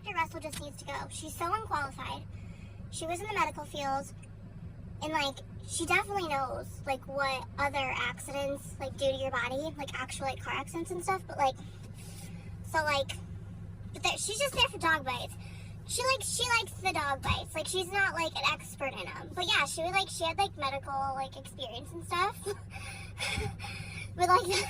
Dr. Russell just needs to go. She's so unqualified. She was in the medical field, and, like, she definitely knows, like, what other accidents, like, do to your body, like, actual, like, car accidents and stuff, but, like, so, like, but she's just there for dog bites. She likes the dog bites. Like, she's not, like, an expert in them. But, yeah, she had, like, medical, like, experience and stuff. But, like,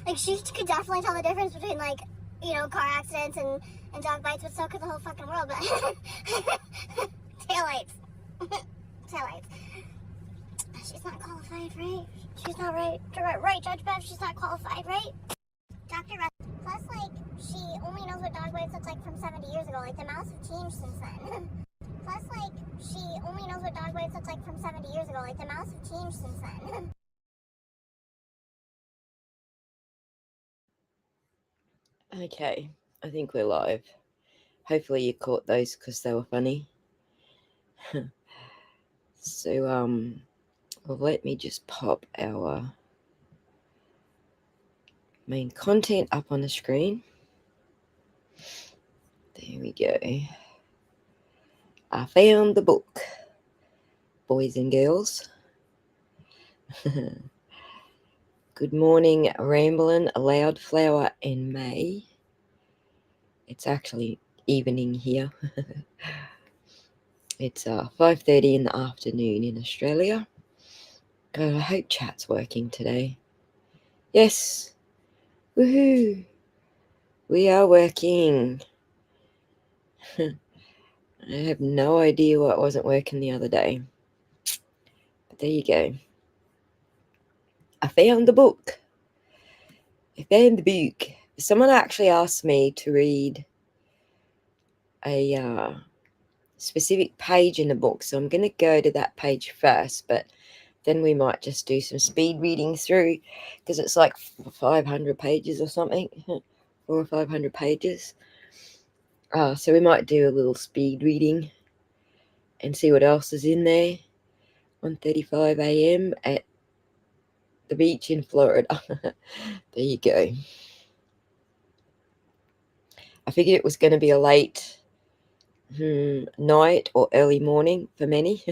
like, she could definitely tell the difference between, like, you know, car accidents and dog bites, but so could the whole fucking world. But taillights. Taillights. She's not qualified, right? She's not right. Right, Judge Bev, she's not qualified, right? Dr. Russ. Plus, like, she only knows what dog bites look like from 70 years ago. Like, the mouths have changed since then. Plus, like, she only knows what dog bites look like from 70 years ago. Like, the mouths have changed since then. Okay, I think we're live. Hopefully you caught those because they were funny. So, well, let me just pop our main content up on the screen. There we go. I found the book, boys and girls. Good morning, Ramblin', Loudflower, and May. It's actually evening here. It's 5:30 in the afternoon in Australia. God, I hope chat's working today. Yes. Woohoo. We are working. I have no idea what wasn't working the other day. But there you go. I found the book. Someone actually asked me to read a specific page in the book, so I'm going to go to that page first, but then we might just do some speed reading through, because it's like 500 pages or something, 400 or 500 pages. So we might do a little speed reading and see what else is in there. 1:35 a.m. at the beach in Florida. There you go. I figured it was going to be a late night or early morning for many.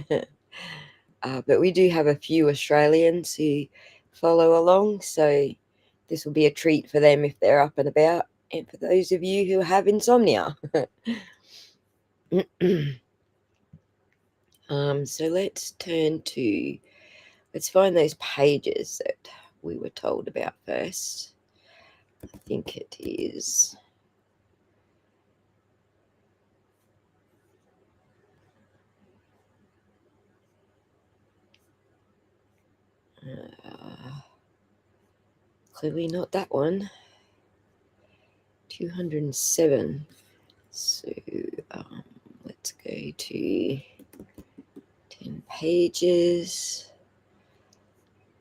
But we do have a few Australians who follow along, so this will be a treat for them if they're up and about, and for those of you who have insomnia. So let's find those pages that we were told about first. I think it is clearly not that one. 207. So let's go to 10 pages.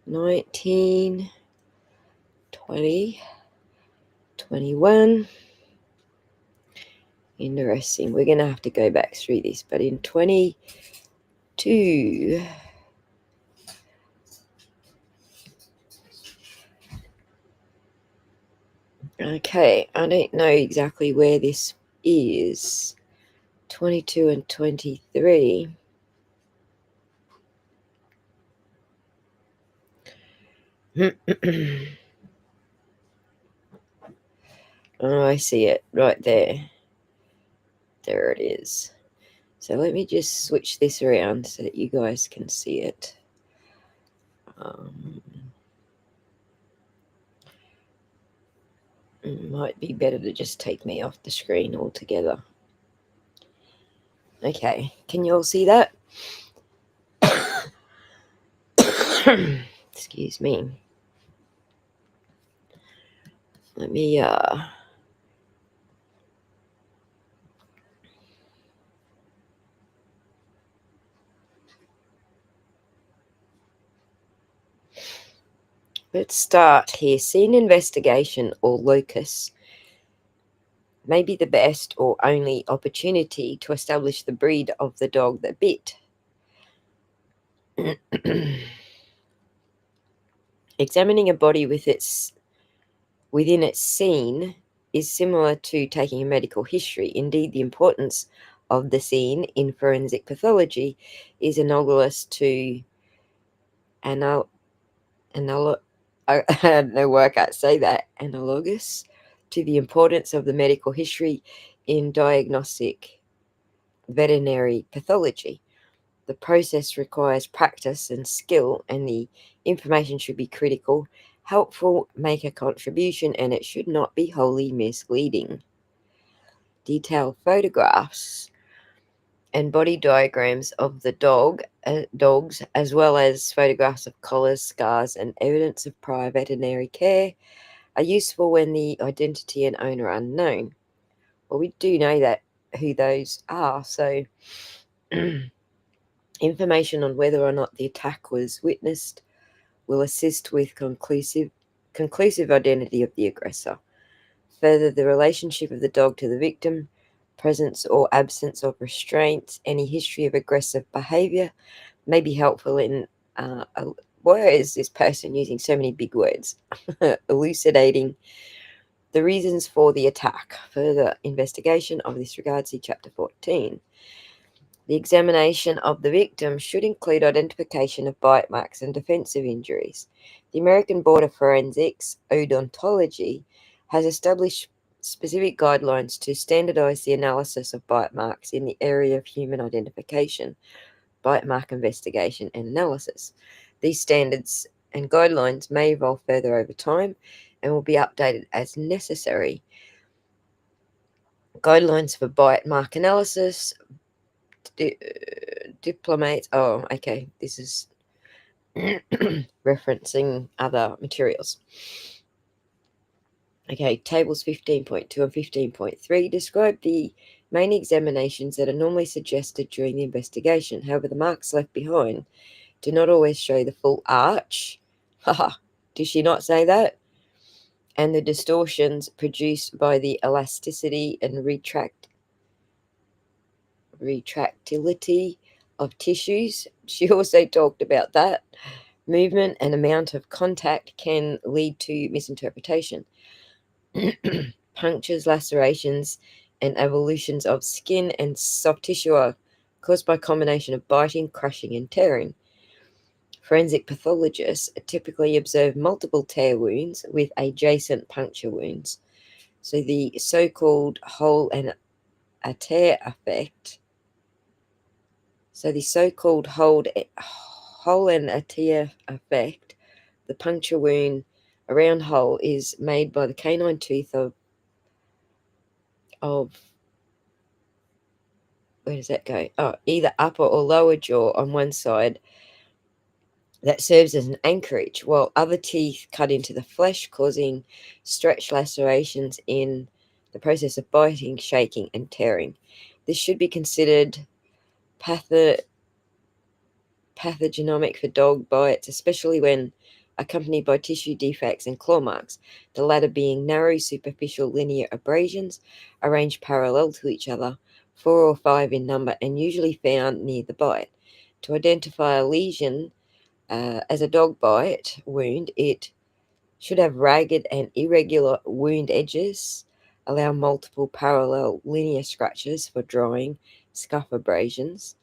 19, 20, 21. Interesting. We're going to have to go back through this, but in 22. Okay, I don't know exactly where this is. 22 and 23. Oh, I see it right there. There it is. So let me just switch this around so that you guys can see it. It might be better to just take me off the screen altogether. Okay, can you all see that? Excuse me. Let me let's start here. Scene investigation or locus may be the best or only opportunity to establish the breed of the dog that bit. Examining a body within its scene is similar to taking a medical history. Indeed, the importance of the scene in forensic pathology is analogous to I don't know why I can't say that. Analogous to the importance of the medical history in diagnostic veterinary pathology. The process requires practice and skill, and the information should be critical, helpful, make a contribution, and it should not be wholly misleading. Detailed photographs and body diagrams of the dogs, as well as photographs of collars, scars, and evidence of prior veterinary care, are useful when the identity and owner are unknown. Well, we do know that who those are, so information on whether or not the attack was witnessed will assist with conclusive identity of the aggressor. Further, the relationship of the dog to the victim, presence or absence of restraints, any history of aggressive behavior may be helpful in why is this person using so many big words? Elucidating the reasons for the attack. Further investigation of this regard, see Chapter 14. The examination of the victim should include identification of bite marks and defensive injuries. The American Board of Forensics, Odontology, has established specific guidelines to standardize the analysis of bite marks in the area of human identification, bite mark investigation, and analysis. These standards and guidelines may evolve further over time and will be updated as necessary. Guidelines for bite mark analysis, diplomates. Oh, okay. This is referencing other materials. Okay, tables 15.2 and 15.3 describe the main examinations that are normally suggested during the investigation. However, the marks left behind do not always show the full arch. Haha, did she not say that? And the distortions produced by the elasticity and retractility of tissues. She also talked about that. Movement and amount of contact can lead to misinterpretation. Punctures, lacerations, and avulsions of skin and soft tissue are caused by a combination of biting, crushing, and tearing. Forensic pathologists typically observe multiple tear wounds with adjacent puncture wounds. So the so-called hole and a tear effect. So the so-called hole and a tear effect, the puncture wound around hole, is made by the canine tooth of where does that go? Oh, either upper or lower jaw on one side that serves as an anchorage, while other teeth cut into the flesh, causing stretch lacerations in the process of biting, shaking, and tearing. This should be considered pathognomonic for dog bites, especially when accompanied by tissue defects and claw marks, the latter being narrow, superficial, linear abrasions arranged parallel to each other, 4 or 5 in number, and usually found near the bite. To identify a lesion as a dog bite wound, it should have ragged and irregular wound edges, allow multiple parallel linear scratches for drawing scuff abrasions,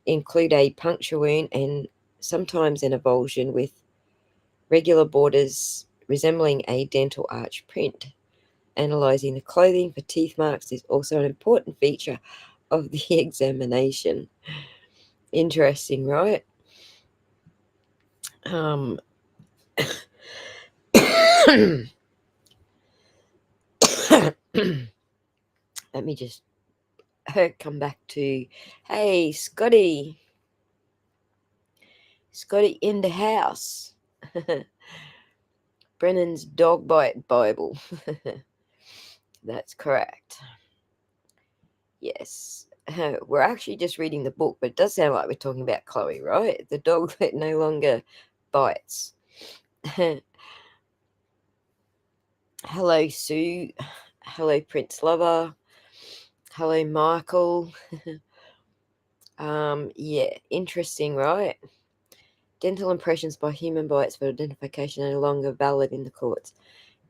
include a puncture wound and sometimes an avulsion with regular borders resembling a dental arch print. Analyzing the clothing for teeth marks is also an important feature of the examination. Interesting, right? Let me just come back to, hey, Scotty in the house. Brennan's Dog Bite Bible. That's correct. Yes. We're actually just reading the book, but it does sound like we're talking about Chloe, right? The dog that no longer bites. Hello, Sue. Hello, Prince Lover. Hello, Michael. Yeah, interesting, right? Dental impressions by human bites for identification are no longer valid in the courts.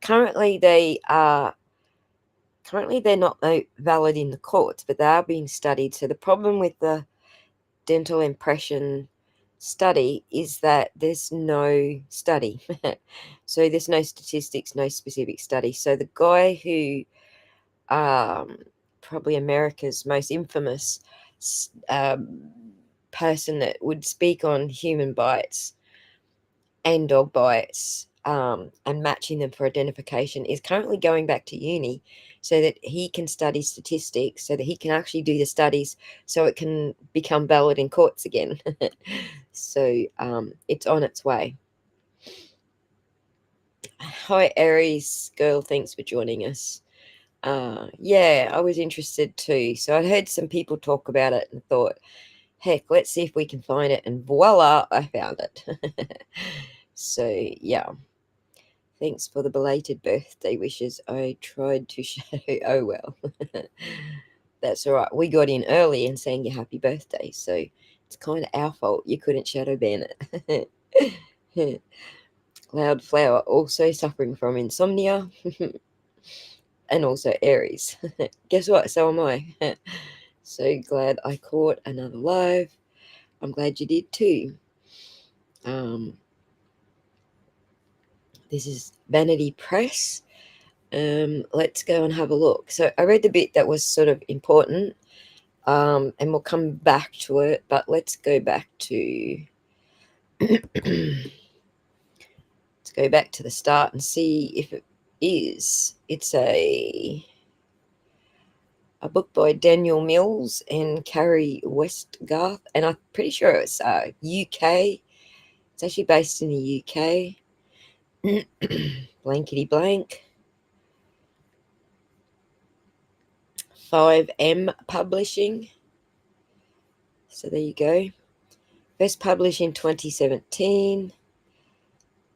Currently, they are currently they're not valid in the courts, but they are being studied. So the problem with the dental impression study is that there's no study. So there's no statistics, no specific study. So the guy who probably America's most infamous person that would speak on human bites and dog bites, and matching them for identification, is currently going back to uni so that he can study statistics, so that he can actually do the studies so it can become valid in courts again. So it's on its way. Hi Aries girl, thanks for joining us. Yeah, I was interested too. So I heard some people talk about it and thought, heck, let's see if we can find it. And voila, I found it. So yeah, thanks for the belated birthday wishes. I tried to shadow. Oh well, that's all right. We got in early and sang you happy birthday, so it's kind of our fault you couldn't shadow ban it. Loud Flower also suffering from insomnia. And also Aries. Guess what? So am I. So glad I caught another live. I'm glad you did too. This is Vanity Press. Let's go and have a look. So I read the bit that was sort of important, and we'll come back to it. But let's go back to let's go back to the start and see if it is. It's a book by Daniel Mills and Carrie Westgarth, and I'm pretty sure it's UK. It's actually based in the UK. Blankety blank. 5M Publishing. So there you go. First published in 2017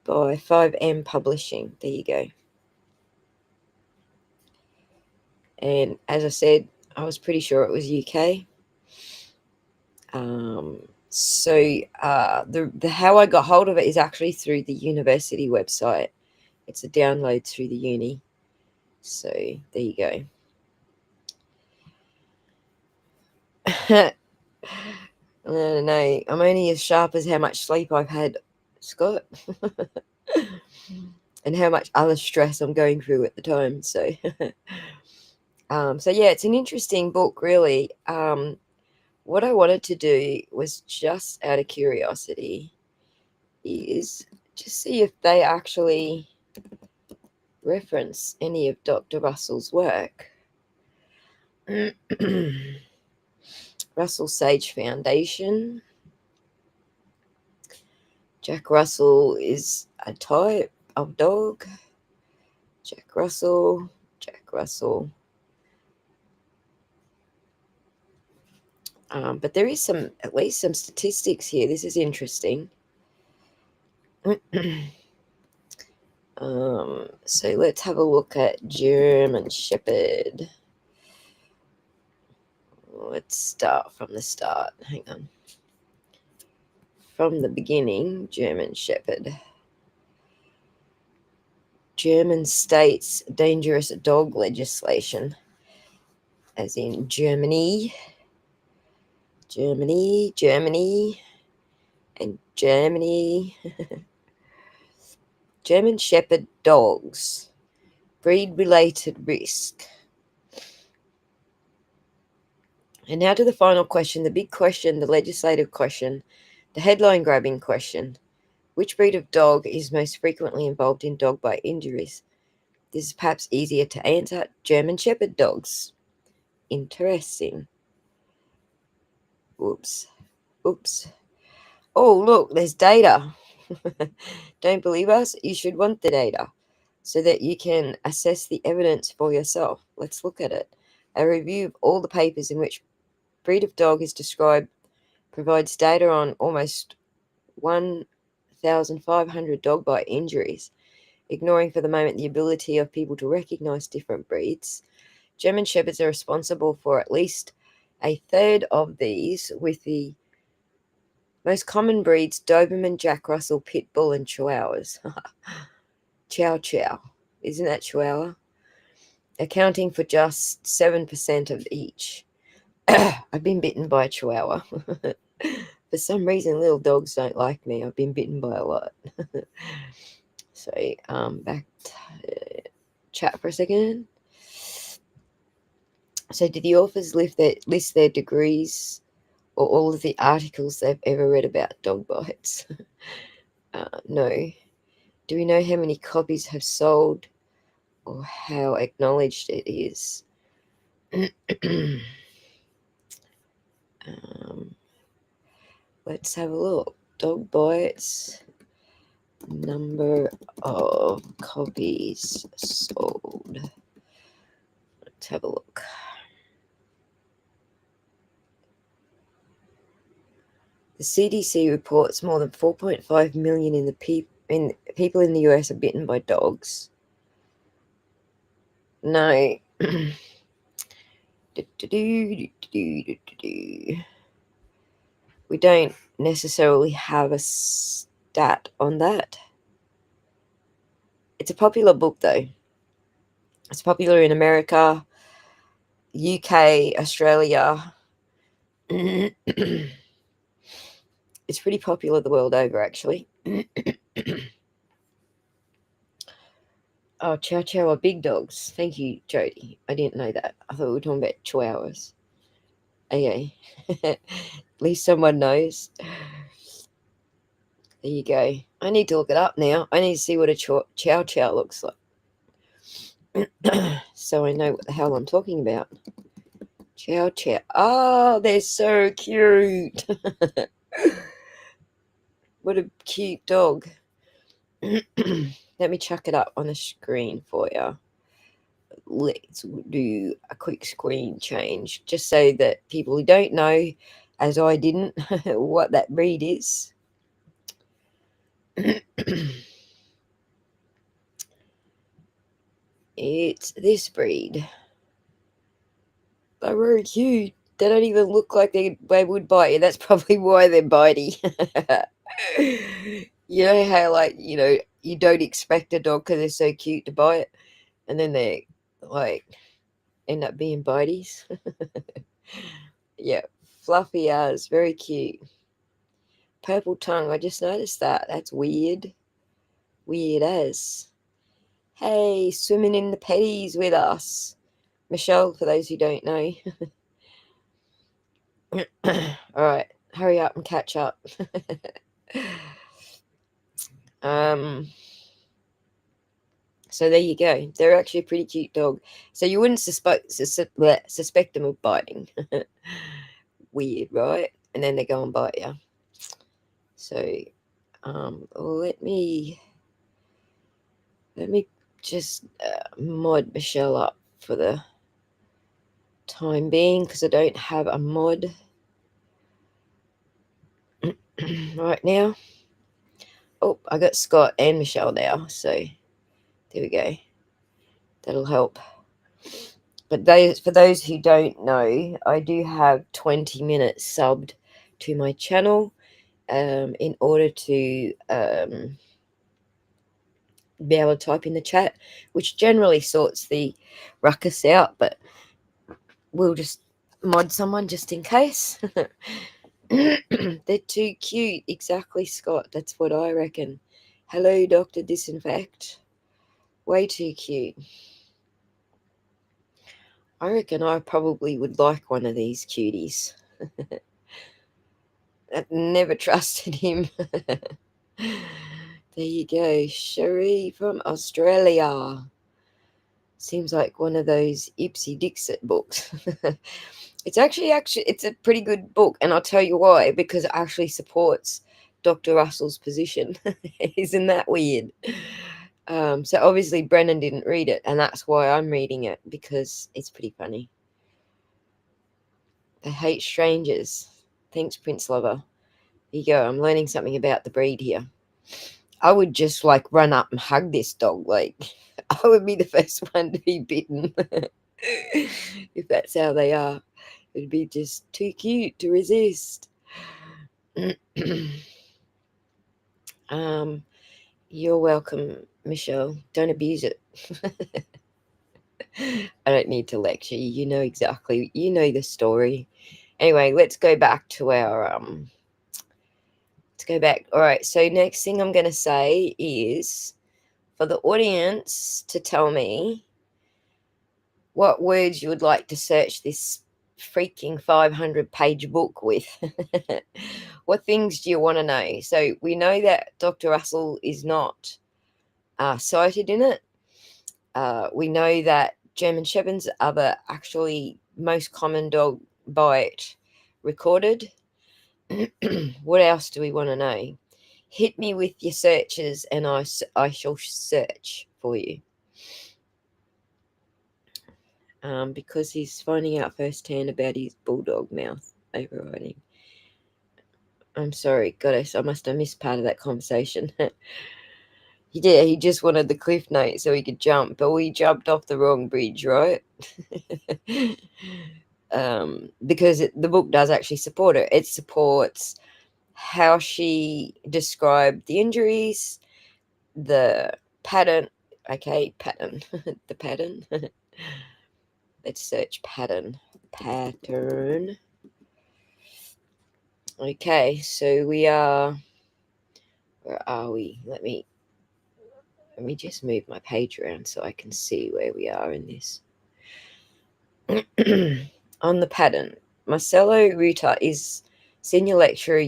by 5M Publishing. There you go. And as I said, I was pretty sure it was UK. So the how I got hold of it is actually through the university website. It's a download through the uni. So there you go. I don't know. I'm only as sharp as how much sleep I've had, Scott, and how much other stress I'm going through at the time. So, so yeah, it's an interesting book, really. What I wanted to do was, just out of curiosity, is just see if they actually reference any of Dr. Russell's work. Russell Sage Foundation. Jack Russell is a type of dog. Jack Russell. But there is at least some statistics here. This is interesting. So let's have a look at German Shepherd. Let's start from the start. Hang on. From the beginning, German Shepherd. German states dangerous dog legislation, as in Germany, and Germany. German Shepherd dogs. Breed-related risk. And now to the final question, the big question, the legislative question, the headline-grabbing question. Which breed of dog is most frequently involved in dog bite injuries? This is perhaps easier to answer. German Shepherd dogs. Interesting. Oops. Oh, look, there's data. Don't believe us? You should want the data so that you can assess the evidence for yourself. Let's look at it. A review of all the papers in which breed of dog is described provides data on almost 1,500 dog bite injuries. Ignoring for the moment the ability of people to recognize different breeds, German Shepherds are responsible for at least a third of these, with the most common breeds Doberman, Jack Russell, Pit Bull, and Chihuahuas. Chow Chow. Isn't that Chihuahua? accounting for just 7% of each. I've been bitten by a chihuahua. For some reason, little dogs don't like me. I've been bitten by a lot. So, back to chat for a second. So, did the authors list their degrees or all of the articles they've ever read about dog bites? No. Do we know how many copies have sold or how acknowledged it is? Let's have a look. Dog bites, number of copies sold. Let's have a look. The CDC reports more than 4.5 million people in the US are bitten by dogs. No. We don't necessarily have a stat on that. It's a popular book, though. It's popular in America, UK, Australia. It's pretty popular the world over, actually. Oh, Chow Chow are big dogs. Thank you, Jody. I didn't know that. I thought we were talking about chihuahuas. Okay. At least someone knows. There you go. I need to look it up now. I need to see what a Chow Chow looks like. So I know what the hell I'm talking about. Chow Chow. Oh, they're so cute. What a cute dog. Let me chuck it up on the screen for you. Let's do a quick screen change just so that people who don't know, as I didn't, what that breed is. It's this breed. They're very cute. They don't even look like they would bite you. That's probably why they're bitey. You know how, like, you don't expect a dog because they're so cute to bite, and then they, like, end up being bites. Yeah, fluffy as, very cute. Purple tongue, I just noticed that. That's weird. Weird as. Hey, swimming in the petties with us. Michelle, for those who don't know. Alright, hurry up and catch up. So there you go. They're actually a pretty cute dog. So you wouldn't suspect them of biting. Weird, right? And then they go and bite you. So let me just mod Michelle up for the time being because I don't have a mod right now. Oh, I got Scott and Michelle now, so there we go. That'll help. But for those who don't know, I do have 20 minutes subbed to my channel in order to be able to type in the chat, which generally sorts the ruckus out, but we'll just mod someone just in case. They're too cute. Exactly, Scott. That's what I reckon. Hello, Dr. Disinfect. Way too cute. I reckon I probably would like one of these cuties. I've never trusted him. There you go. Cherie from Australia. Seems like one of those Ipsy Dixit books. It's actually it's a pretty good book, and I'll tell you why, because it actually supports Dr. Russell's position. Isn't that weird? So obviously Brennan didn't read it, and that's why I'm reading it, because it's pretty funny. They hate strangers. Thanks, Prince Lover. Here you go. I'm learning something about the breed here. I would just like run up and hug this dog. Like, I would be the first one to be bitten. If that's how they are. It'd be just too cute to resist. You're welcome, Michelle. Don't abuse it. I don't need to lecture you. You know exactly. You know the story. Anyway, let's go back to our Let's go back. All right. So next thing I'm going to say is for the audience to tell me what words you would like to search this freaking 500-page book with. What things do you want to know? So we know that Dr. Russell is not cited in it. We know that German Shepherds are the actually most common dog bite recorded. What else do we want to know? Hit me with your searches and I shall search for you. Because he's finding out firsthand about his bulldog mouth overriding. I'm sorry, goddess, I must have missed part of that conversation. Yeah, he just wanted the cliff note so he could jump, but we jumped off the wrong bridge, right? Because the book does actually support it. It supports how she described the injuries, the pattern. Okay, pattern. The pattern. Let's search pattern. Pattern. Okay, so we are. Where are we? Let me just move my page around so I can see where we are in this. On the pattern, Marcelo Ruta is senior lecturer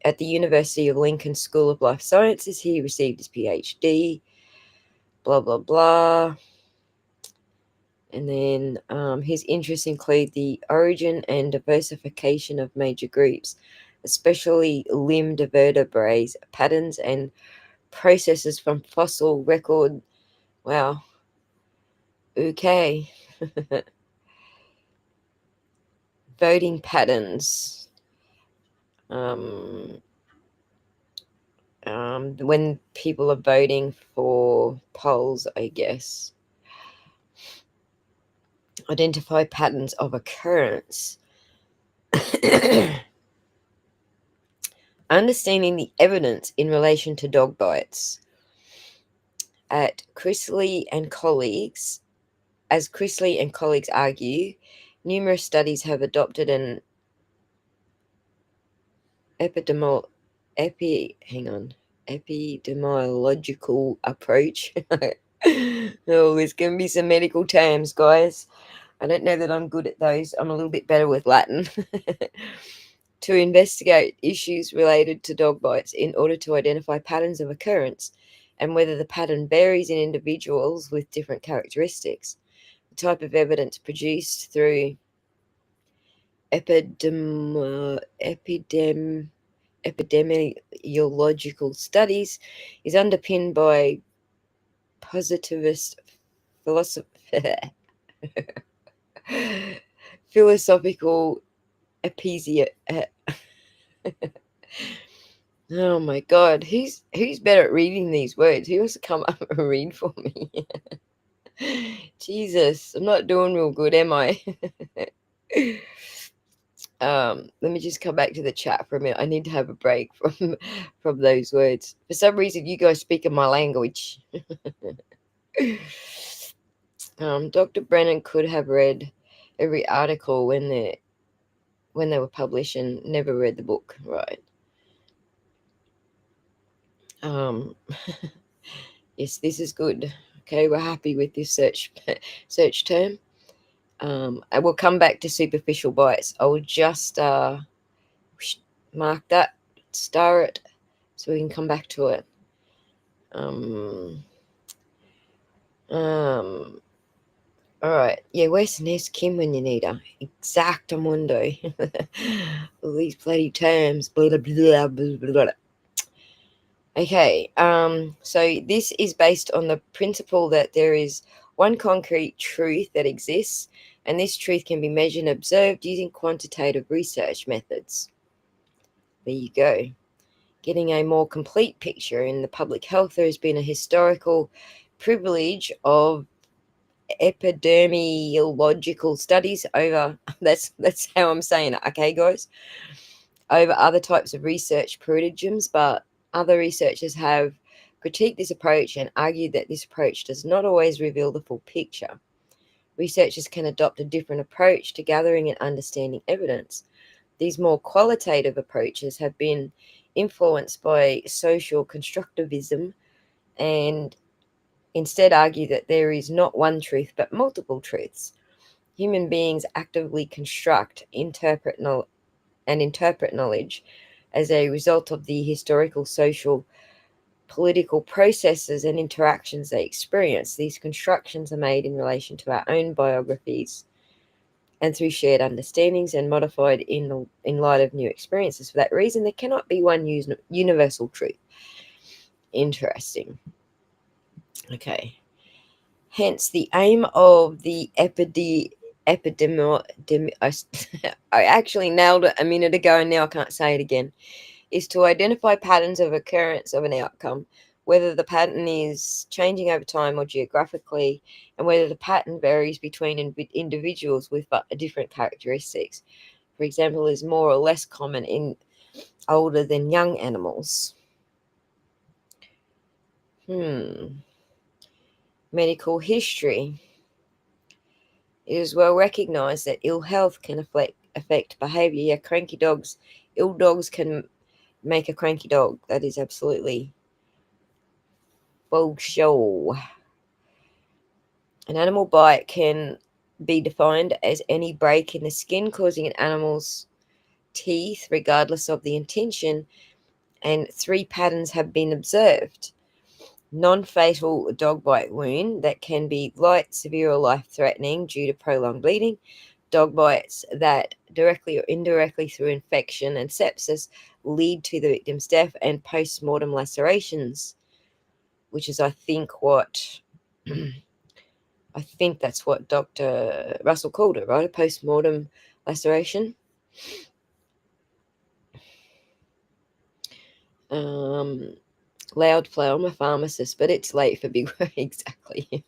at the University of Lincoln School of Life Sciences. He received his PhD. Blah blah blah. And then his interests include the origin and diversification of major groups, especially limbed vertebrates, patterns and processes from fossil record. Wow. Okay. Voting patterns. When people are voting for polls, I guess. Identify patterns of occurrence. Understanding the evidence in relation to dog bites. At Chrisley and colleagues, as Chrisley and colleagues argue, numerous studies have adopted an epidemiological approach. Oh, there's going to be some medical terms, guys. I don't know that I'm good at those. I'm a little bit better with Latin. To investigate issues related to dog bites in order to identify patterns of occurrence and whether the pattern varies in individuals with different characteristics. The type of evidence produced through epidemiological studies is underpinned by positivist philosophical appesia. Oh my god, who's better at reading these words? Who wants to come up and read for me? Jesus, I'm not doing real good, am I? Let me just come back to the chat for a minute. I need to have a break from those words. For some reason, you guys speak in my language. Dr. Brennan could have read every article when they were published and never read the book, right? Yes, this is good. Okay, we're happy with this search term. I will come back to superficial bites. I will just mark that, star it, so we can come back to it. All right. Yeah, where's Ness Kim when you need her? Exactamundo. All these bloody terms. Blah, blah, blah, blah, blah. Okay. So this is based on the principle that there is one concrete truth that exists, and this truth can be measured and observed using quantitative research methods. There you go. Getting a more complete picture in the public health, there has been a historical privilege of epidemiological studies over that's how I'm saying it, okay, guys, over other types of research paradigms, but other researchers have critiqued this approach and argued that this approach does not always reveal the full picture. researchers can adopt a different approach to gathering and understanding evidence. These more qualitative approaches have been influenced by social constructivism and instead argue that there is not one truth but multiple truths. Human beings actively construct, and interpret knowledge as a result of the historical, social, political processes and interactions they experience. These constructions are made in relation to our own biographies and through shared understandings and modified in light of new experiences. For that reason, there cannot be one universal truth. Interesting. Okay. Hence, the aim of the I actually nailed it a minute ago and now I can't say it again, is to identify patterns of occurrence of an outcome, whether the pattern is changing over time or geographically, and whether the pattern varies between individuals with different characteristics. For example, is more or less common in older than young animals. Medical history. It is well recognized that ill health can affect behavior. Yeah, ill dogs can make a cranky dog. That is absolutely bullshit. An animal bite can be defined as any break in the skin causing an animal's teeth, regardless of the intention, and three patterns have been observed. Non-fatal dog bite wound that can be light, severe, or life-threatening due to prolonged bleeding. Dog bites that directly or indirectly through infection and sepsis lead to the victim's death, and post-mortem lacerations, which is I think that's what Dr. Russell called it, right? A post-mortem laceration. Loudflower, I'm a pharmacist, but it's late for big words. Exactly.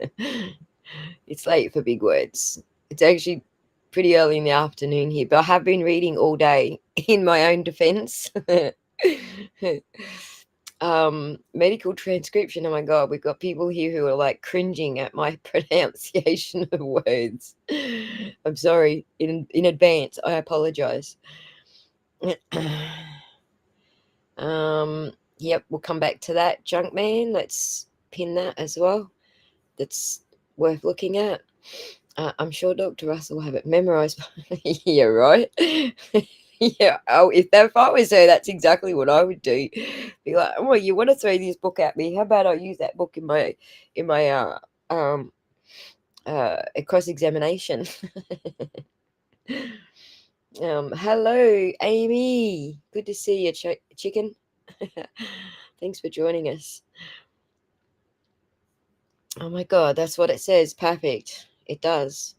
It's late for big words. It's actually pretty early in the afternoon here, but I have been reading all day in my own defense. Medical transcription. Oh my God, we've got people here who are like cringing at my pronunciation of words. I'm sorry in advance. I apologize. Yep, we'll come back to that. Junkman, let's pin that as well. That's worth looking at. I'm sure Dr. Russell will have it memorized. Yeah, right. Yeah. Oh, if I was her, that's exactly what I would do. Be like, oh, you want to throw this book at me? How about I use that book in my cross examination? Hello, Amy. Good to see you, chicken. Thanks for joining us. Oh my God, that's what it says. Perfect. It does.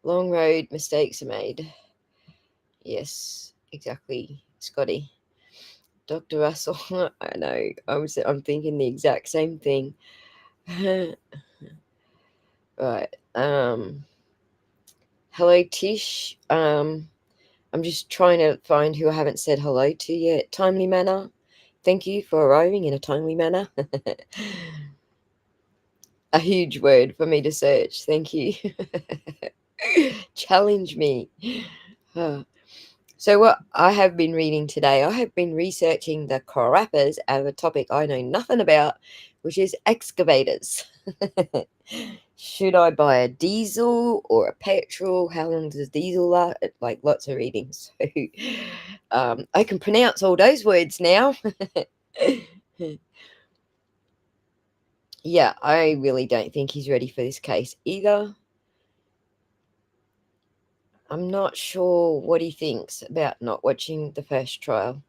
Long road, mistakes are made. Yes, exactly, Scotty. Dr. Russell, I know. I'm thinking the exact same thing. Right. Hello, Tish. I'm just trying to find who I haven't said hello to yet. Timely manner. Thank you for arriving in a timely manner. A huge word for me to search. Thank you. Challenge me. So what I have been reading today, I have been researching the crappers of a topic I know nothing about, which is excavators. Should I buy a diesel or a petrol? How long does diesel last? Like lots of reading. So I can pronounce all those words now. Yeah, I really don't think he's ready for this case either. I'm not sure what he thinks about not watching the first trial.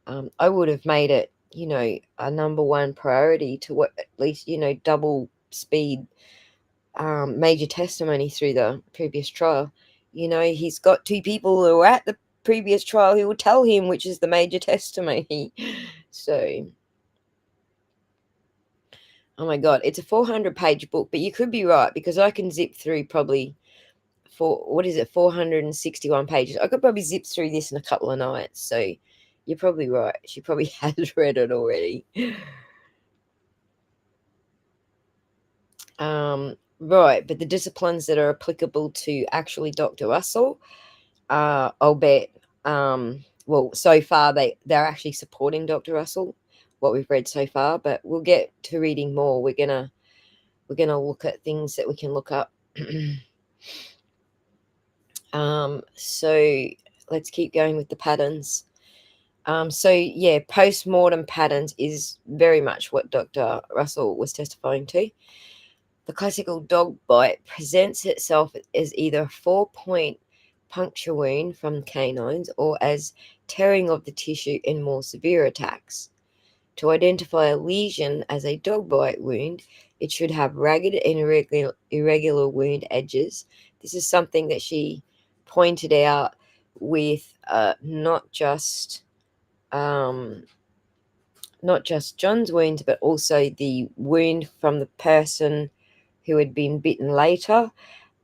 I would have made it, a number one priority to what at least, double speed major testimony through the previous trial. He's got two people who were at the previous trial who will tell him which is the major testimony. So, oh my God, it's a 400-page book, but you could be right because I can zip through probably 461 pages. I could probably zip through this in a couple of nights. So you're probably right. She probably has read it already. Right, but the disciplines that are applicable to actually Dr. Russell, I'll bet, well, so far they're actually supporting Dr. Russell, what we've read so far, but we'll get to reading more. We're gonna look at things that we can look up. So let's keep going with the patterns. So yeah, post-mortem patterns is very much what Dr. Russell was testifying to. The classical dog bite presents itself as either a 4-point puncture wound from canines or as tearing of the tissue in more severe attacks. To identify a lesion as a dog bite wound, it should have ragged and irregular wound edges. This is something that she pointed out with um, not just John's wounds, but also the wound from the person who had been bitten later,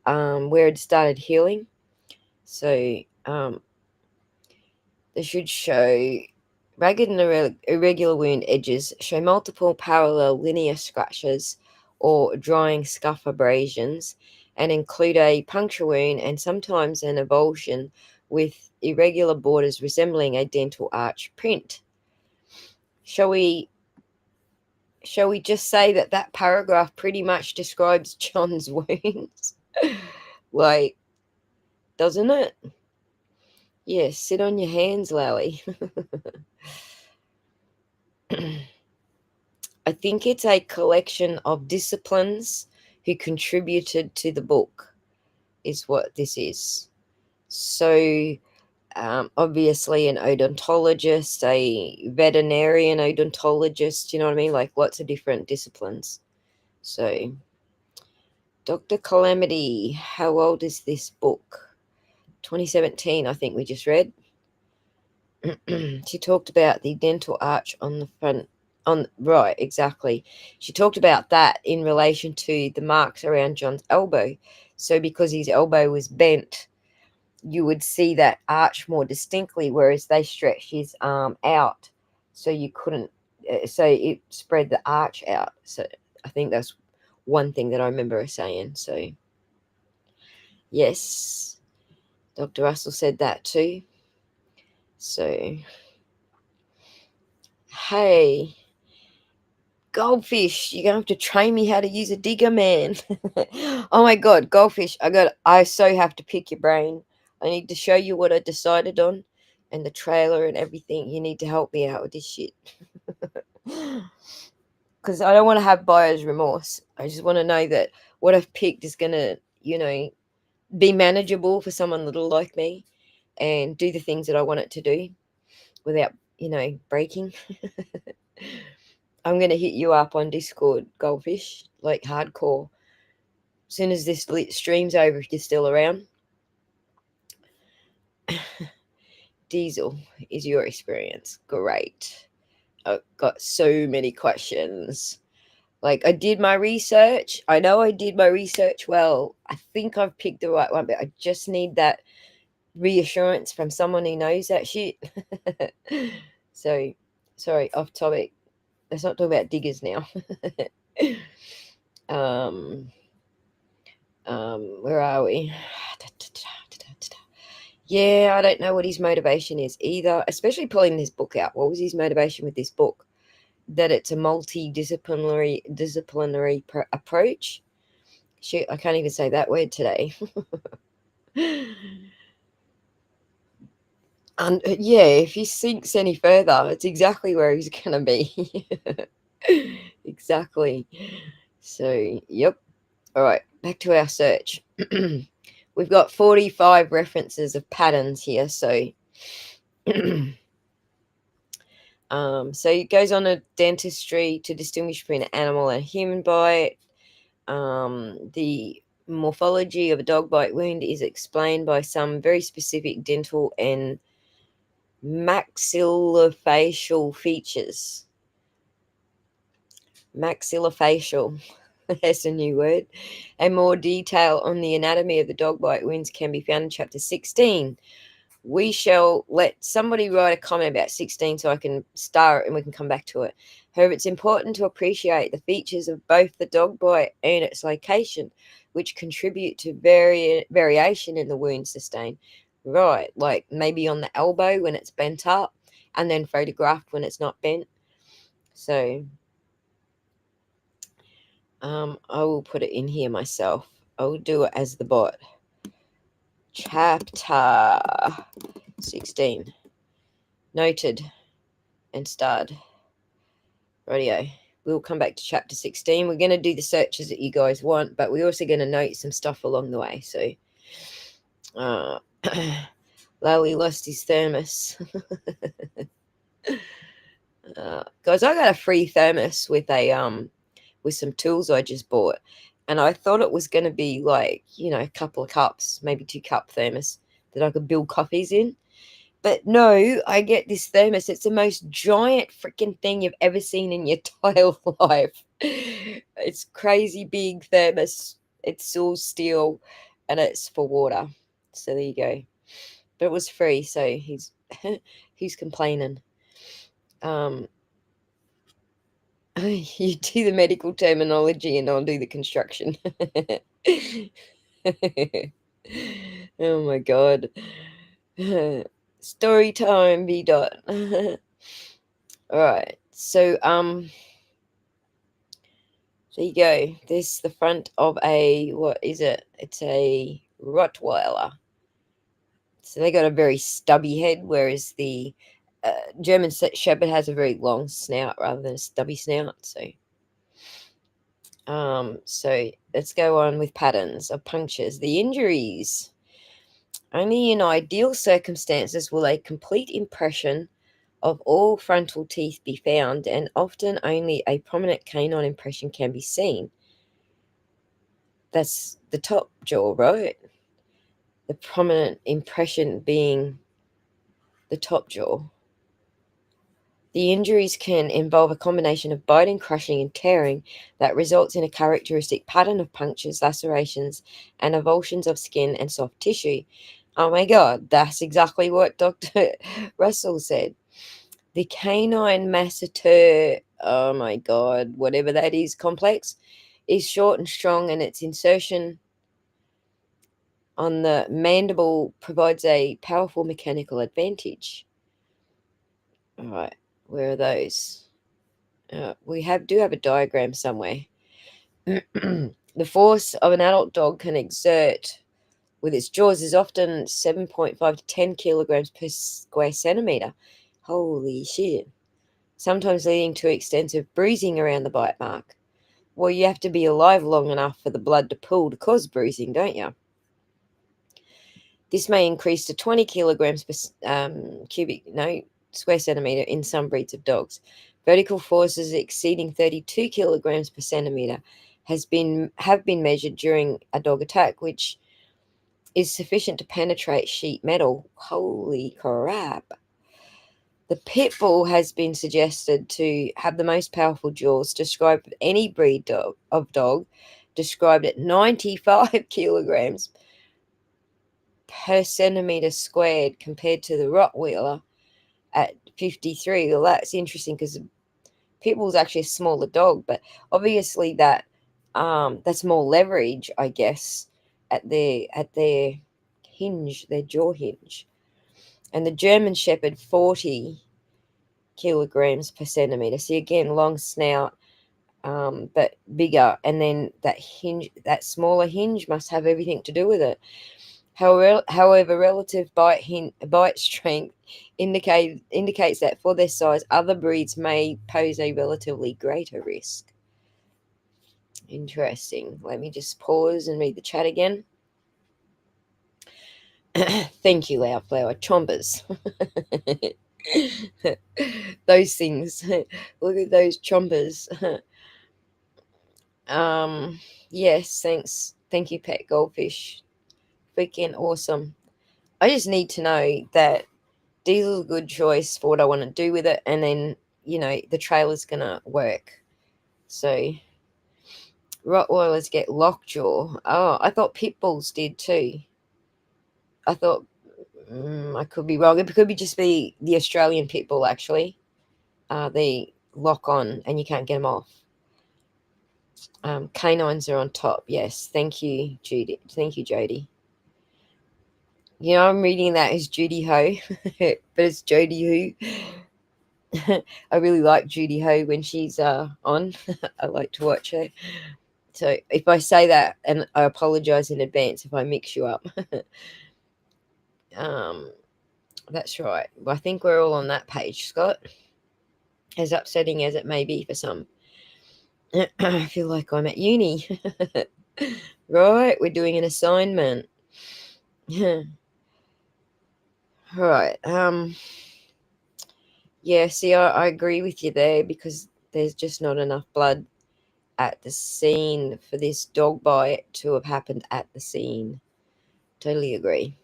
where it started healing. So they should show ragged and irregular wound edges, show multiple parallel linear scratches or drying scuff abrasions, and include a puncture wound and sometimes an avulsion with irregular borders resembling a dental arch print. Shall we just say that that paragraph pretty much describes John's wounds? Like, doesn't it? Yes, sit on your hands, Lowie. I think it's a collection of disciplines who contributed to the book, is what this is. So, obviously, an odontologist, a veterinarian odontologist, you know what I mean? Like lots of different disciplines. So, Dr. Calamity, how old is this book? 2017, I think we just read. She talked about the dental arch on the front. On right, exactly. She talked about that in relation to the marks around John's elbow. So because his elbow was bent, you would see that arch more distinctly, whereas they stretched his arm out, so you couldn't. So it spread the arch out. So I think that's one thing that I remember her saying. So yes, Dr. Russell said that too. So hey, goldfish, you're gonna have to train me how to use a digger, man. Oh my god, goldfish, I so have to pick your brain. I need to show you what I decided on and the trailer and everything. You need to help me out with this shit. Because I don't want to have buyer's remorse. I just want to know that what I've picked is gonna, be manageable for someone little like me and do the things that I want it to do without, breaking. I'm going to hit you up on Discord, Goldfish, like hardcore. As soon as this stream's over, if you're still around. Diesel, is your experience great? I've got so many questions. Like, I did my research. I know I did my research well. I think I've picked the right one, but I just need that reassurance from someone who knows that shit. So, sorry, off topic. Let's not talk about diggers now. Where are we? Yeah, I don't know what his motivation is either, especially pulling this book out. What was his motivation with this book? That it's a multidisciplinary approach. Shoot, I can't even say that word today. And yeah, if he sinks any further, it's exactly where he's gonna be. Exactly. So, yep. All right, back to our search. We've got 45 references of patterns here. So, so it goes on a dentistry to distinguish between an animal and a human bite. The morphology of a dog bite wound is explained by some very specific dental and maxillofacial features. Maxillofacial, that's a new word. And more detail on the anatomy of the dog bite wounds can be found in chapter 16. We shall let somebody write a comment about 16 so I can star it and we can come back to it. However, it's important to appreciate the features of both the dog bite and its location, which contribute to variation in the wound sustained. Right, like maybe on the elbow when it's bent up, and then photographed when it's not bent. So I will put it in here myself. I will do it as the bot. Chapter 16. Noted and starred. Radio. We'll come back to chapter 16. We're going to do the searches that you guys want, but we're also going to note some stuff along the way. So, Lally lost his thermos. Guys, I got a free thermos with some tools I just bought, and I thought it was going to be like, a couple of cups, maybe 2 cup thermos that I could build coffees in. But no, I get this thermos. It's the most giant freaking thing you've ever seen in your entire life. It's crazy big thermos. It's all steel, and it's for water. So there you go. But it was free, so he's he's complaining. You do the medical terminology, and I'll do the construction. Oh my god. Story time, B dot. All right. So there you go. This is the front of a, what is it? It's a Rottweiler. So they got a very stubby head, whereas the German Shepherd has a very long snout rather than a stubby snout. So let's go on with patterns of punctures. The injuries. Only in ideal circumstances will a complete impression of all frontal teeth be found, and often only a prominent canine impression can be seen. That's the top jaw, right? The prominent impression being the top jaw. The injuries can involve a combination of biting, crushing, and tearing that results in a characteristic pattern of punctures, lacerations, and avulsions of skin and soft tissue. Oh my god, that's exactly what Dr. Russell said. The canine masseter, oh my god, whatever that is, complex, is short and strong, and its insertion on the mandible provides a powerful mechanical advantage. All right, where are those? Do have a diagram somewhere. The force of an adult dog can exert with its jaws is often 7.5 to 10 kilograms per square centimeter. Holy shit. Sometimes leading to extensive bruising around the bite mark. Well, you have to be alive long enough for the blood to pool to cause bruising, don't you? This may increase to 20 kilograms per square centimeter in some breeds of dogs. Vertical forces exceeding 32 kilograms per centimeter have been measured during a dog attack, which is sufficient to penetrate sheet metal. Holy crap. The pit bull has been suggested to have the most powerful jaws described of any breed of dog, described at 95 kilograms per centimeter squared compared to the Rottweiler at 53. Well, that's interesting because pit bull is actually a smaller dog, but obviously that's more leverage, I guess, at their hinge, their jaw hinge. And the German Shepherd 40 kilograms per centimeter. See, again, long snout, but bigger, and then that smaller hinge must have everything to do with it. However, relative bite strength indicates that for their size, other breeds may pose a relatively greater risk. Interesting. Let me just pause and read the chat again. Thank you, Loudflower. Chompers. Those things. Look at those chompers. Yes, thanks. Thank you, Pet Goldfish. Freaking awesome. I just need to know that Diesel's a good choice for what I want to do with it, and then, the trailer's gonna work. So Rottweilers get lockjaw. Oh, I thought pit bulls did too. I thought I could be wrong. It could be just the Australian pit bull, actually. The lock on and you can't get them off. Canines are on top. Yes, thank you, Judy. Thank you, Jody. You know, I'm reading that as Judy Ho, but it's Jody Ho. I really like Judy Ho when she's on. I like to watch her. So if I say that, and I apologize in advance if I mix you up. um, that's right. I think we're all on that page, Scott. As upsetting as it may be for some. I feel like I'm at uni. Right, we're doing an assignment. Right. Yeah, see, I agree with you there because there's just not enough blood at the scene for this dog bite to have happened at the scene. Totally agree.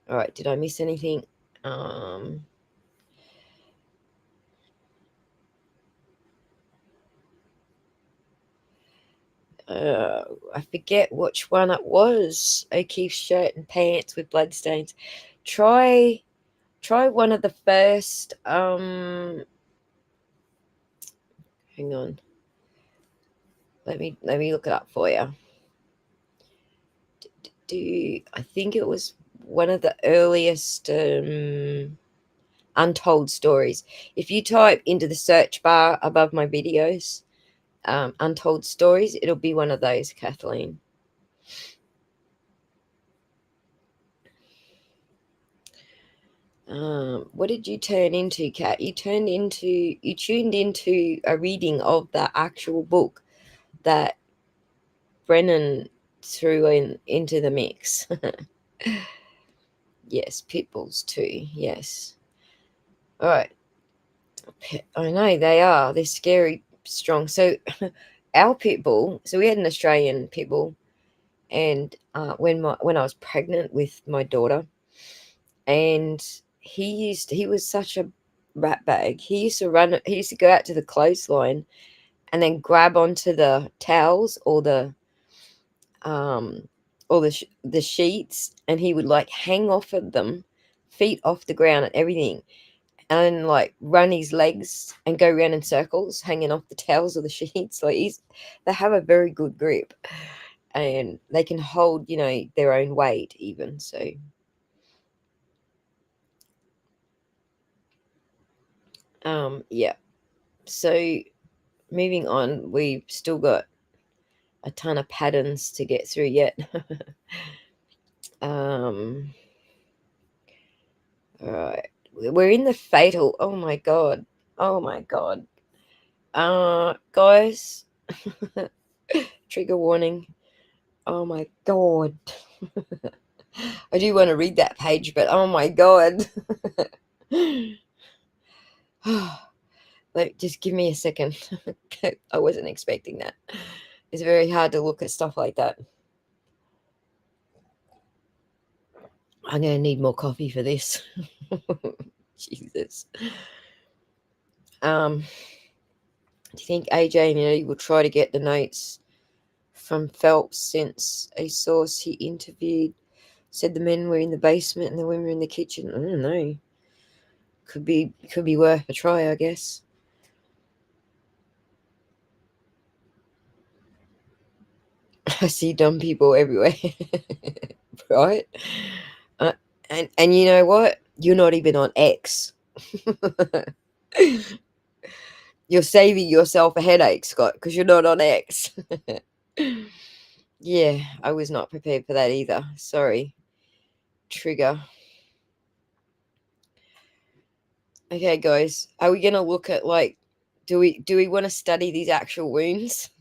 All right, did I miss anything? Um, I forget which one it was. O'Keefe's shirt and pants with bloodstains. Try one of the first. Hang on. Let me look it up for you. I think it was one of the earliest untold stories. If you type into the search bar above my videos, untold stories, it'll be one of those, Kathleen. What did you turn into, Kat? You tuned into a reading of the actual book that Brennan threw into the mix. Yes, pit bulls too. Yes. All right. I know they are. They're scary, strong. So our pit bull. So we had an Australian pit bull, and when I was pregnant with my daughter, and he was such a rat bag. He used to run. He used to go out to the clothesline and then grab onto the towels um or the sheets, and he would like hang off of them, feet off the ground and everything, and like run his legs and go around in circles, hanging off the towels or the sheets. Like they have a very good grip, and they can hold, their own weight even. So, yeah. So moving on, we've still got a ton of patterns to get through yet. um, all right, we're in the fatal. Oh my god. Oh my god. Guys, trigger warning. Oh my god. I do want to read that page, but oh my god. Just give me a second. I wasn't expecting that. It's very hard to look at stuff like that. I'm going to need more coffee for this. Jesus. Do you think AJ and Eddie will try to get the notes from Phelps, since a source he interviewed said the men were in the basement and the women were in the kitchen? I don't know. Could be worth a try, I guess. I see dumb people everywhere, right? Uh, and you know what? You're not even on X. You're saving yourself a headache, Scott, because you're not on X. Yeah, I was not prepared for that either. Sorry. Trigger. Okay, guys, are we gonna look at, like, do we want to study these actual wounds?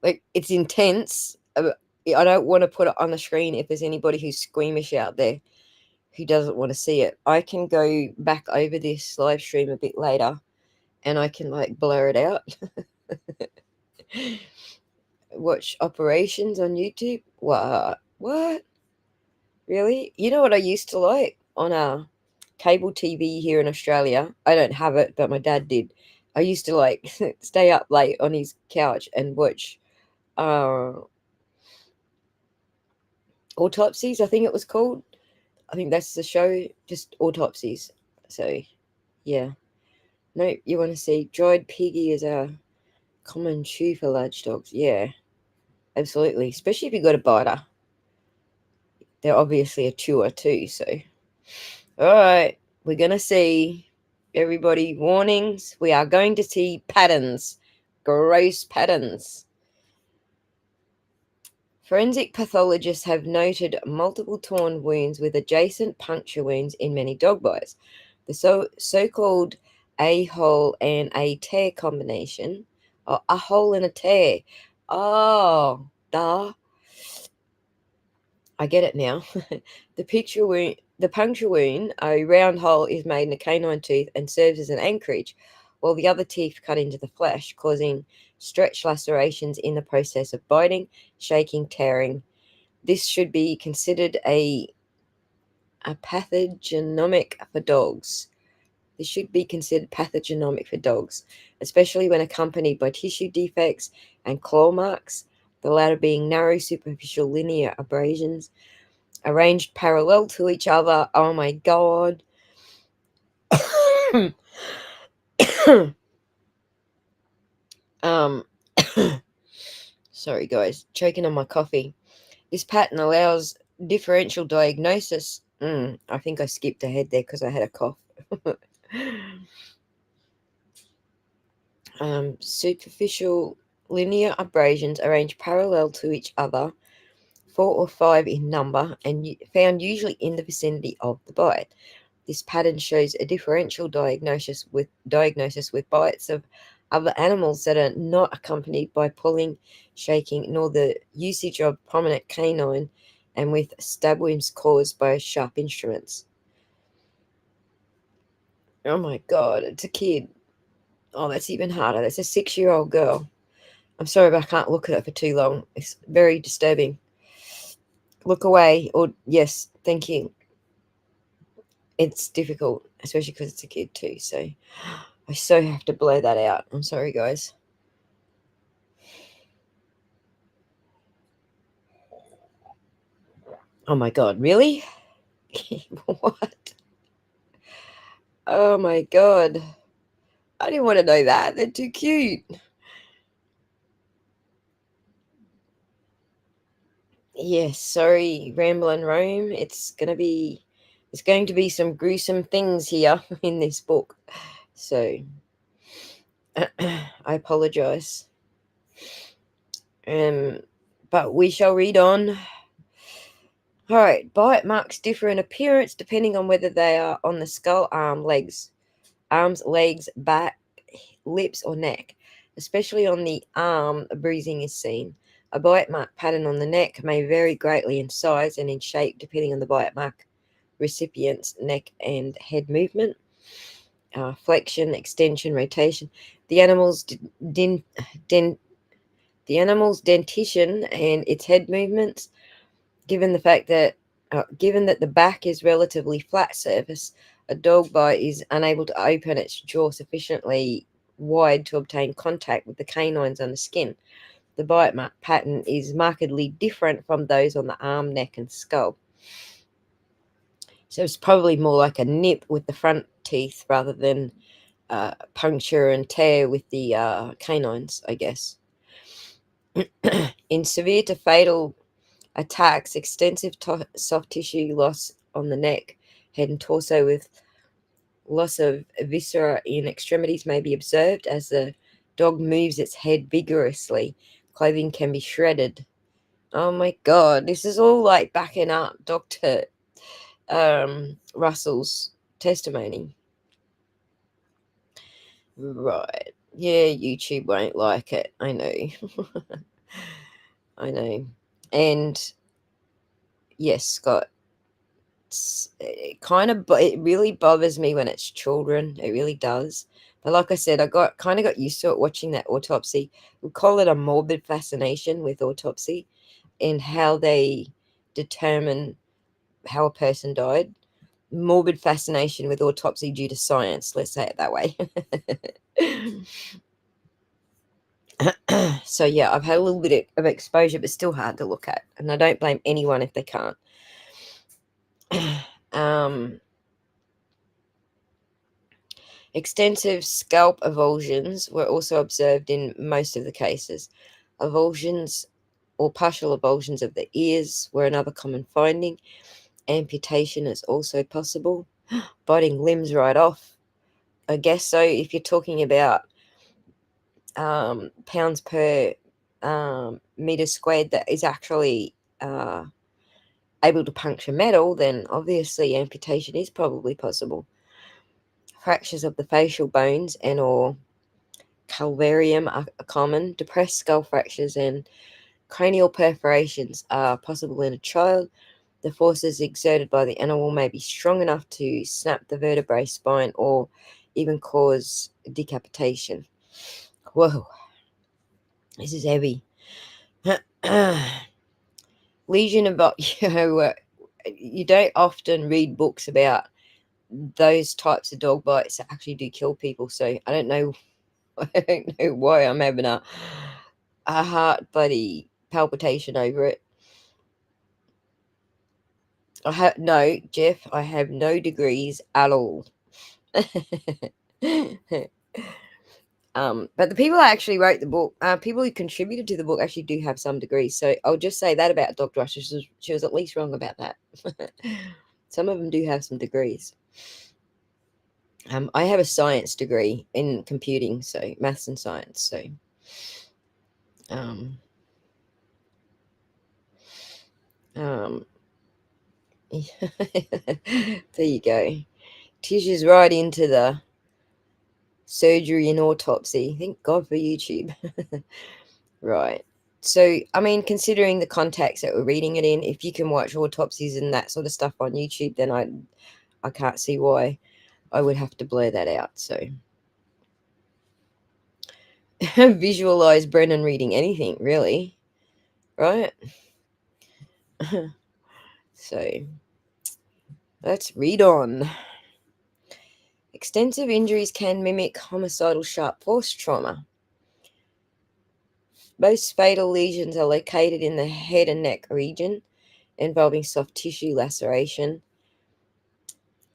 Like, it's intense. I don't want to put it on the screen if there's anybody who's squeamish out there who doesn't want to see it. I can go back over this live stream a bit later and I can like blur it out. Watch operations on YouTube. What? Really? You know what I used to like on a cable TV here in Australia? I don't have it, but my dad did. I used to like stay up late on his couch and watch uh autopsies, I think it was called. I think that's the show, just autopsies. So, yeah. Nope, you want to see dried piggy is a common chew for large dogs. Yeah, absolutely. Especially if you've got a biter. They're obviously a chewer too, so. Alright, we're going to see, everybody, warnings. We are going to see patterns. Gross patterns. Forensic pathologists have noted multiple torn wounds with adjacent puncture wounds in many dog bites. The so-called a hole and a tear combination, or a hole and a tear. Oh, duh. I get it now. The puncture wound, a round hole, is made in a canine tooth and serves as an anchorage, while the other teeth cut into the flesh, causing stretch lacerations in the process of biting, shaking, tearing. This should be considered a pathognomic for dogs. This should be considered pathognomic for dogs, especially when accompanied by tissue defects and claw marks, the latter being narrow superficial linear abrasions arranged parallel to each other. Oh my god. um Sorry guys, choking on my coffee. This pattern allows differential diagnosis. I think I skipped ahead there because I had a cough. Superficial linear abrasions arranged parallel to each other, 4 or 5 in number, and found usually in the vicinity of the bite. This pattern shows a differential diagnosis with bites of other animals that are not accompanied by pulling, shaking, nor the usage of prominent canine, and with stab wounds caused by sharp instruments. Oh my god, it's a kid. Oh, that's even harder. That's a 6-year-old girl. I'm sorry, but I can't look at it for too long. It's very disturbing. Look away, or yes, thank you. It's difficult, especially because it's a kid too. So I so have to blow that out. I'm sorry, guys. Oh my god, really? What? Oh my god. I didn't want to know that. They're too cute. Yes, sorry, Ramble and Roam. It's going to be some gruesome things here in this book. So I apologize. But we shall read on. All right, bite marks differ in appearance depending on whether they are on the skull, arms, legs, back, lips, or neck. Especially on the arm, bruising is seen. A bite mark pattern on the neck may vary greatly in size and in shape depending on the bite mark recipient's neck and head movement, flexion, extension, rotation. The animal's the animal's dentition and its head movements. Given that the back is relatively flat surface, a dog bite is unable to open its jaw sufficiently wide to obtain contact with the canines on the skin. The bite mark pattern is markedly different from those on the arm, neck, and skull. So it's probably more like a nip with the front teeth rather than puncture and tear with the canines, I guess. In severe to fatal attacks, extensive soft tissue loss on the neck, head, and torso with loss of viscera in extremities may be observed as the dog moves its head vigorously. Clothing can be shredded. Oh my god, this is all like backing up Dr. Russell's testimony. Right. Yeah, YouTube won't like it. I know. I know. And yes, Scott, it really bothers me when it's children. It really does. But like I said, I got used to it watching that autopsy. We call it a morbid fascination with autopsy and how they determine how a person died. Morbid fascination with autopsy due to science, let's say it that way. So yeah, I've had a little bit of exposure, but still hard to look at, and I don't blame anyone if they can't. um Extensive scalp avulsions were also observed in most of the cases. Avulsions or partial avulsions of the ears were another common finding. Amputation is also possible. Biting limbs right off. I guess so. If you're talking about pounds per meter squared that is actually able to puncture metal, then obviously amputation is probably possible. Fractures of the facial bones and or calvarium are common. Depressed skull fractures and cranial perforations are possible in a child. The forces exerted by the animal may be strong enough to snap the vertebrae spine or even cause decapitation. Whoa, this is heavy. Legion of you don't often read books about those types of dog bites that actually do kill people. So I don't know. I don't know why I'm having a heart bloody palpitation over it. No, Jeff. I have no degrees at all. But the people that actually wrote the book, people who contributed to the book, actually do have some degrees. So I'll just say that about Dr. Rush. She was at least wrong about that. Some of them do have some degrees. I have a science degree in computing, so maths and science. So, um, um, there you go. Tisha's right into the surgery and autopsy. Thank God for YouTube. Right. So, I mean, considering the context that we're reading it in, if you can watch autopsies and that sort of stuff on YouTube, then I can't see why I would have to blur that out. So, visualize Brennan reading anything, really, right? So, let's read on. Extensive injuries can mimic homicidal sharp force trauma. Most fatal lesions are located in the head and neck region, involving soft tissue laceration,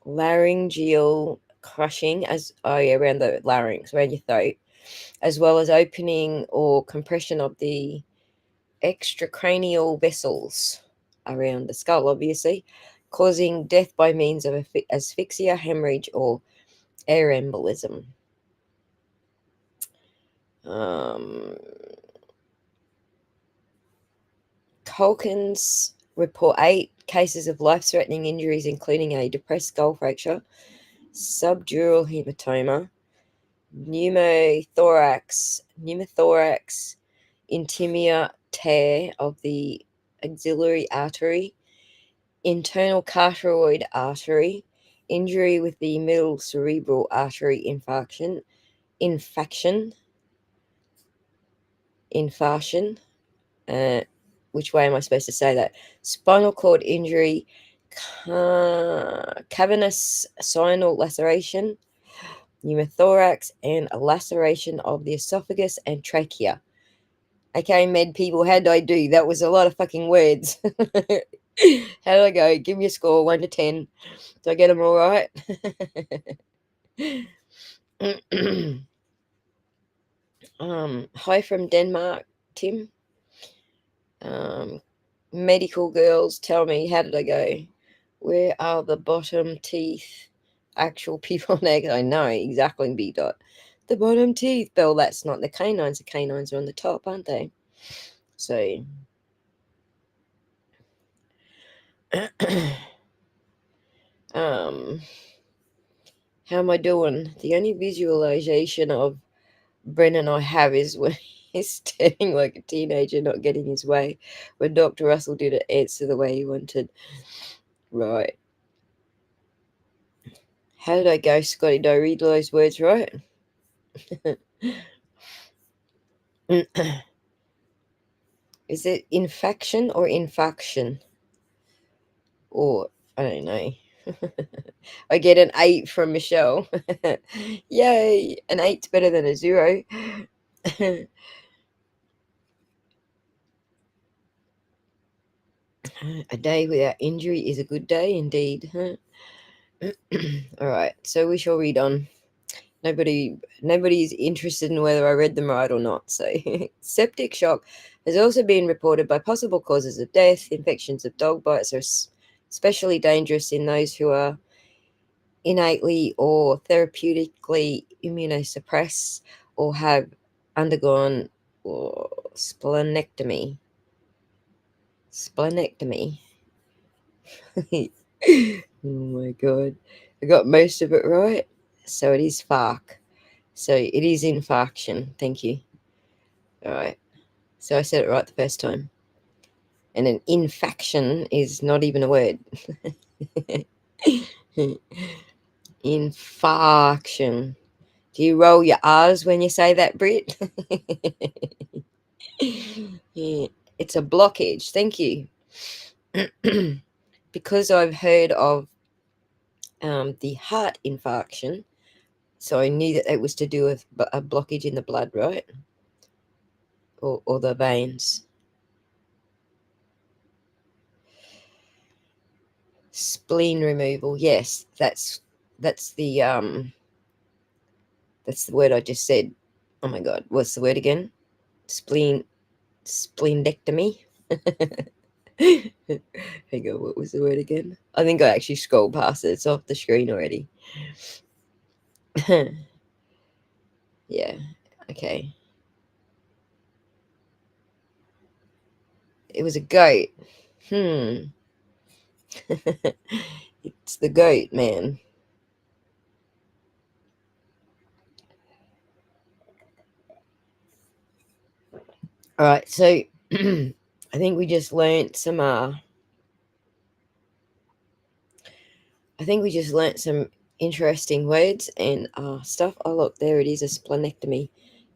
laryngeal crushing around the larynx, around your throat, as well as opening or compression of the extracranial vessels around the skull, obviously, causing death by means of asphyxia, hemorrhage, or air embolism. Culkin's report 8 cases of life-threatening injuries, including a depressed skull fracture, subdural hematoma, pneumothorax, intima tear of the axillary artery, internal carotid artery, injury with the middle cerebral artery infarction, which way am I supposed to say that? Spinal cord injury, cavernous sinus laceration, pneumothorax, and a laceration of the esophagus and trachea. Okay, med people, how did I do? That was a lot of fucking words. How did I go? Give me a score, 1 to 10. Did I get them all right? Hi from Denmark, Tim. Medical girls, tell me, how did I go? Where are the bottom teeth? Actual people next. I know exactly, B dot. The bottom teeth. Well, that's not the canines. The canines are on the top, aren't they? So, how am I doing? The only visualization of Brennan I have is when he's standing like a teenager, not getting his way, when Dr. Russell didn't answer the way he wanted. Right. How did I go, Scotty? Did I read those words right? Is it infection or infaction? Or, I don't know. I get an 8 from Michelle. Yay! An 8's better than a 0. A day without injury is a good day indeed. All right, so we shall read on. Nobody's interested in whether I read them right or not. So septic shock has also been reported by possible causes of death. Infections of dog bites are especially dangerous in those who are innately or therapeutically immunosuppressed or have undergone splenectomy. Splenectomy. Oh my god. I got most of it right. So it is FARC. So it is infarction. Thank you. All right. So I said it right the first time. And an infaction is not even a word. Infarction. Do you roll your R's when you say that, Brit? Yeah, it's a blockage. Thank you. Because I've heard of the heart infarction, so I knew that it was to do with a blockage in the blood, right? Or the veins. Spleen removal. Yes, that's the that's the word I just said. Oh my god, what's the word again? Splendectomy. Hang on, what was the word again? I think I actually scrolled past it. It's off the screen already. Yeah. Okay. It was a goat. It's the goat, man. All right, so I think we just learnt some interesting words and stuff. Oh look, there it is, a splenectomy.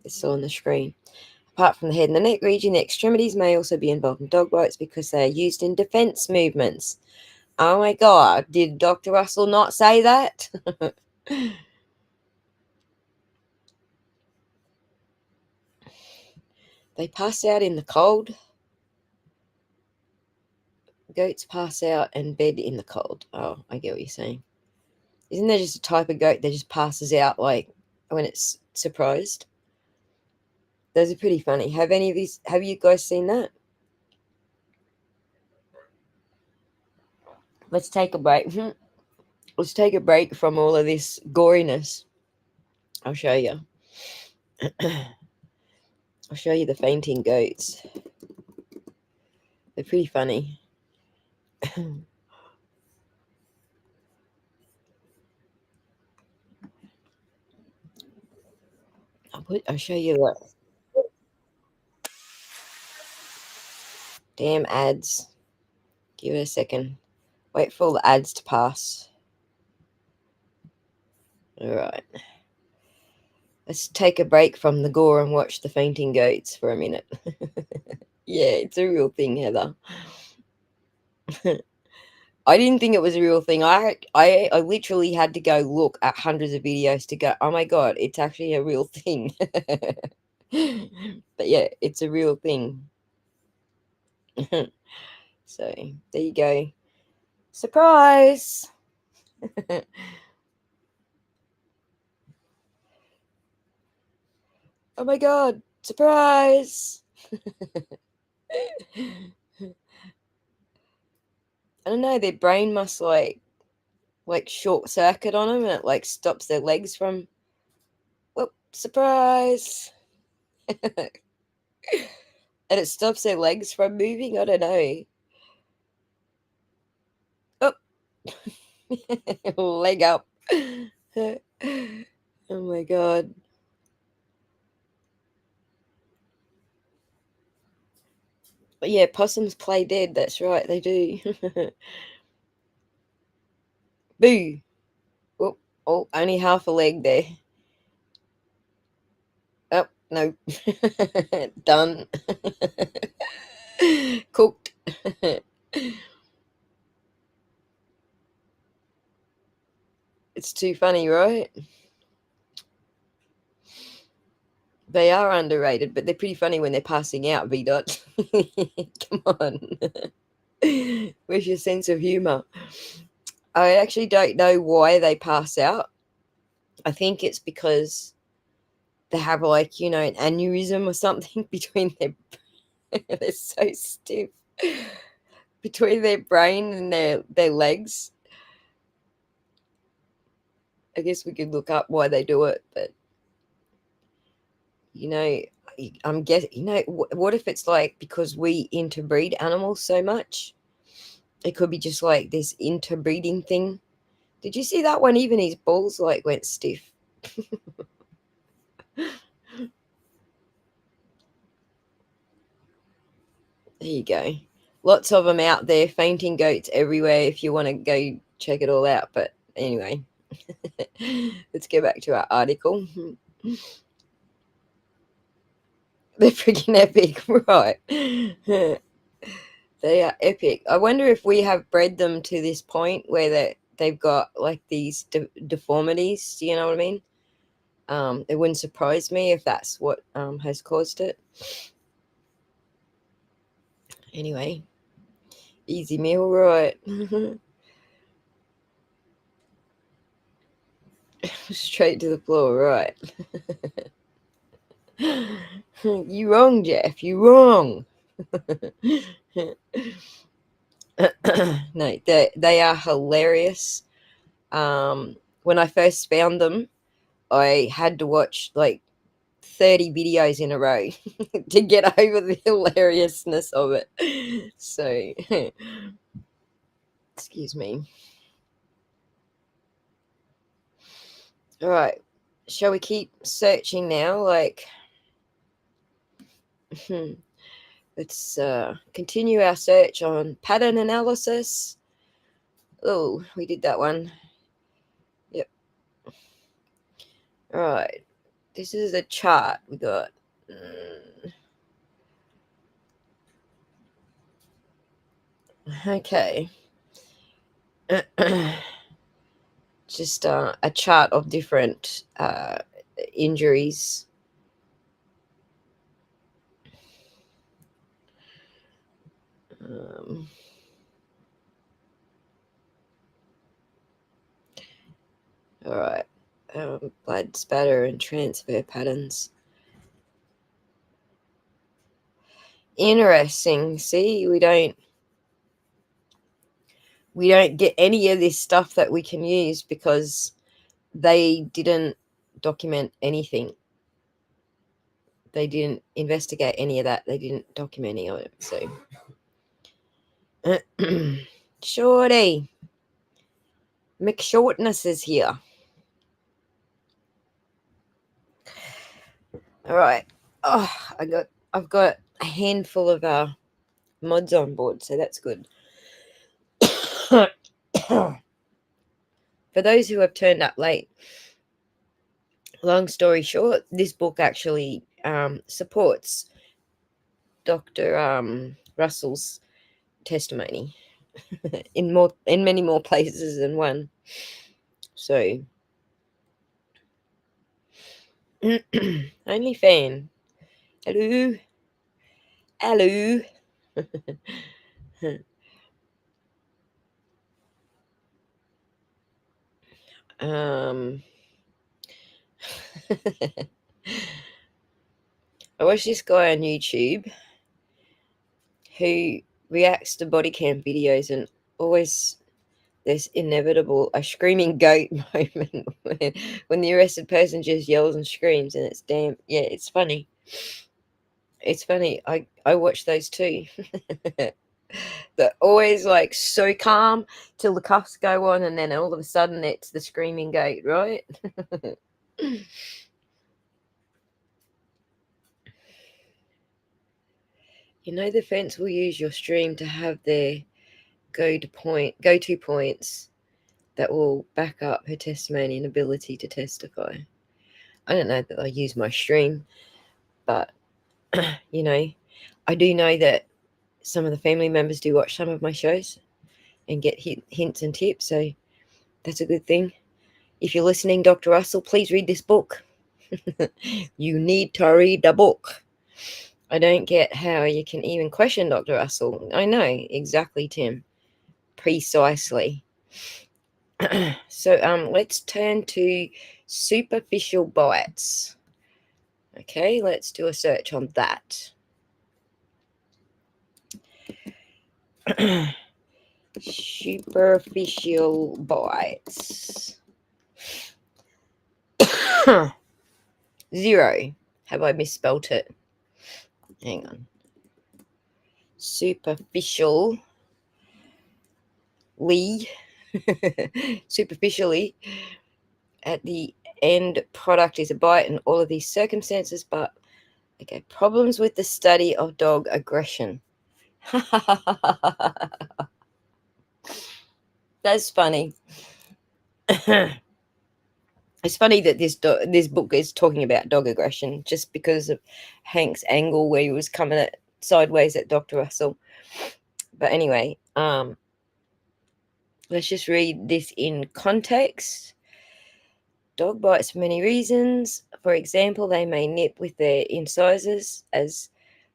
It's still on the screen. Apart from the head and the neck region, the extremities may also be involved in dog bites because they are used in defense movements. Oh my god, did Dr. Russell not say that? They pass out in the cold. Goats pass out and bed in the cold. Oh, I get what you're saying. Isn't there just a type of goat that just passes out like when it's surprised? Those are pretty funny. Have you guys seen that? Let's take a break. Let's take a break from all of this goriness. I'll show you. I'll show you the fainting goats. They're pretty funny. I'll show you what. Damn ads. Give it a second. Wait for all the ads to pass. All right. Let's take a break from the gore and watch the fainting goats for a minute. Yeah, it's a real thing, Heather. I didn't think it was a real thing. I literally had to go look at hundreds of videos to go, oh my god, it's actually a real thing. But yeah, it's a real thing. So there you go. Surprise! Oh my god, surprise! I don't know, their brain must like short circuit on them and it like stops their legs from, whoop, surprise! And it stops their legs from moving. I don't know. Oh, leg up. Oh my god. But yeah, possums play dead. That's right, they do. Boo. Oh, oh, only half a leg there. Oh, no. Done. Cooked. It's too funny, right? They are underrated, but they're pretty funny when they're passing out, V dot. Come on. Where's your sense of humor? I actually don't know why they pass out. I think it's because they have like, you know, an aneurysm or something between their they're so stiff between their brain and their legs. I guess we could look up why they do it, but you know, I'm guessing, you know, what if it's like because we interbreed animals so much? It could be just like this interbreeding thing. Did you see that one? Even his balls like went stiff. There you go. Lots of them out there, fainting goats everywhere if you want to go check it all out. But anyway, let's get back to our article. They're freaking epic, right? They are epic. I wonder if we have bred them to this point where they've got like these deformities. Do you know what I mean? It wouldn't surprise me if that's what has caused it. Anyway, easy meal, right? Straight to the floor, right? You wrong, Jeff. You wrong. No, they are hilarious. When I first found them, I had to watch like 30 videos in a row to get over the hilariousness of it. So, excuse me. All right. Shall we keep searching now? Like, let's continue our search on pattern analysis. Oh, we did that one. Yep. All right. This is a chart we got. Okay. Just a chart of different injuries. All right. Blood spatter and transfer patterns. Interesting. See, we don't get any of this stuff that we can use because they didn't document anything. They didn't investigate any of that. They didn't document any of it. So, Shorty, McShortness is here. All right. Oh, I've got a handful of mods on board, so that's good. For those who have turned up late, long story short, this book actually supports Dr. Russell's testimony in many more places than one. So, only fan. Hello, hello. um, I watched this guy on YouTube who reacts to body cam videos, and always there's inevitable a screaming goat moment when the arrested person just yells and screams, and it's damn, yeah, it's funny. It's funny. I watch those too. They're always like so calm till the cuffs go on, and then all of a sudden it's the screaming goat, right? You know, the fence will use your stream to have their go-to points that will back up her testimony and ability to testify. I don't know that I use my stream, but you know, I do know that some of the family members do watch some of my shows and get hints and tips, so that's a good thing. If you're listening, Dr. Russell, please read this book. You need to read the book. I don't get how you can even question Dr. Russell. I know, exactly, Tim. Precisely. So let's turn to superficial bites. Okay, let's do a search on that. Superficial bites. 0. Have I misspelt it? Hang on. Superficially. Superficially. At the end product is a bite in all of these circumstances, but okay, problems with the study of dog aggression. That's funny. It's funny that this book is talking about dog aggression just because of Hank's angle where he was coming at sideways at Dr. Russell. But anyway, let's just read this in context. Dog bites for many reasons. For example, they may nip with their incisors as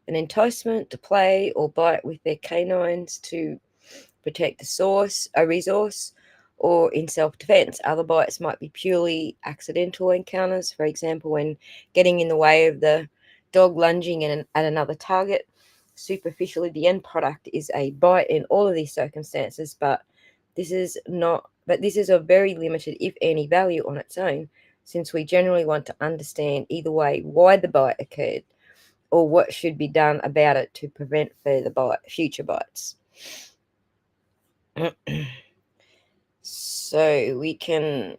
an enticement to play, or bite with their canines to protect a resource, or in self-defense. Other bites might be purely accidental encounters, for example, when getting in the way of the dog lunging at another target. Superficially, the end product is a bite in all of these circumstances, but this is of very limited, if any, value on its own, since we generally want to understand either way why the bite occurred or what should be done about it to prevent future bites. So we can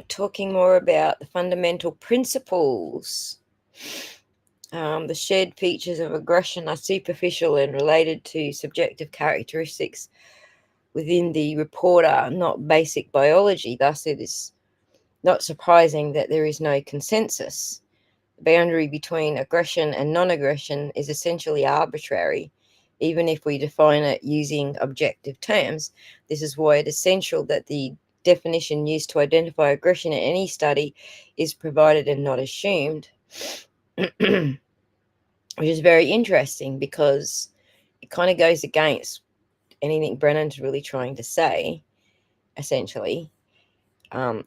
talking more about the fundamental principles. The shared features of aggression are superficial and related to subjective characteristics within the reporter, not basic biology. Thus, it is not surprising that there is no consensus. The boundary between aggression and non-aggression is essentially arbitrary, even if we define it using objective terms. This is why it is essential that the definition used to identify aggression in any study is provided and not assumed, which is very interesting because it kind of goes against anything Brennan's really trying to say, essentially.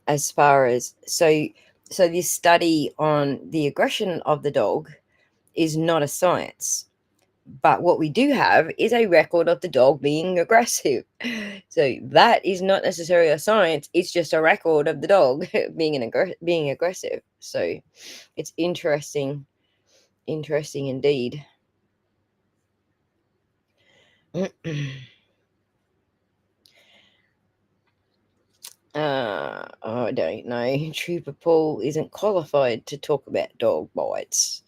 As far as so this study on the aggression of the dog is not a science, but what we do have is a record of the dog being aggressive. So that is not necessarily a science, it's just a record of the dog being aggressive. So it's interesting indeed. I don't know. Trooper Paul isn't qualified to talk about dog bites.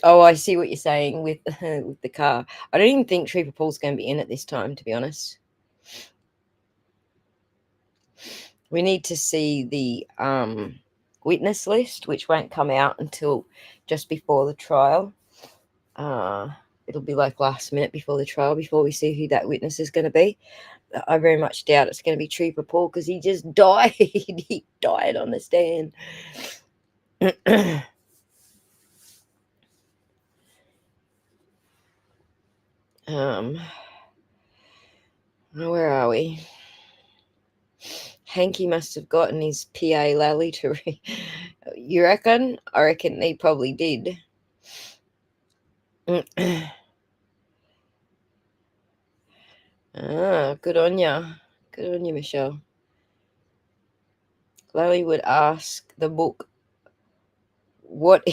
Oh, I see what you're saying with with the car. I don't even think Trooper Paul's going to be in at this time, to be honest. We need to see the witness list, which won't come out until just before the trial. It'll be like last minute before the trial, before we see who that witness is going to be. I very much doubt it's going to be Trooper Paul because he just died. He died on the stand. Where are we? Hanky must have gotten his PA Lally to You reckon? I reckon he probably did. Good on ya. Good on you, Michelle. Lally would ask the book, what...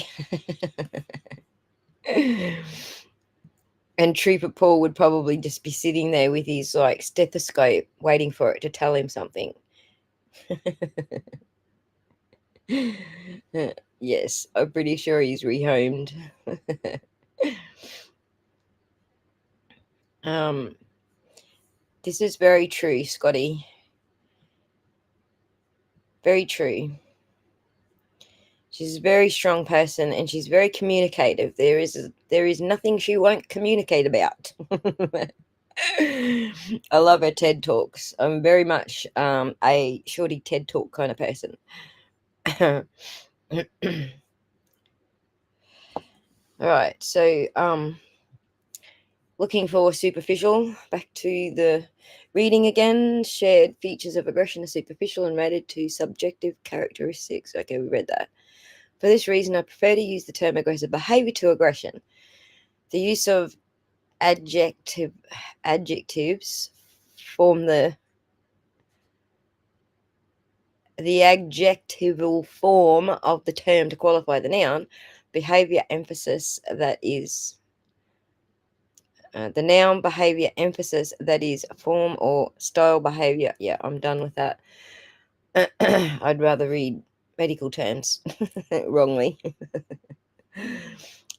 And Trooper Paul would probably just be sitting there with his like stethoscope waiting for it to tell him something. Yes, I'm pretty sure he's rehomed. This is very true, Scotty. Very true. She's a very strong person and she's very communicative. There is nothing she won't communicate about. I love her TED Talks. I'm very much a shorty TED Talk kind of person. All right, so Looking for superficial. Back to the reading again. Shared features of aggression are superficial and related to subjective characteristics. Okay, we read that. For this reason, I prefer to use the term aggressive behavior to aggression. The use of adjectives form the adjectival form of the term to qualify the noun. Behavior emphasis that is the noun behavior emphasis that is form or style behavior. Yeah, I'm done with that. I'd rather read medical terms wrongly.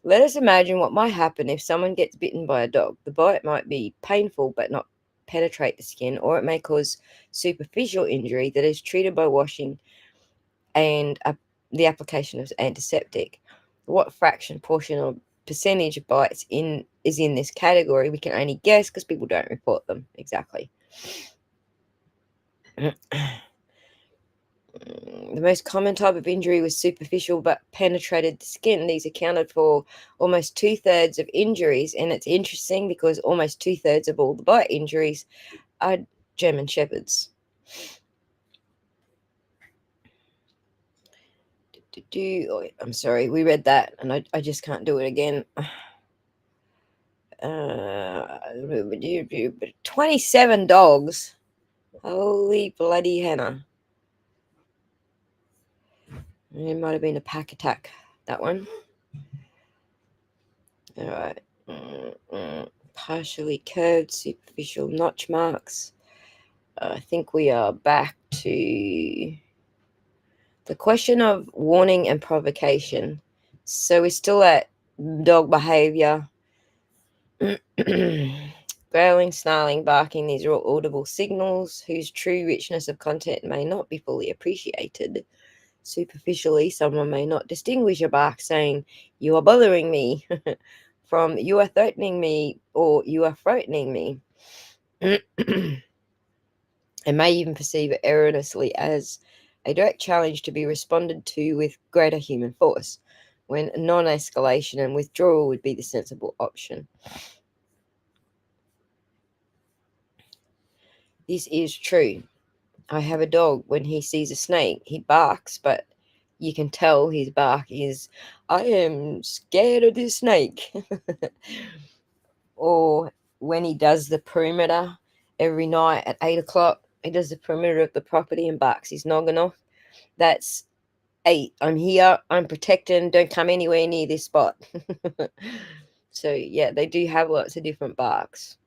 Let us imagine what might happen if someone gets bitten by a dog. The bite might be painful but not penetrate the skin, or it may cause superficial injury that is treated by washing and the application of antiseptic. What fraction, portion, or percentage of bites is in this category? We can only guess because people don't report them exactly. The most common type of injury was superficial but penetrated the skin. These accounted for almost 2/3 of injuries, and it's interesting because almost 2/3 of all the bite injuries are German Shepherds. I'm sorry, we read that, and I just can't do it again. 27 dogs. Holy bloody henna. It might have been a pack attack, that one. All right. Partially curved, superficial notch marks. I think we are back to the question of warning and provocation. So we're still at dog behavior. Growling, snarling, barking, these are all audible signals whose true richness of content may not be fully appreciated. Superficially, someone may not distinguish a bark saying, "You are bothering me," from "You are threatening me" or "You are frightening me." And may even perceive it erroneously as a direct challenge to be responded to with greater human force, when non-escalation and withdrawal would be the sensible option. This is true. I have a dog. When he sees a snake, he barks, but you can tell his bark is, "I am scared of this snake." Or when he does the perimeter every night at 8 o'clock, he does the perimeter of the property and barks his noggin off. That's 8. I'm here. I'm protecting. Don't come anywhere near this spot. So, yeah, they do have lots of different barks.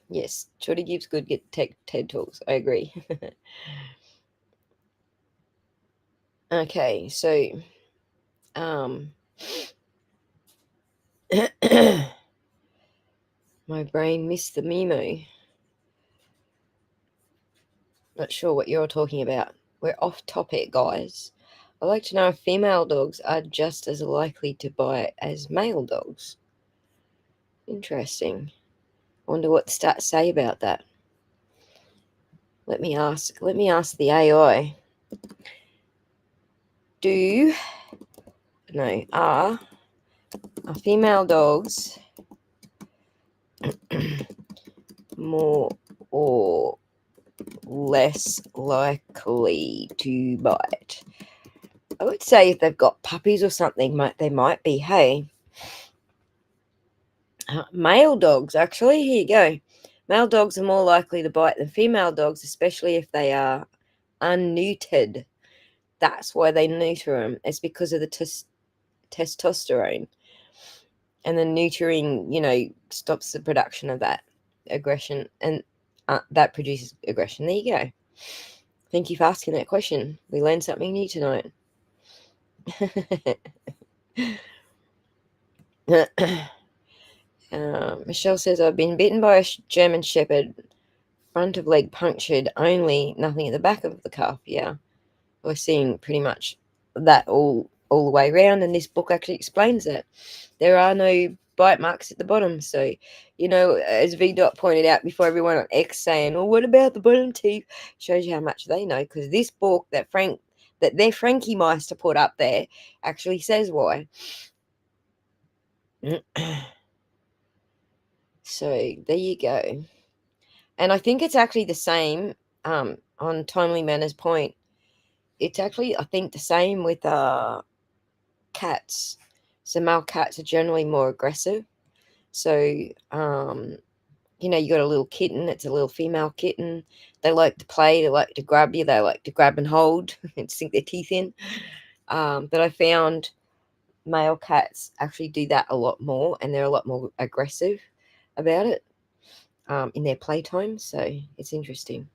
Yes, Shorty gives good TED Talks. I agree. Okay, so my brain missed the memo. Not sure what you're talking about. We're off topic, guys. I'd like to know if female dogs are just as likely to bite as male dogs. Interesting. Wonder what the stats say about that. Let me ask the AI. Are female dogs more or less likely to bite? I would say if they've got puppies or something, they might be. Hey, male dogs, actually, here you go. Male dogs are more likely to bite than female dogs, especially if they are unneutered. That's why they neuter them. It's because of the testosterone. And the neutering, stops the production of that aggression, and that produces aggression. There you go. Thank you for asking that question. We learned something new tonight. Michelle says, I've been bitten by a German Shepherd, front of leg punctured only, nothing at the back of the calf. Yeah, we're seeing pretty much that all the way around, and this book actually explains it. There are no bite marks at the bottom. So, as V. Dot pointed out before, everyone on X saying, "Oh, what about the bottom teeth?" Shows you how much they know, because this book that Frank that their Frankie Meister put up there actually says why. So there you go. And I think it's actually the same on Timely Manners Point. It's actually, I think, the same with cats. So male cats are generally more aggressive. So, you got a little kitten. It's a little female kitten. They like to play. They like to grab you. They like to grab and hold and sink their teeth in. But I found male cats actually do that a lot more, and they're a lot more aggressive about it in their playtime. So it's interesting.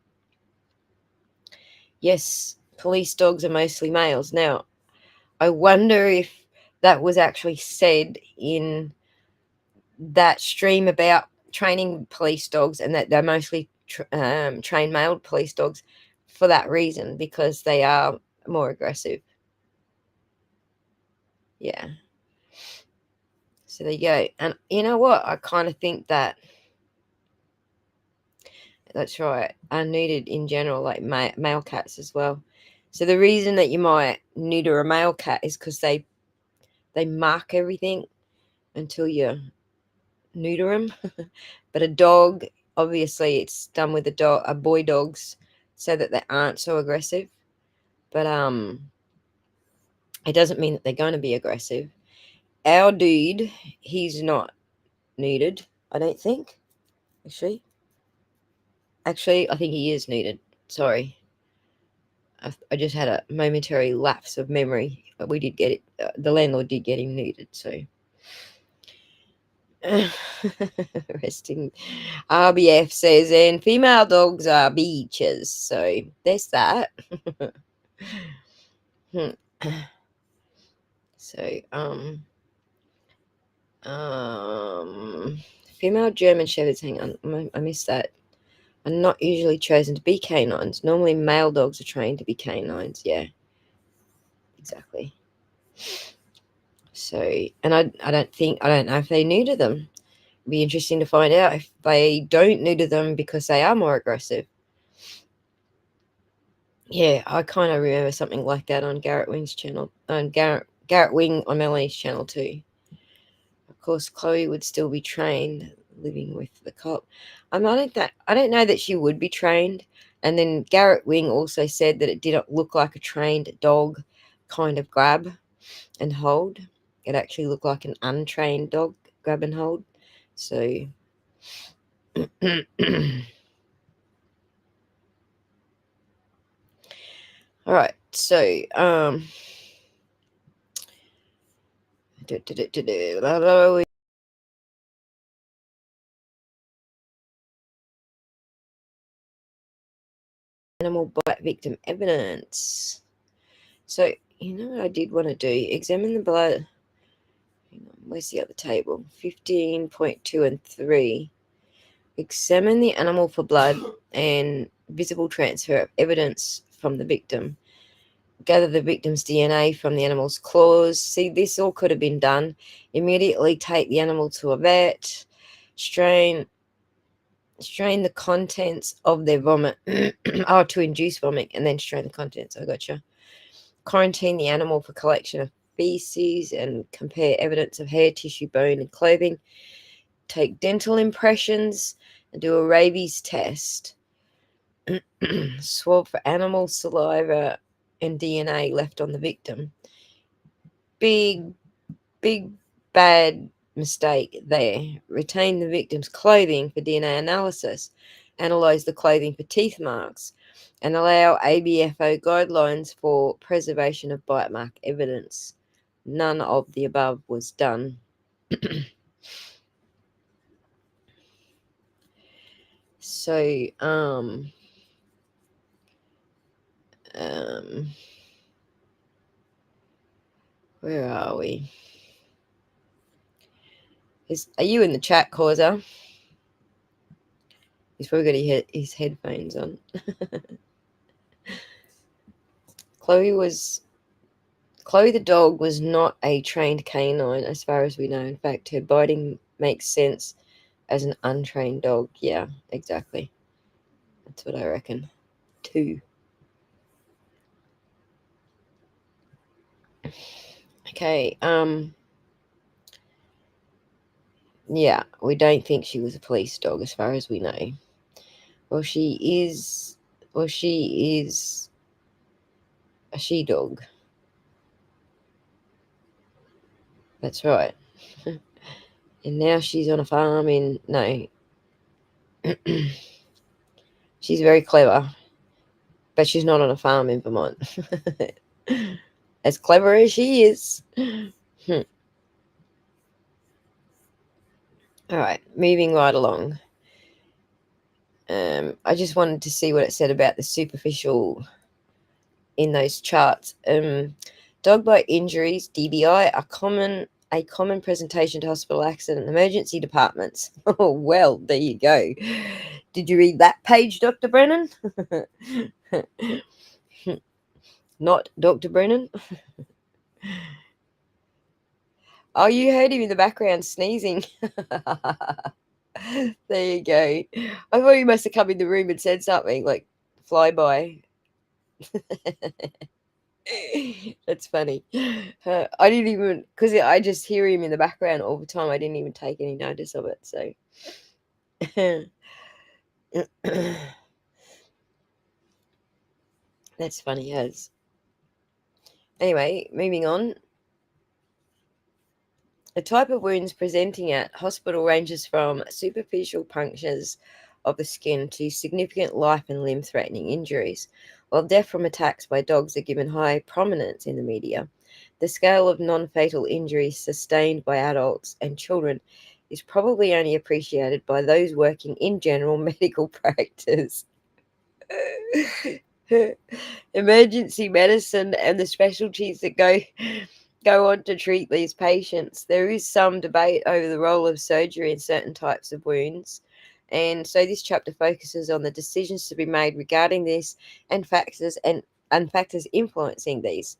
Yes, police dogs are mostly males. Now, I wonder if that was actually said in that stream about training police dogs, and that they're mostly trained male police dogs for that reason, because they are more aggressive. Yeah. So there you go. And you know what? I kind of think that's right. Are neutered in general, like male cats as well. So the reason that you might neuter a male cat is because they mark everything until you neuter them. But a dog, obviously, it's done with a boy dogs, so that they aren't so aggressive. But it doesn't mean that they're going to be aggressive. Our dude, he's not neutered, I don't think. Actually, I think he is neutered. Sorry, I just had a momentary lapse of memory. We did get it. The landlord did get him neutered, so. Resting. RBF says, and female dogs are beaches. So there's that. So, female German shepherds. Hang on, I missed that. Are not usually chosen to be canines. Normally, male dogs are trained to be canines. Yeah, exactly. So, and I don't know if they neuter them. It'd be interesting to find out if they don't neuter them because they are more aggressive. Yeah, I kind of remember something like that on Garrett Wing's channel, on Garrett Wing on Melanie's channel too. Of course, Chloe would still be trained living with the cop. I don't know that she would be trained. And then Garrett Wing also said that it didn't look like a trained dog kind of grab and hold. It actually looked like an untrained dog grab and hold. So all right. So animal bite victim evidence. So, what I did want to do? Examine the blood. Hang on, where's the other table? 15.2 and 3. Examine the animal for blood and visible transfer of evidence from the victim. Gather the victim's DNA from the animal's claws. See, this all could have been done. Immediately take the animal to a vet. Strain the contents of their vomit. To induce vomit, and then strain the contents. I gotcha. Quarantine the animal for collection of feces and compare evidence of hair, tissue, bone, and clothing. Take dental impressions and do a rabies test. Swab for animal saliva and DNA left on the victim. Big bad mistake there. Retain the victim's clothing for DNA analysis. Analyze the clothing for teeth marks. And allow ABFO guidelines for preservation of bite mark evidence. None of the above was done. So, where are we? Are you in the chat, Causa? He's probably got his headphones on. Chloe the dog was not a trained canine, as far as we know. In fact, her biting makes sense as an untrained dog. Yeah, exactly. That's what I reckon, too. Okay. Yeah, we don't think she was a police dog, as far as we know. Well, she is. Well, she is a she dog. That's right. And now she's on a farm in. No. She's very clever, but she's not on a farm in Vermont. As clever as she is. All right, moving right along. I just wanted to see what it said about the superficial in those charts. Dog bite injuries, DBI, are a common presentation to hospital accident and emergency departments. Oh well, there you go. Did you read that page, Dr. Brennan? Not Dr. Brennan. Oh, you heard him in the background sneezing. There you go. I thought you must have come in the room and said something like flyby. That's funny. I didn't even, because I just hear him in the background all the time. I didn't even take any notice of it. So that's funny as. Anyway, moving on. The type of wounds presenting at hospital ranges from superficial punctures of the skin to significant life and limb threatening injuries. While death from attacks by dogs are given high prominence in the media, the scale of non fatal injuries sustained by adults and children is probably only appreciated by those working in general medical practice. Emergency medicine and the specialties that go on to treat these patients. There is some debate over the role of surgery in certain types of wounds. And so this chapter focuses on the decisions to be made regarding this and factors influencing these.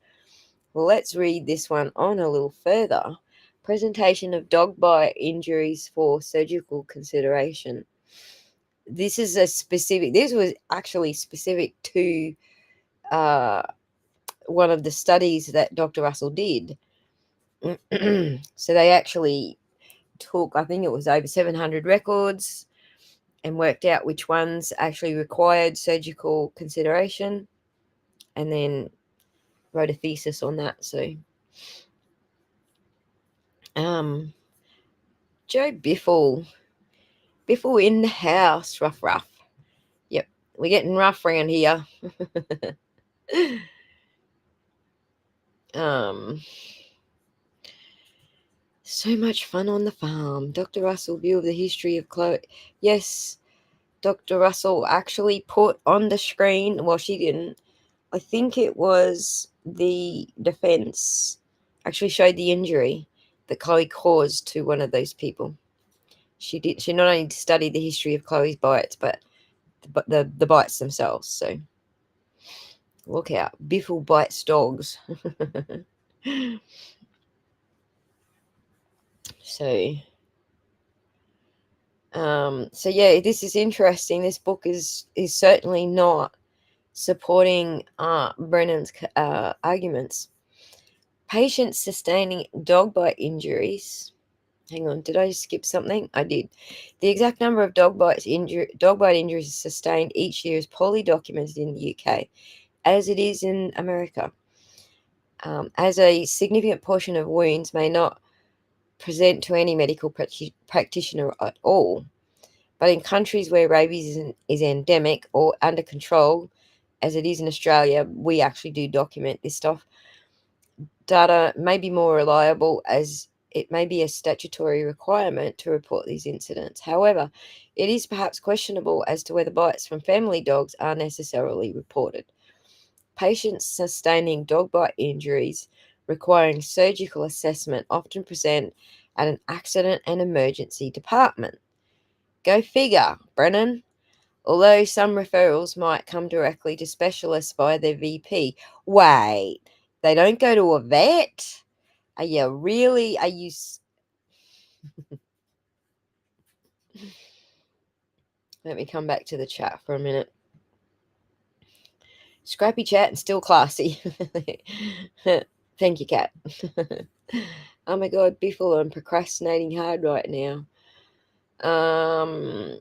Well, let's read this one on a little further. Presentation of dog bite injuries for surgical consideration. This was actually specific to uh, one of the studies that Dr. Russell did. So they actually took, I think it was over 700 records and worked out which ones actually required surgical consideration and then wrote a thesis on that. So, Joe Biffle in the house, rough. Yep, we're getting rough around here. um, so much fun on the farm. Dr. Russell view of the history of Chloe. Yes, Dr. Russell actually put on the screen, well, she didn't. I think it was the defense actually showed the injury that Chloe caused to one of those people. She did. She not only studied the history of Chloe's bites, but the bites themselves. So look out, Biffle bites dogs. so so yeah, this is interesting. This book is certainly not supporting Brennan's arguments. Patients sustaining dog bite injuries. Hang on, did I skip something? I did. The exact number of dog bite injuries sustained each year is poorly documented in the UK, as it is in America. As a significant portion of wounds may not present to any medical practitioner at all. But in countries where rabies is endemic or under control, as it is in Australia, we actually do document this stuff. Data may be more reliable as it may be a statutory requirement to report these incidents. However, it is perhaps questionable as to whether bites from family dogs are necessarily reported. Patients sustaining dog bite injuries requiring surgical assessment often present at an accident and emergency department. Go figure, Brennan. Although some referrals might come directly to specialists via their VP. Wait, they don't go to a vet? Are you really? Are you? Let me come back to the chat for a minute. Scrappy chat and still classy. Thank you, Kat. Oh my God, Biffle, I'm procrastinating hard right now. Um,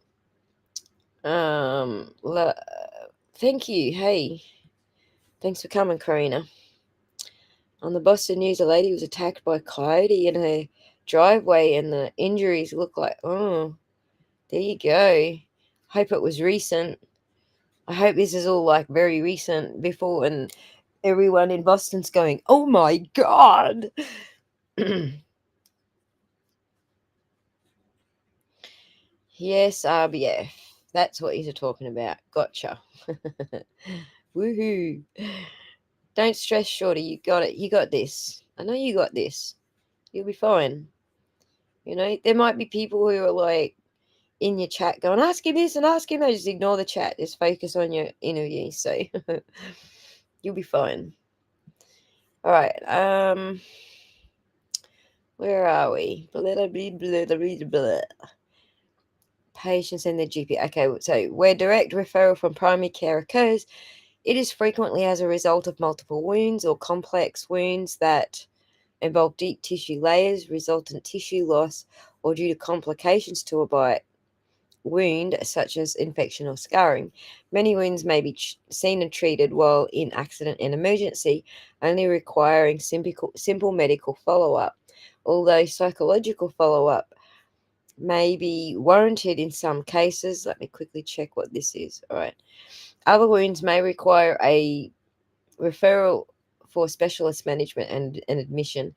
um, la- Thank you. Hey, thanks for coming, Karina. On the Boston News, a lady was attacked by a coyote in her driveway, and the injuries look like, oh, there you go. Hope it was recent. I hope this is all like very recent before, and everyone in Boston's going, oh my God. Yes, RBF. That's what you're talking about. Gotcha. Woohoo. Don't stress, Shorty. You got it. You got this. I know you got this. You'll be fine. You know, there might be people who are like in your chat going, ask him this and ask him that. Just ignore the chat. Just focus on your interview. So you'll be fine. All right. Where are we? Blah, blah, blah, blah, blah, blah. Patients and their GP. Okay, so where direct referral from primary care occurs, it is frequently as a result of multiple wounds or complex wounds that involve deep tissue layers, resultant tissue loss, or due to complications to a bite wound, such as infection or scarring. Many wounds may be seen and treated while in accident and emergency, only requiring simple medical follow-up, although psychological follow-up may be warranted in some cases. Let me quickly check what this is. All right. Other wounds may require a referral for specialist management and admission.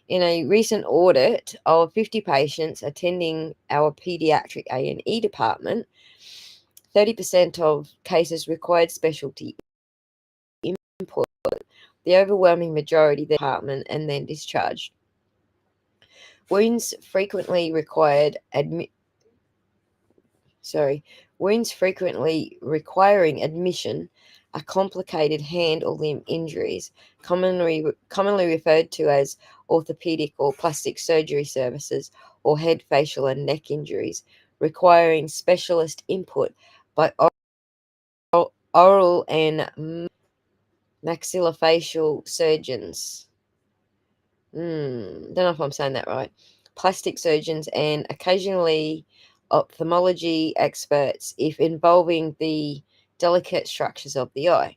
In a recent audit of 50 patients attending our pediatric A&E department, 30% of cases required specialty input. The overwhelming majority the department and then discharged. Wounds frequently requiring admission are complicated hand or limb injuries, commonly referred to as orthopedic or plastic surgery services, or head, facial, and neck injuries, requiring specialist input by oral and maxillofacial surgeons. Don't know if I'm saying that right. Plastic surgeons and occasionally ophthalmology experts if involving the delicate structures of the eye.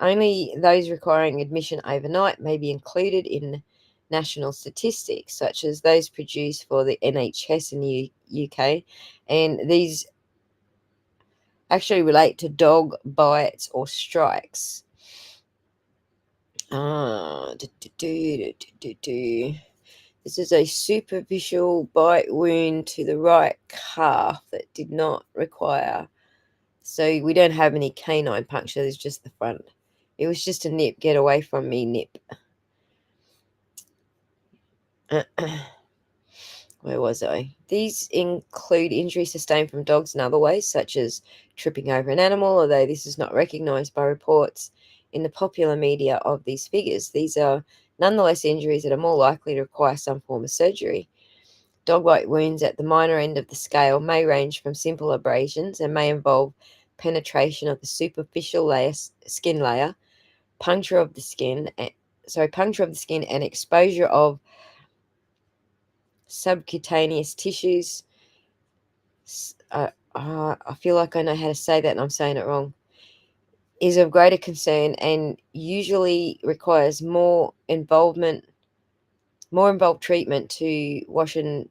Only those requiring admission overnight may be included in national statistics, such as those produced for the NHS in the UK, and these actually relate to dog bites or strikes. This is a superficial bite wound to the right calf that did not require. So we don't have any canine puncture. There's just the front. It was just a nip. Get away from me, nip. Where was I? These include injuries sustained from dogs in other ways, such as tripping over an animal, although this is not recognised by reports in the popular media of these figures. These are nonetheless injuries that are more likely to require some form of surgery. Dog bite wounds at the minor end of the scale may range from simple abrasions and may involve penetration of the superficial skin layer, puncture of the skin and exposure of subcutaneous tissues. I feel like I know how to say that and I'm saying it wrong. Is of greater concern and usually requires more involved treatment to wash and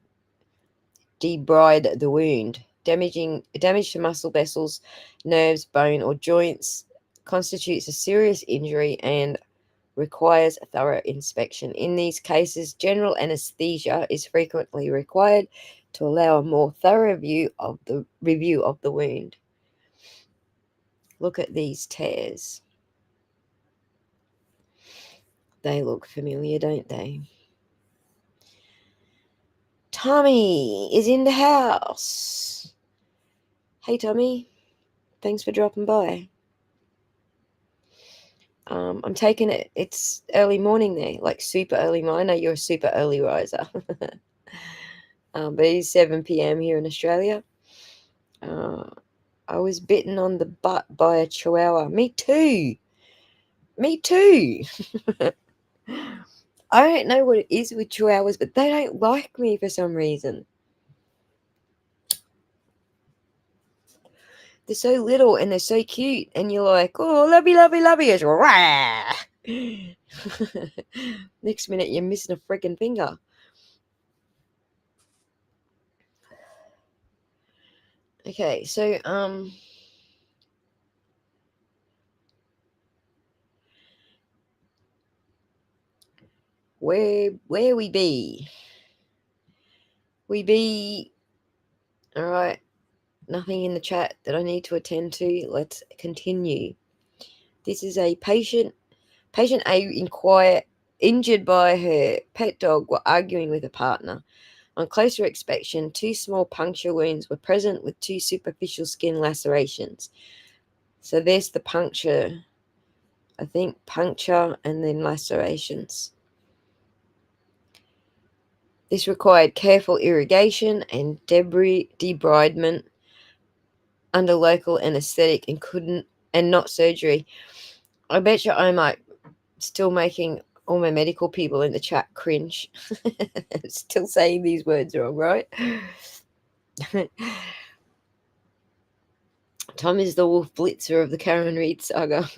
debride the wound. Damage to muscle vessels, nerves, bone, or joints constitutes a serious injury and requires a thorough inspection. In these cases, general anesthesia is frequently required to allow a more thorough review of the wound. Look at these tears. They look familiar, don't they? Tommy is in the house. Hey, Tommy. Thanks for dropping by. I'm taking it. It's early morning there, like super early morning. I know you're a super early riser. But it's 7 p.m. here in Australia. I was bitten on the butt by a chihuahua. Me too. Me too. I don't know what it is with chihuahuas, but they don't like me for some reason. They're so little and they're so cute, and you're like, oh, lovey, lovey, lovey. It's rah. Next minute, you're missing a freaking finger. Okay, so where we be? We be all right. Nothing in the chat that I need to attend to. Let's continue. This is a patient. Patient A injured by her pet dog while arguing with a partner. On closer inspection, 2 small puncture wounds were present with 2 superficial skin lacerations. So there's the puncture. I think puncture and then lacerations. This required careful irrigation and debridement under local anesthetic and not surgery. I bet you I'm like still making all my medical people in the chat cringe. Still saying these words wrong, right? Tom is the Wolf Blitzer of the Karen Reed saga.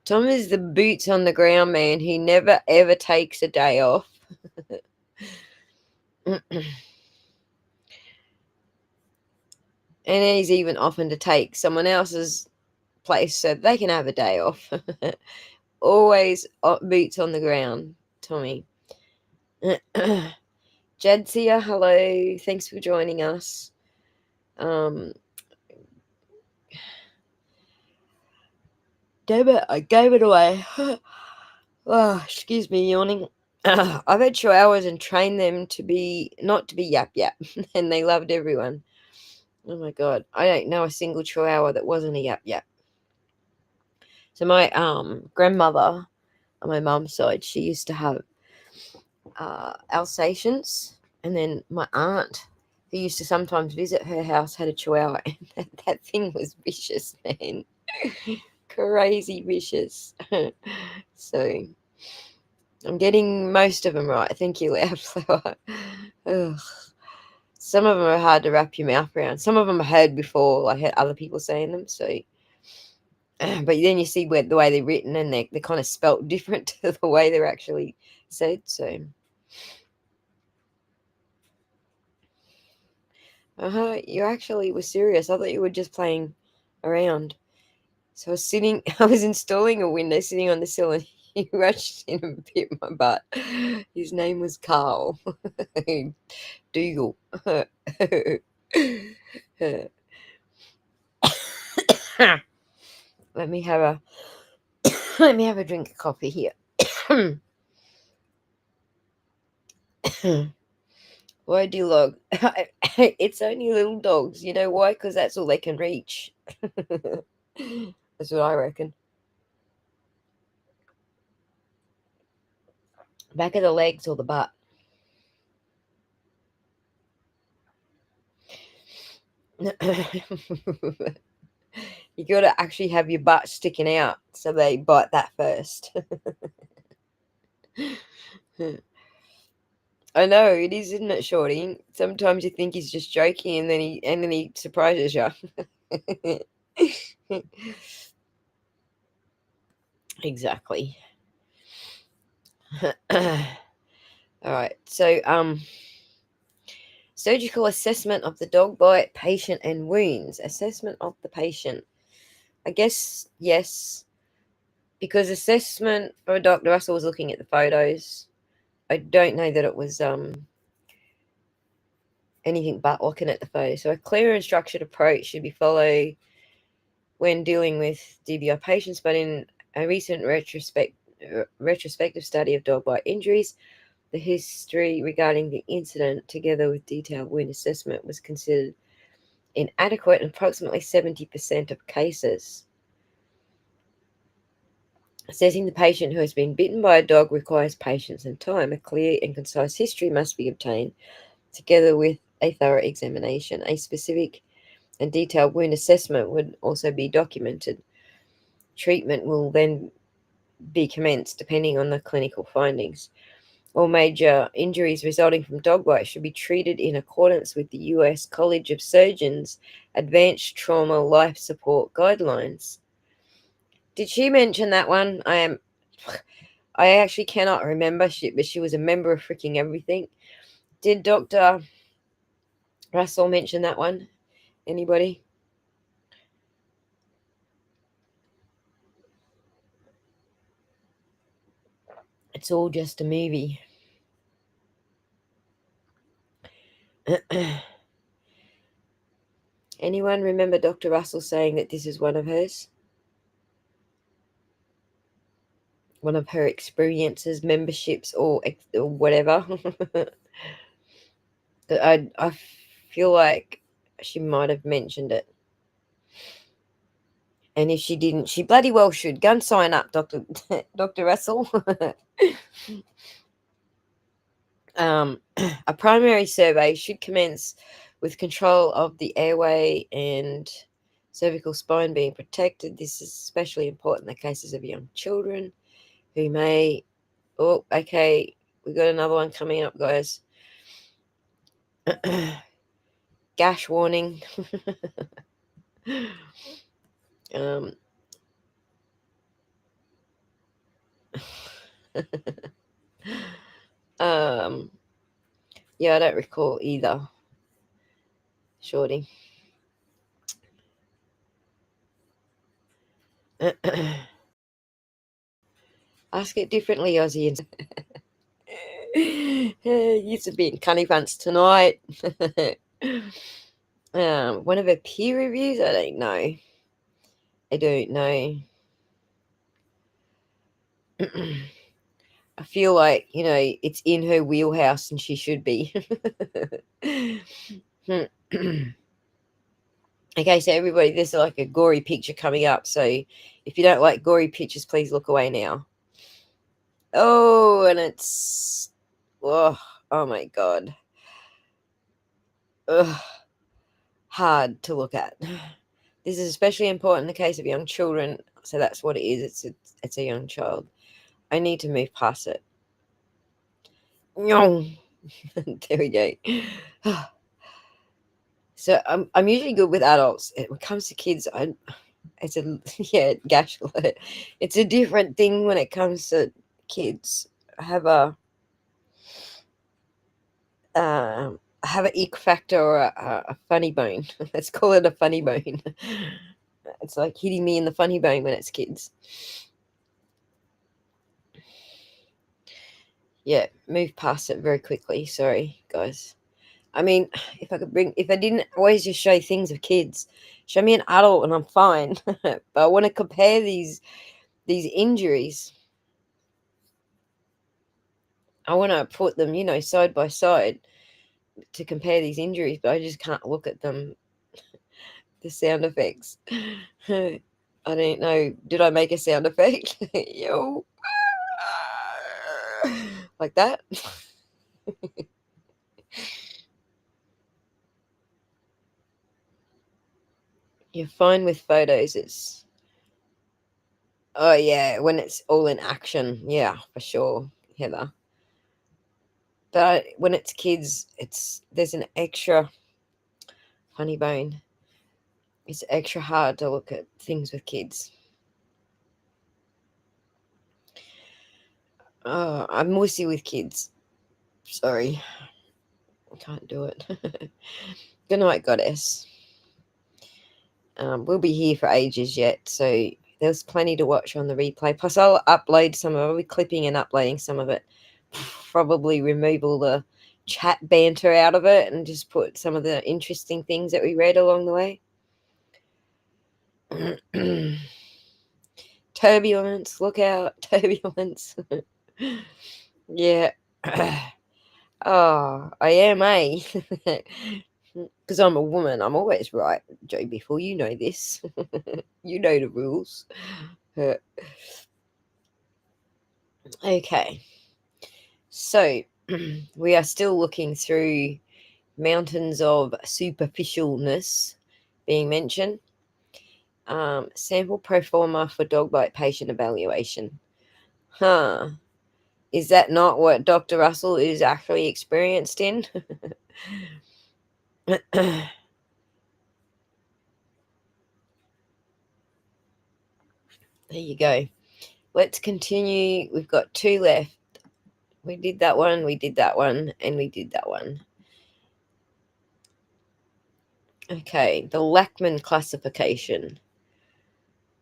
Tom is the boots on the ground man. He never ever takes a day off. And he's even often to take someone else's place so they can have a day off. Always boots on the ground, Tommy. Jadsia, hello. Thanks for joining us. Damn it, I gave it away. Oh, excuse me, yawning. I've had chihuahuas and trained them to be not to be yap yap, and they loved everyone. Oh my god, I don't know a single chihuahua that wasn't a yap yap. So my grandmother on my mum's side, she used to have Alsatians, and then my aunt, who used to sometimes visit her house, had a chihuahua, and that thing was vicious, man. Crazy vicious. So I'm getting most of them right. Thank you, Loudflower. Ugh. Some of them are hard to wrap your mouth around. Some of them I heard before, like I heard other people saying them. So, but then you see the way they're written, and they're kind of spelt different to the way they're actually said. So, you actually were serious. I thought you were just playing around. So I was installing a window, sitting on the sill, and he rushed in and bit my butt. His name was Carl. Dougal. Let me have a drink of coffee here. Why do you log? It's only little dogs. You know why? Because that's all they can reach. That's what I reckon. Back of the legs or the butt. You got to actually have your butt sticking out so they bite that first. I know it is, isn't it, Shorty? Sometimes you think he's just joking, and then he surprises you. Exactly. All right. So surgical assessment of the dog bite patient and wounds. Assessment of the patient. I guess yes, because assessment for Dr. Russell was looking at the photos. I don't know that it was anything but looking at the photos. So a clear and structured approach should be followed when dealing with DBI patients, but in a recent retrospective study of dog bite injuries, the history regarding the incident, together with detailed wound assessment, was considered inadequate in approximately 70% of cases. Assessing the patient who has been bitten by a dog requires patience and time. A clear and concise history must be obtained, together with a thorough examination. A specific and detailed wound assessment would also be documented. Treatment will then be commenced depending on the clinical findings. All major injuries resulting from dog bite should be treated in accordance with the US College of Surgeons Advanced Trauma Life Support Guidelines. Did she mention that one? I actually cannot remember, but she was a member of freaking everything. Did Dr. Russell mention that one? Anybody? It's all just a movie. Anyone remember Dr. Russell saying that this is one of hers? One of her experiences, memberships, or whatever? I feel like she might have mentioned it. And if she didn't, she bloody well should. Go and sign up, Dr. Russell. A primary survey should commence with control of the airway and cervical spine being protected. This is especially important in the cases of young children who may... Oh, okay. We got another one coming up, guys. Gash warning. um, yeah, I don't recall either. Shorty. Ask it differently, Aussie. Used to be in Cunny Pants tonight. One of her peer reviews? I don't know. I don't know. I feel like, it's in her wheelhouse and she should be. Okay, so everybody, there's like a gory picture coming up. So if you don't like gory pictures, please look away now. Oh, and it's... oh my God. Ugh, hard to look at. This is especially important in the case of young children. So that's what it is. It's a young child. I need to move past it. There we go. So I'm usually good with adults. When it comes to kids, it's a gash alert. It's a different thing when it comes to kids. I have an ick factor or a funny bone. Let's call it a funny bone. It's like hitting me in the funny bone when it's kids. Yeah, move past it very quickly. Sorry, guys. I mean, if I didn't always just show things of kids, show me an adult and I'm fine. But I want to compare these injuries. I want to put them, side by side to compare these injuries, but I just can't look at them. The sound effects. I don't know. Did I make a sound effect? Yo. Like that? You're fine with photos. Oh yeah, when it's all in action, yeah, for sure, Heather. But when it's kids, there's an extra funny bone. It's extra hard to look at things with kids. Oh, I'm wussy with kids. Sorry, I can't do it. Good night, goddess. We'll be here for ages yet, so there's plenty to watch on the replay. Plus, I'll be clipping and uploading some of it. Probably remove all the chat banter out of it and just put some of the interesting things that we read along the way. Turbulence, look out, turbulence. Yeah. Oh, I am, eh? Because I'm a woman, I'm always right, Joe Biffle. You know this. You know the rules. Okay. So, we are still looking through mountains of superficialness being mentioned. Sample pro forma for dog bite patient evaluation. Huh. Is that not what Dr. Russell is actually experienced in? There you go. Let's continue. We've got two left. We did that one, we did that one, and we did that one. Okay, the Lachman classification,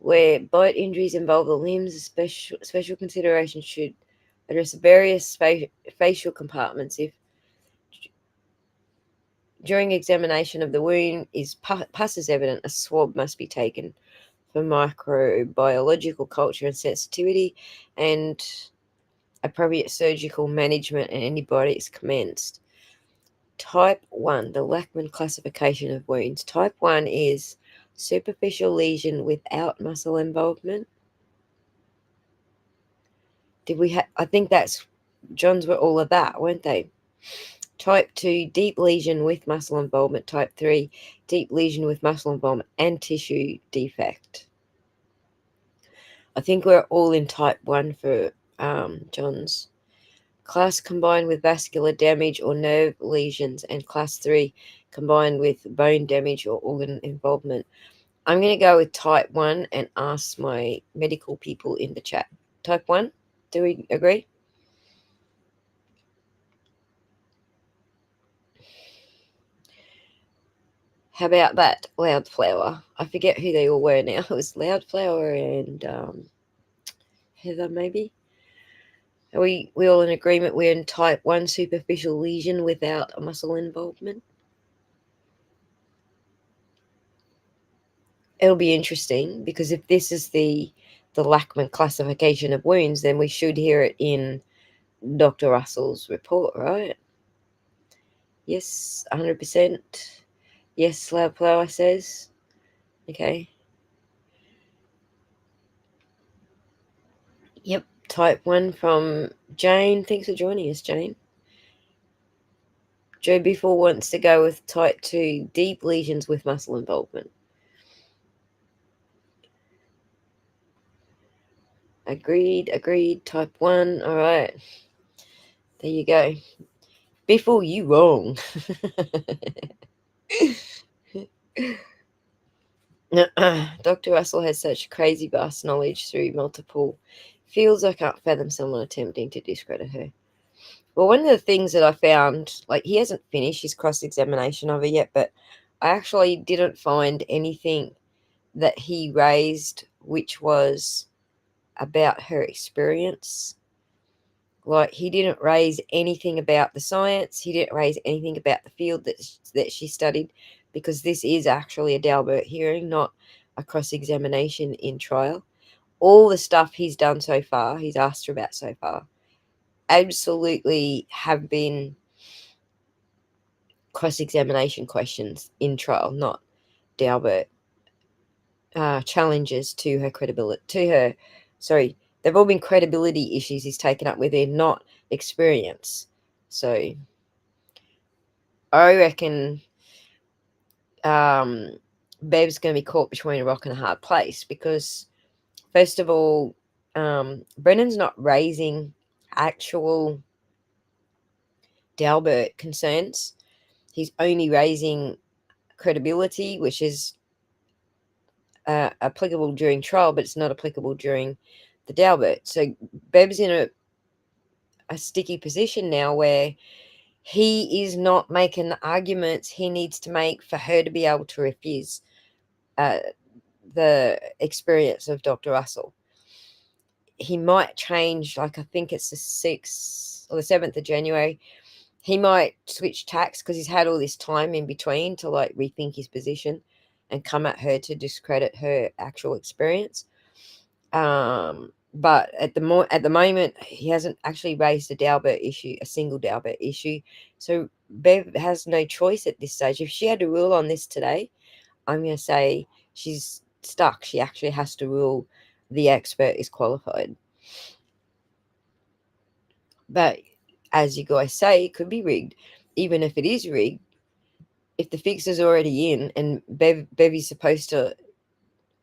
where bite injuries involve the limbs, special consideration should address various facial compartments. If during examination of the wound is pus is evident, a swab must be taken for microbiological culture and sensitivity, and appropriate surgical management and antibiotics commenced. Type 1, the Lachman classification of wounds. Type 1 is superficial lesion without muscle involvement. Did we have? I think that's John's were all of that, weren't they? Type 2, deep lesion with muscle involvement. Type 3, deep lesion with muscle involvement and tissue defect. I think we're all in type 1 for John's. Class combined with vascular damage or nerve lesions, and class 3 combined with bone damage or organ involvement. I'm going to go with type 1 and ask my medical people in the chat. Type 1, do we agree? How about that Loudflower? I forget who they all were now. It was Loudflower and Heather, maybe. Are we all in agreement we're in type 1 superficial lesion without a muscle involvement? It'll be interesting because if this is the Lachman classification of wounds, then we should hear it in Dr. Russell's report, right? Yes, 100%. Yes, Loudflower says. Okay. Yep, type 1 from Jane. Thanks for joining us, Jane. Joe Biffle wants to go with type 2, deep lesions with muscle involvement. Agreed. Type 1. All right. There you go. Biffle, you wrong. Dr. Russell has such crazy vast knowledge through multiple fields, I can't fathom someone attempting to discredit her. Well, one of the things that I found, like he hasn't finished his cross-examination of her yet, but I actually didn't find anything that he raised which was about her experience. Like he didn't raise anything about the science. He didn't raise anything about the field that she studied, because this is actually a Dalbert hearing, not a cross-examination in trial. All the stuff he's done so far, he's asked her about so far, absolutely have been cross-examination questions in trial, not Dalbert challenges to her credibility. They've all been credibility issues he's taken up with her, not experience. So I reckon Bev's going to be caught between a rock and a hard place because, first of all, Brennan's not raising actual Dalbert concerns. He's only raising credibility, which is applicable during trial, but it's not applicable during the Dalbert. So Bev's in a sticky position now where he is not making the arguments he needs to make for her to be able to refuse the experience of Dr. Russell. He might change, like I think it's the 6th or the 7th of January. He might switch tacks because he's had all this time in between to like rethink his position and come at her to discredit her actual experience. But at the moment, he hasn't actually raised a single Dalbert issue. So Bev has no choice at this stage. If she had to rule on this today, I'm going to say she's stuck. She actually has to rule the expert is qualified. But as you guys say, it could be rigged. Even if it is rigged, if the fix is already in and Bevy's supposed to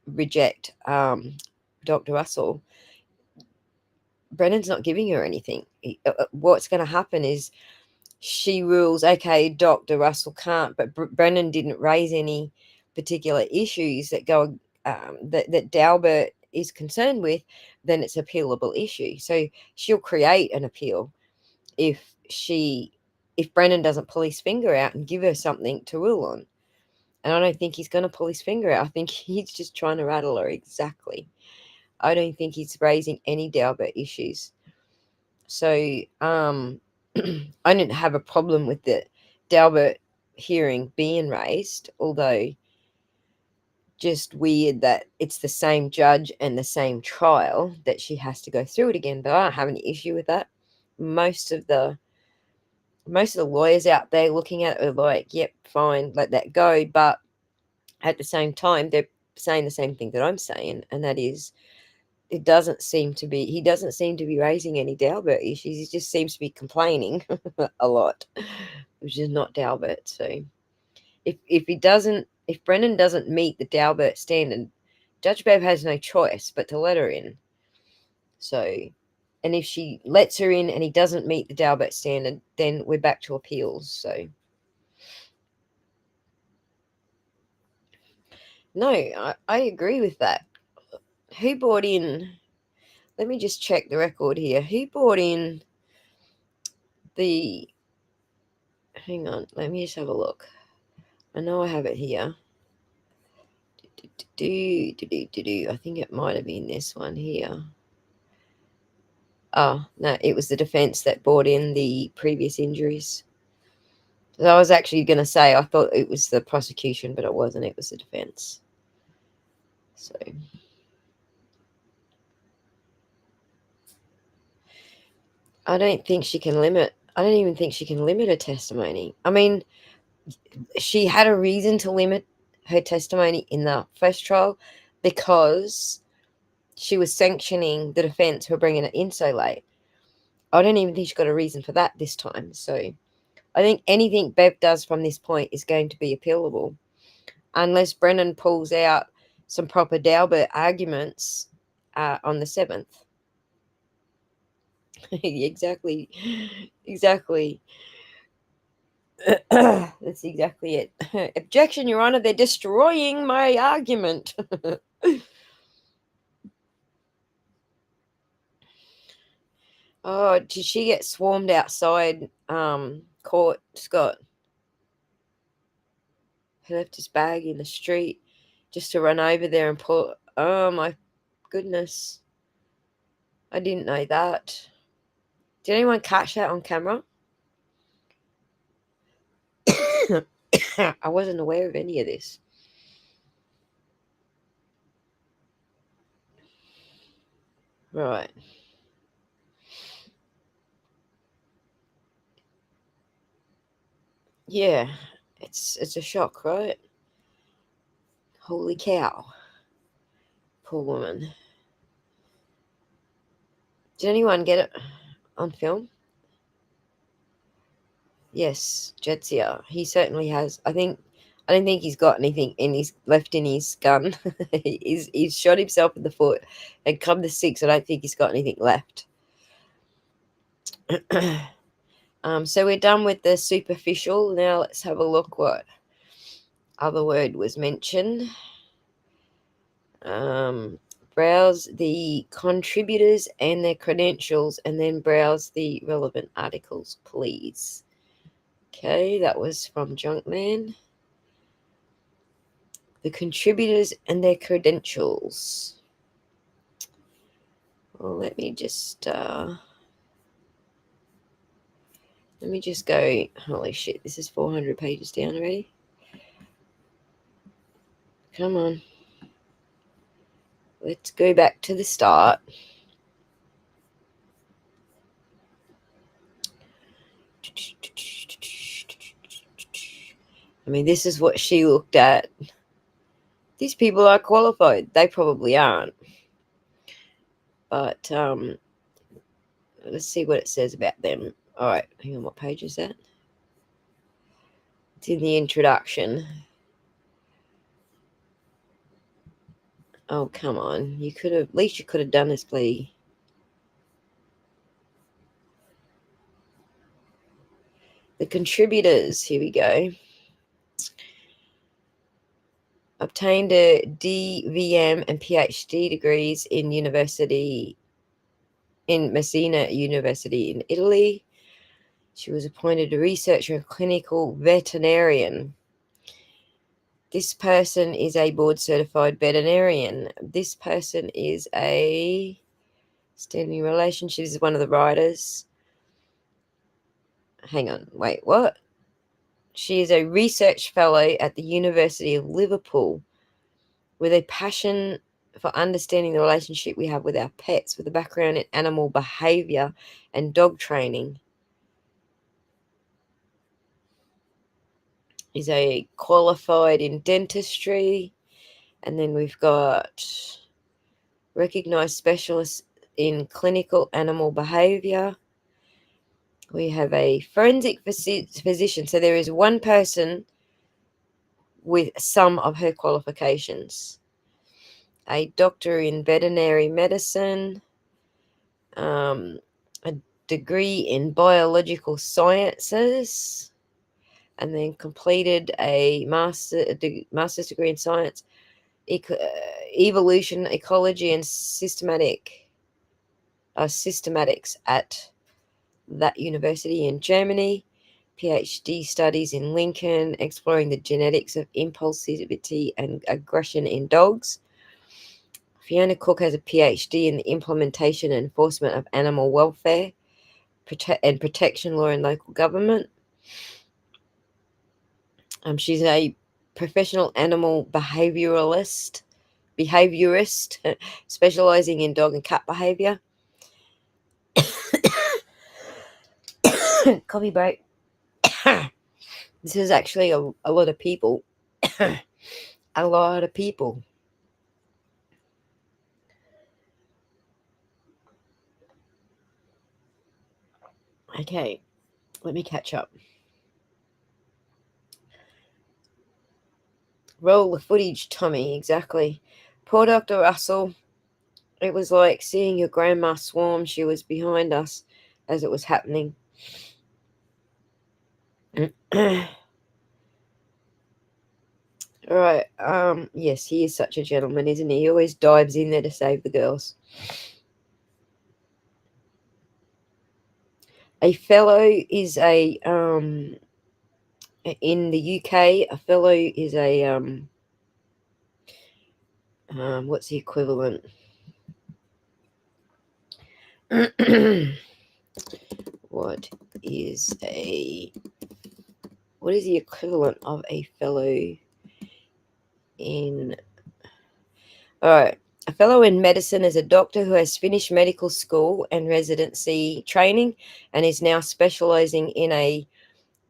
reject Dr. Russell, Brennan's not giving her anything. What's going to happen is she rules, okay, Dr. Russell can't, but Brennan didn't raise any particular issues that go that Dalbert is concerned with, then it's appealable issue. So she'll create an appeal if Brennan doesn't pull his finger out and give her something to rule on. And I don't think he's going to pull his finger out. I think he's just trying to rattle her exactly. I don't think he's raising any Dalbert issues. So I didn't have a problem with the Dalbert hearing being raised, although just weird that it's the same judge and the same trial that she has to go through it again. But I don't have any issue with that. Most of the lawyers out there looking at it are like, yep, fine, let that go. But at the same time, they're saying the same thing that I'm saying, and that is, he doesn't seem to be raising any Dalbert issues. He just seems to be complaining a lot, which is not Dalbert. So if Brennan doesn't meet the Dalbert standard, Judge Bev has no choice but to let her in. So, and if she lets her in and he doesn't meet the Dalbert standard, then we're back to appeals. So, no, I agree with that. Who brought in? Let me just check the record here. Who brought in the? Hang on, let me just have a look. I know I have it here. I think it might have been this one here. Oh, no, it was the defense that brought in the previous injuries. So I was actually going to say I thought it was the prosecution, but it wasn't. It was the defense. So I don't even think she can limit her testimony. I mean, she had a reason to limit her testimony in the first trial because she was sanctioning the defense for bringing it in so late. I don't even think she got a reason for that this time. So I think anything Bev does from this point is going to be appealable, unless Brennan pulls out some proper Dalbert arguments on the 7th. Exactly. That's exactly it. Objection, Your Honor. They're destroying my argument. Oh, did she get swarmed outside court, Scott? He left his bag in the street just to run over there and pull. Oh, my goodness. I didn't know that. Did anyone catch that on camera? I wasn't aware of any of this. Right. Yeah, it's a shock, right? Holy cow. Poor woman. Did anyone get it on film? Yes, Jetsia. He certainly has. I don't think he's got anything left in his gun. He's shot himself in the foot, and come the 6th, I don't think he's got anything left. So we're done with the superficial. Now let's have a look what other word was mentioned. Browse the contributors and their credentials, and then browse the relevant articles, please. Okay, that was from Junkman. The contributors and their credentials. Well, let me just go. Holy shit, this is 400 pages down already. Come on. Let's go back to the start. I mean, this is what she looked at. These people are qualified. They probably aren't. But let's see what it says about them. All right, hang on. What page is that? It's in the introduction. Oh, come on. At least you could have done this plea. The contributors, here we go. Obtained a DVM and PhD degrees in Messina University in Italy. She was appointed a researcher and clinical veterinarian. This person is a board-certified veterinarian. This person is a standing relationship. This is one of the writers. Hang on, wait, what? She is a research fellow at the University of Liverpool with a passion for understanding the relationship we have with our pets, with a background in animal behavior and dog training. Is a qualified in dentistry. And then we've got recognized specialist in clinical animal behavior. We have a forensic physician. So there is one person with some of her qualifications. A doctor in veterinary medicine, a degree in biological sciences, and then completed a master's degree in science, evolution, ecology, and systematics at that university in Germany. PhD studies in Lincoln, exploring the genetics of impulsivity and aggression in dogs. Fiona Cook has a PhD in the implementation and enforcement of animal welfare and protection law in local government. She's a professional animal behaviorist, specializing in dog and cat behavior. Coffee break. This is actually a lot of people. A lot of people. Okay, let me catch up. Roll the footage, Tommy, exactly. Poor Dr. Russell. It was like seeing your grandma swarm. She was behind us as it was happening. All right. Yes, he is such a gentleman, isn't he? He always dives in there to save the girls. A fellow is a in the UK. A fellow is a what's the equivalent? What is the equivalent of a fellow in? All right. A fellow in medicine is a doctor who has finished medical school and residency training and is now specializing in a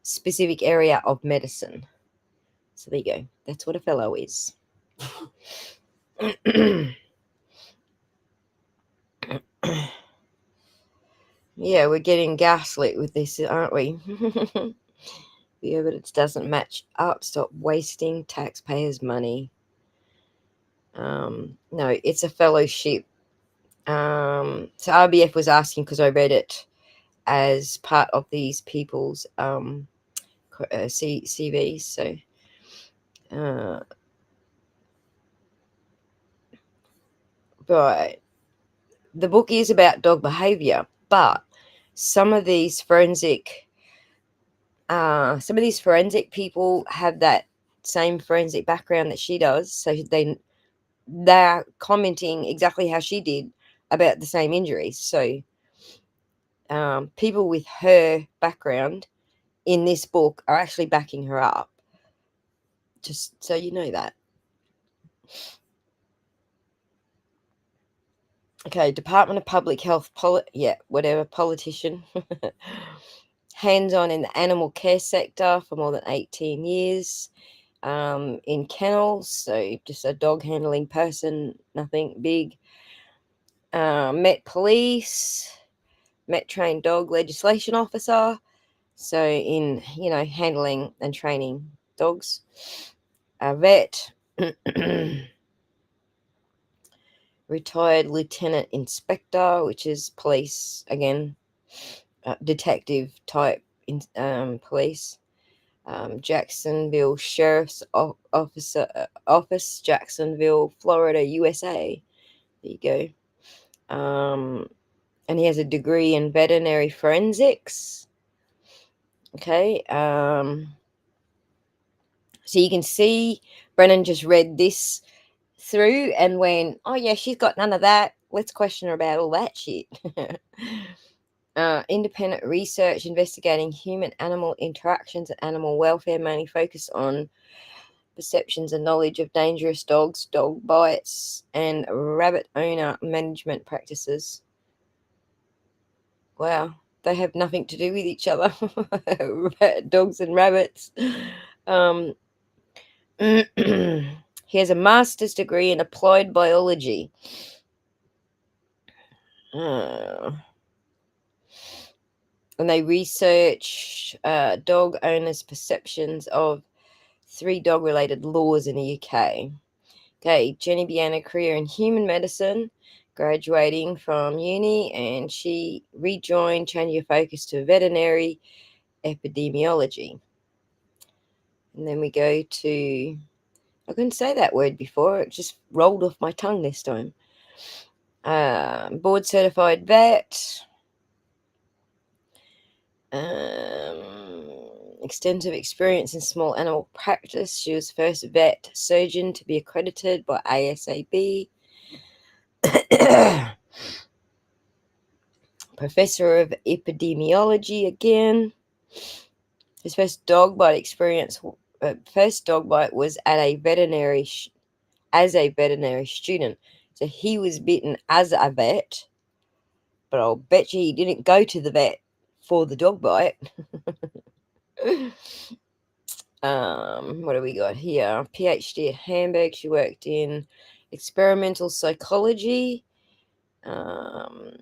specific area of medicine. So there you go. That's what a fellow is. Yeah, we're getting gaslit with this, aren't we? The evidence doesn't match up. Stop wasting taxpayers' money. No, it's a fellowship. So RBF was asking because I read it as part of these people's CVs. So, right, the book is about dog behavior, but some of these forensic people have that same forensic background that she does, so they're commenting exactly how she did about the same injuries. So people with her background in this book are actually backing her up, just so you know that. Okay, Department of Public Health, politician. Hands-on in the animal care sector for more than 18 years. In kennels, so just a dog handling person, nothing big. Met police, met trained dog legislation officer, so in handling and training dogs. A vet. Retired lieutenant inspector, which is police again, detective type Police, Jacksonville Sheriff's Office, Jacksonville, Florida, USA. There you go. And he has a degree in veterinary forensics. Okay. So you can see Brennan just read this through and went, oh, yeah, she's got none of that. Let's question her about all that shit. Independent research investigating human-animal interactions and animal welfare, mainly focused on perceptions and knowledge of dangerous dogs, dog bites, and rabbit owner management practices. Wow, they have nothing to do with each other. Dogs and rabbits. Um, he has a master's degree in applied biology. And they research dog owners' perceptions of 3 dog-related laws in the UK. Okay, Jenny began a career in human medicine, graduating from uni, and she rejoined, changing her focus to veterinary epidemiology. And then we go to, I couldn't say that word before, it just rolled off my tongue this time. Board certified vet. Extensive experience in small animal practice. She was first vet surgeon to be accredited by ASAB. Professor of epidemiology again. His first dog bite experience, first dog bite was at a veterinary, as a veterinary student. So he was bitten as a vet, but I'll bet you he didn't go to the vet for the dog bite. What do we got here? PhD at Hamburg. She worked in experimental psychology. The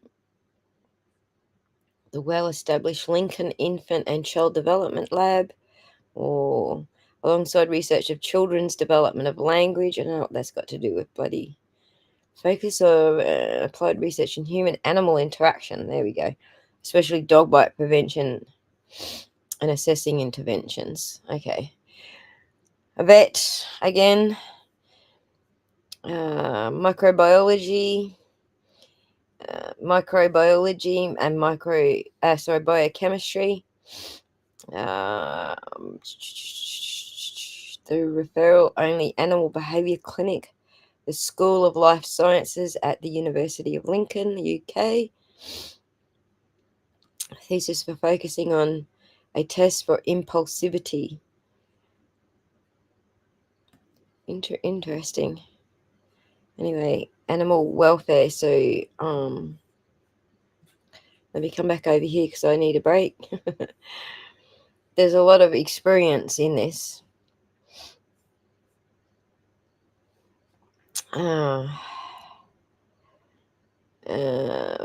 well-established Lincoln Infant and Child Development Lab, or alongside research of children's development of language. I don't know what that's got to do with bloody focus of applied research in human-animal interaction. There we go. Especially dog bite prevention and assessing interventions. Okay. A vet, again. Microbiology and biochemistry. The referral only animal behavior clinic, the School of Life Sciences at the University of Lincoln, UK. Thesis for focusing on a test for impulsivity. Interesting. Anyway, animal welfare. So, let me come back over here because I need a break. There's a lot of experience in this.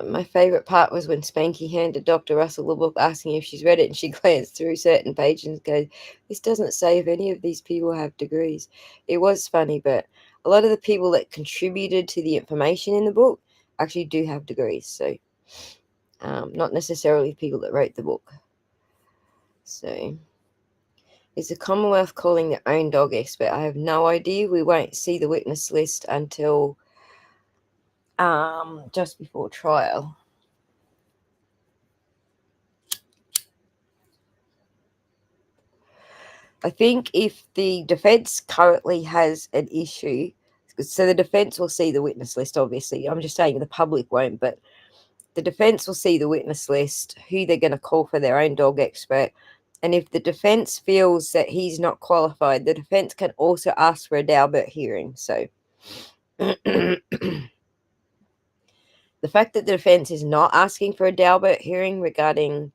My favourite part was when Spanky handed Dr. Russell the book, asking if she's read it, and she glanced through certain pages and goes, "This doesn't say if any of these people have degrees." It was funny, but a lot of the people that contributed to the information in the book actually do have degrees, so not necessarily people that wrote the book. So, is the Commonwealth calling their own dog expert? I have no idea. We won't see the witness list until just before trial. I think if the defense currently has an issue, so the defense will see the witness list, obviously. I'm just saying the public won't, but the defense will see the witness list, who they're going to call for their own dog expert. And if the defense feels that he's not qualified, the defense can also ask for a Daubert hearing. So the fact that the defense is not asking for a Daubert hearing regarding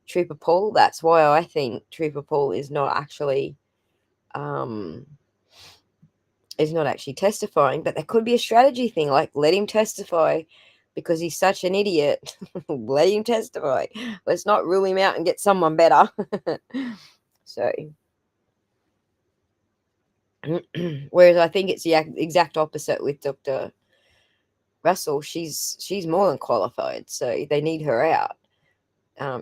Trooper Paul, that's why I think Trooper Paul is not actually testifying. But there could be a strategy thing, like let him testify because he's such an idiot. Let him testify. Let's not rule him out and get someone better. So, whereas I think it's the exact opposite with Dr. Russell. She's more than qualified, so they need her out.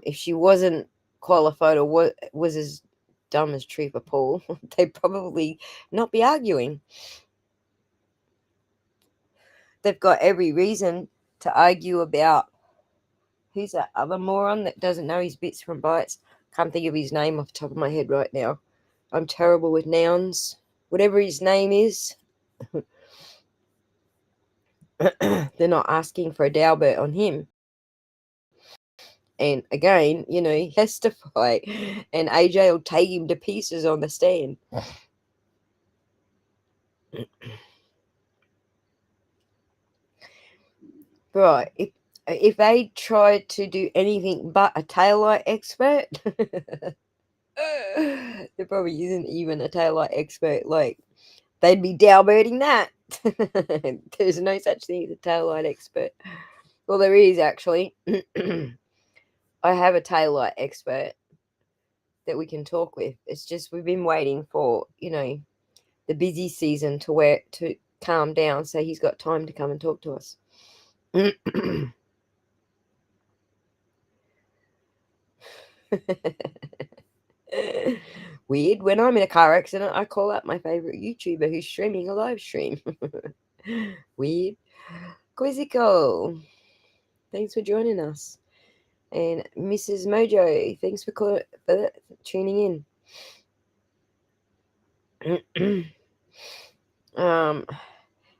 If she wasn't qualified or was as dumb as Trooper Paul, they'd probably not be arguing. They've got every reason to argue about who's that other moron that doesn't know his bits from bytes. Can't think of his name off the top of my head right now. I'm terrible with nouns. Whatever his name is, they're not asking for a Daubert on him. And again, testify, and AJ will take him to pieces on the stand. Right, if they tried to do anything but a taillight expert, there probably isn't even a taillight expert. Like, they'd be Dauberting that. There's no such thing as a taillight expert. Well, there is actually. I have a taillight expert that we can talk with. It's just we've been waiting for, the busy season to calm down so he's got time to come and talk to us. Weird. When I'm in a car accident, I call up my favorite YouTuber who's streaming a live stream. Weird. Quizzical, thanks for joining us. And Mrs. Mojo, thanks for tuning in.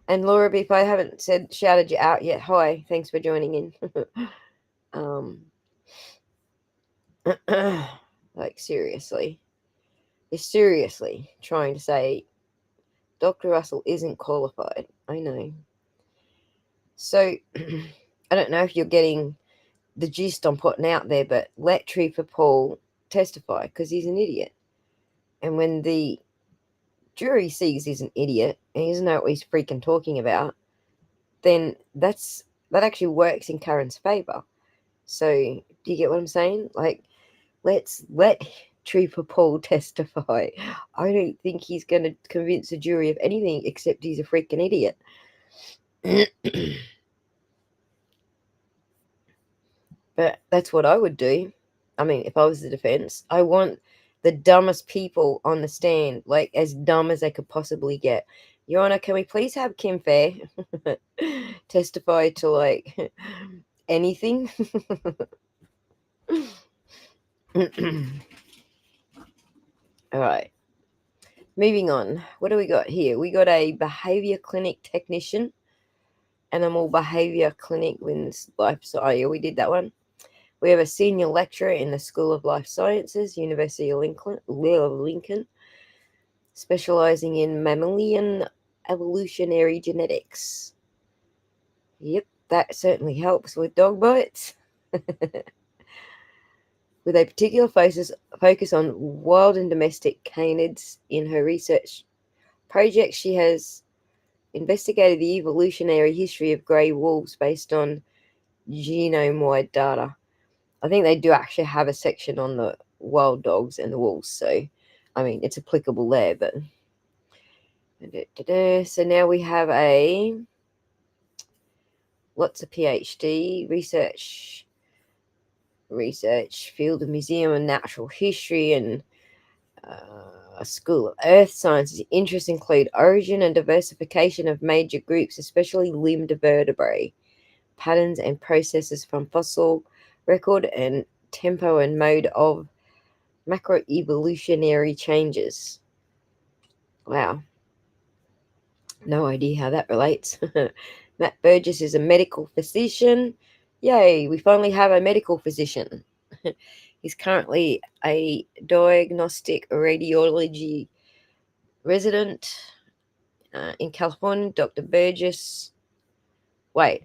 And Laura, if I haven't shouted you out yet, hi, thanks for joining in. Like, seriously. They're seriously trying to say Dr. Russell isn't qualified. I know. So, I don't know if you're getting the gist I'm putting out there, but let Trooper Paul testify because he's an idiot. And when the jury sees he's an idiot and he doesn't know what he's freaking talking about, then that actually works in Karen's favor. So, do you get what I'm saying? Like, let's let Trooper Paul testify. I don't think he's going to convince a jury of anything except he's a freaking idiot. But that's what I would do. I mean, if I was the defense, I want the dumbest people on the stand, like as dumb as they could possibly get. Your Honor, can we please have Kim Fair testify to like anything? All right. Moving on. What do we got here? We got a behavior clinic technician, animal behavior clinic wins life. So, oh, yeah, we did that one. We have a senior lecturer in the School of Life Sciences, University of Lincoln, specializing in mammalian evolutionary genetics. Yep, that certainly helps with dog bites. With a particular focus on wild and domestic canids. In her research project, she has investigated the evolutionary history of grey wolves based on genome-wide data. I think they do actually have a section on the wild dogs and the wolves, so I mean it's applicable there. But so now we have lots of PhD research field of museum and natural history and a School of Earth Sciences. Interests include origin and diversification of major groups, especially limbed vertebrae, patterns and processes from fossil record, and tempo and mode of macroevolutionary changes. Wow. No idea how that relates. Matt Burgess is a medical physician. Yay, we finally have a medical physician. He's currently a diagnostic radiology resident in California. Dr. Burgess. Wait,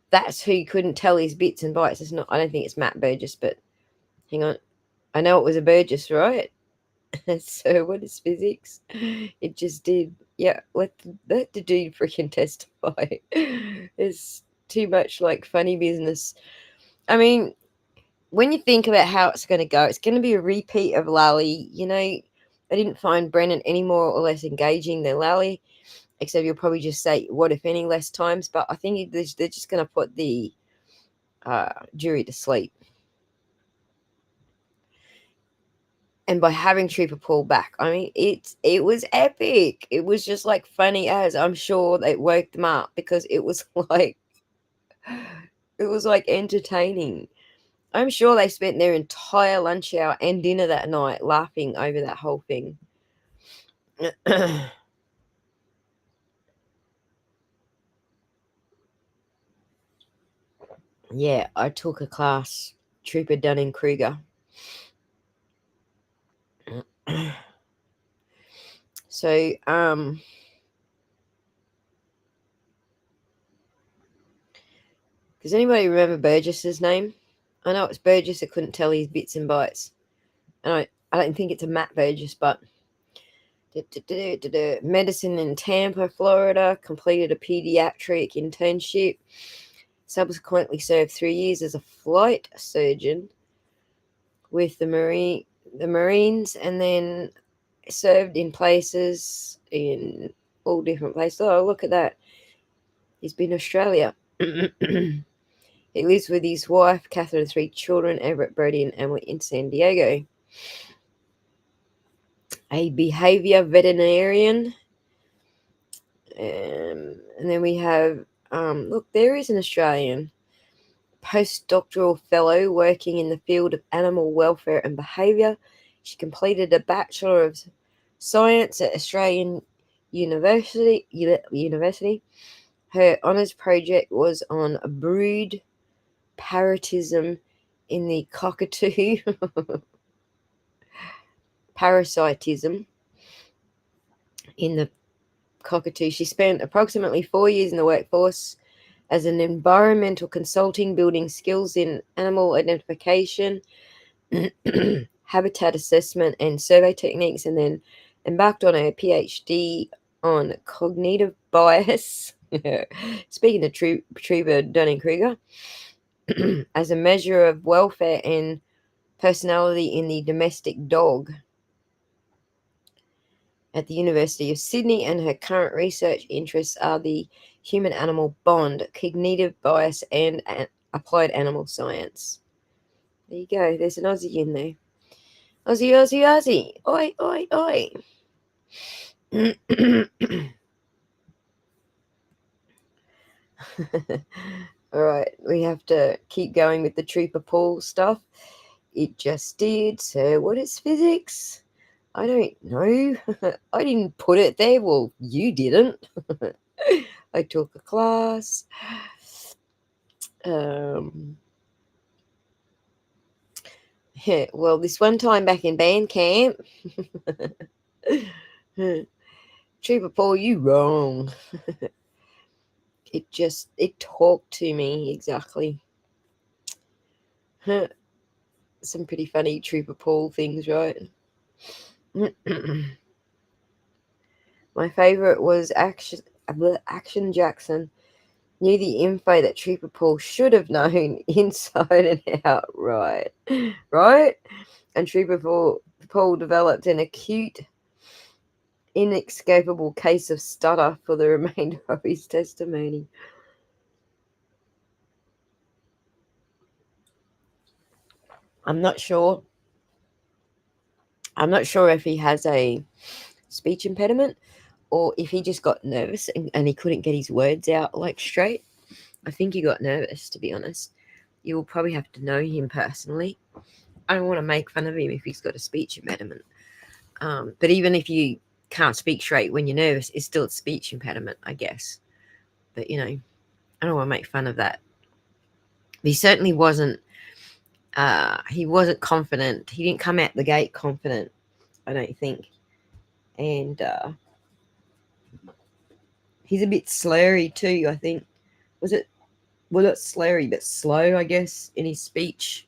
that's who you couldn't tell his bits and bytes. It's not. I don't think it's Matt Burgess, but hang on. I know it was a Burgess, right? So what is physics? It just did. Yeah, let the dude freaking testify. It's too much like funny business. I mean, when you think about how it's going to go, it's going to be a repeat of Lally. I didn't find Brennan any more or less engaging than Lally, except you'll probably just say what if any less times. But I think they're just going to put the jury to sleep. And by having Trooper Paul back, I mean, it was epic. It was just like funny as I'm sure it woke them up because it was like entertaining. I'm sure they spent their entire lunch hour and dinner that night laughing over that whole thing. Yeah, I took a class, Trooper Dunning-Kruger. So, does anybody remember Burgess's name? I know it's Burgess. I couldn't tell his bits and bytes. And I don't think it's a Matt Burgess, but medicine in Tampa, Florida, completed a pediatric internship, subsequently served 3 years as a flight surgeon with the Marines, and then served in places in all different places. Oh, look at that. He's been in Australia. He lives with his wife, Catherine, and 3 children, Everett, Brody, and Emily, in San Diego. A behavior veterinarian. And then we have, look, there is an Australian postdoctoral fellow working in the field of animal welfare and behavior. She completed a Bachelor of Science at Australian University. Her honours project was on brood parasitism in the cockatoo. Parasitism in the cockatoo. She spent approximately 4 years in the workforce as an environmental consulting, building skills in animal identification, habitat assessment, and survey techniques, and then embarked on a PhD on cognitive bias. Speaking of Trooper Dunning-Kruger, as a measure of welfare and personality in the domestic dog at the University of Sydney, and her current research interests are the human-animal bond, cognitive bias, and applied animal science. There you go. There's an Aussie in there. Aussie, Aussie, Aussie. Oi, oi, oi. All right, we have to keep going with the Trooper Paul stuff. It just did. So, what is physics? I don't know. I didn't put it there. Well, you didn't. I took a class. Yeah, well, this one time back in band camp, Trooper Paul, you wrong. It talked to me exactly. Some pretty funny Trooper Paul things, right? My favourite was Action Jackson. Knew the info that Trooper Paul should have known inside and out, right? Right? And Trooper Paul developed an acute, inescapable case of stutter for the remainder of his testimony. I'm not sure. I'm not sure if he has a speech impediment or if he just got nervous and he couldn't get his words out like straight. I think he got nervous, to be honest. You will probably have to know him personally. I don't want to make fun of him if he's got a speech impediment. But even if you can't speak straight when you're nervous, it's still a speech impediment, I guess. But, I don't want to make fun of that. But he certainly wasn't confident. He didn't come out the gate confident, I don't think. And he's a bit slurry too, I think. Well, not slurry, but slow, I guess, in his speech.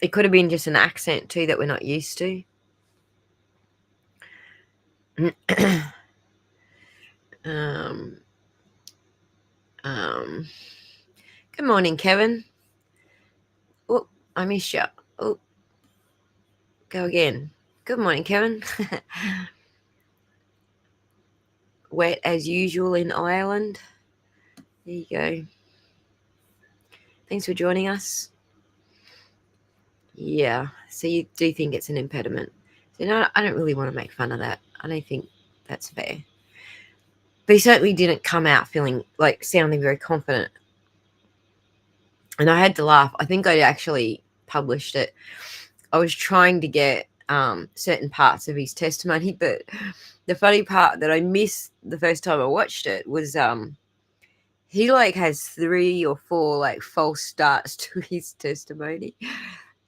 It could have been just an accent too that we're not used to. Good morning, Kevin. Oh, I miss you. Oh, go again. Good morning, Kevin. Wet as usual in Ireland. There you go. Thanks for joining us. Yeah, so you do think it's an impediment. So no, I don't really want to make fun of that. I don't think that's fair. But he certainly didn't come out feeling like sounding very confident. And I had to laugh. I think I actually published it. I was trying to get certain parts of his testimony, but the funny part that I missed the first time I watched it was he like has 3 or 4 like false starts to his testimony,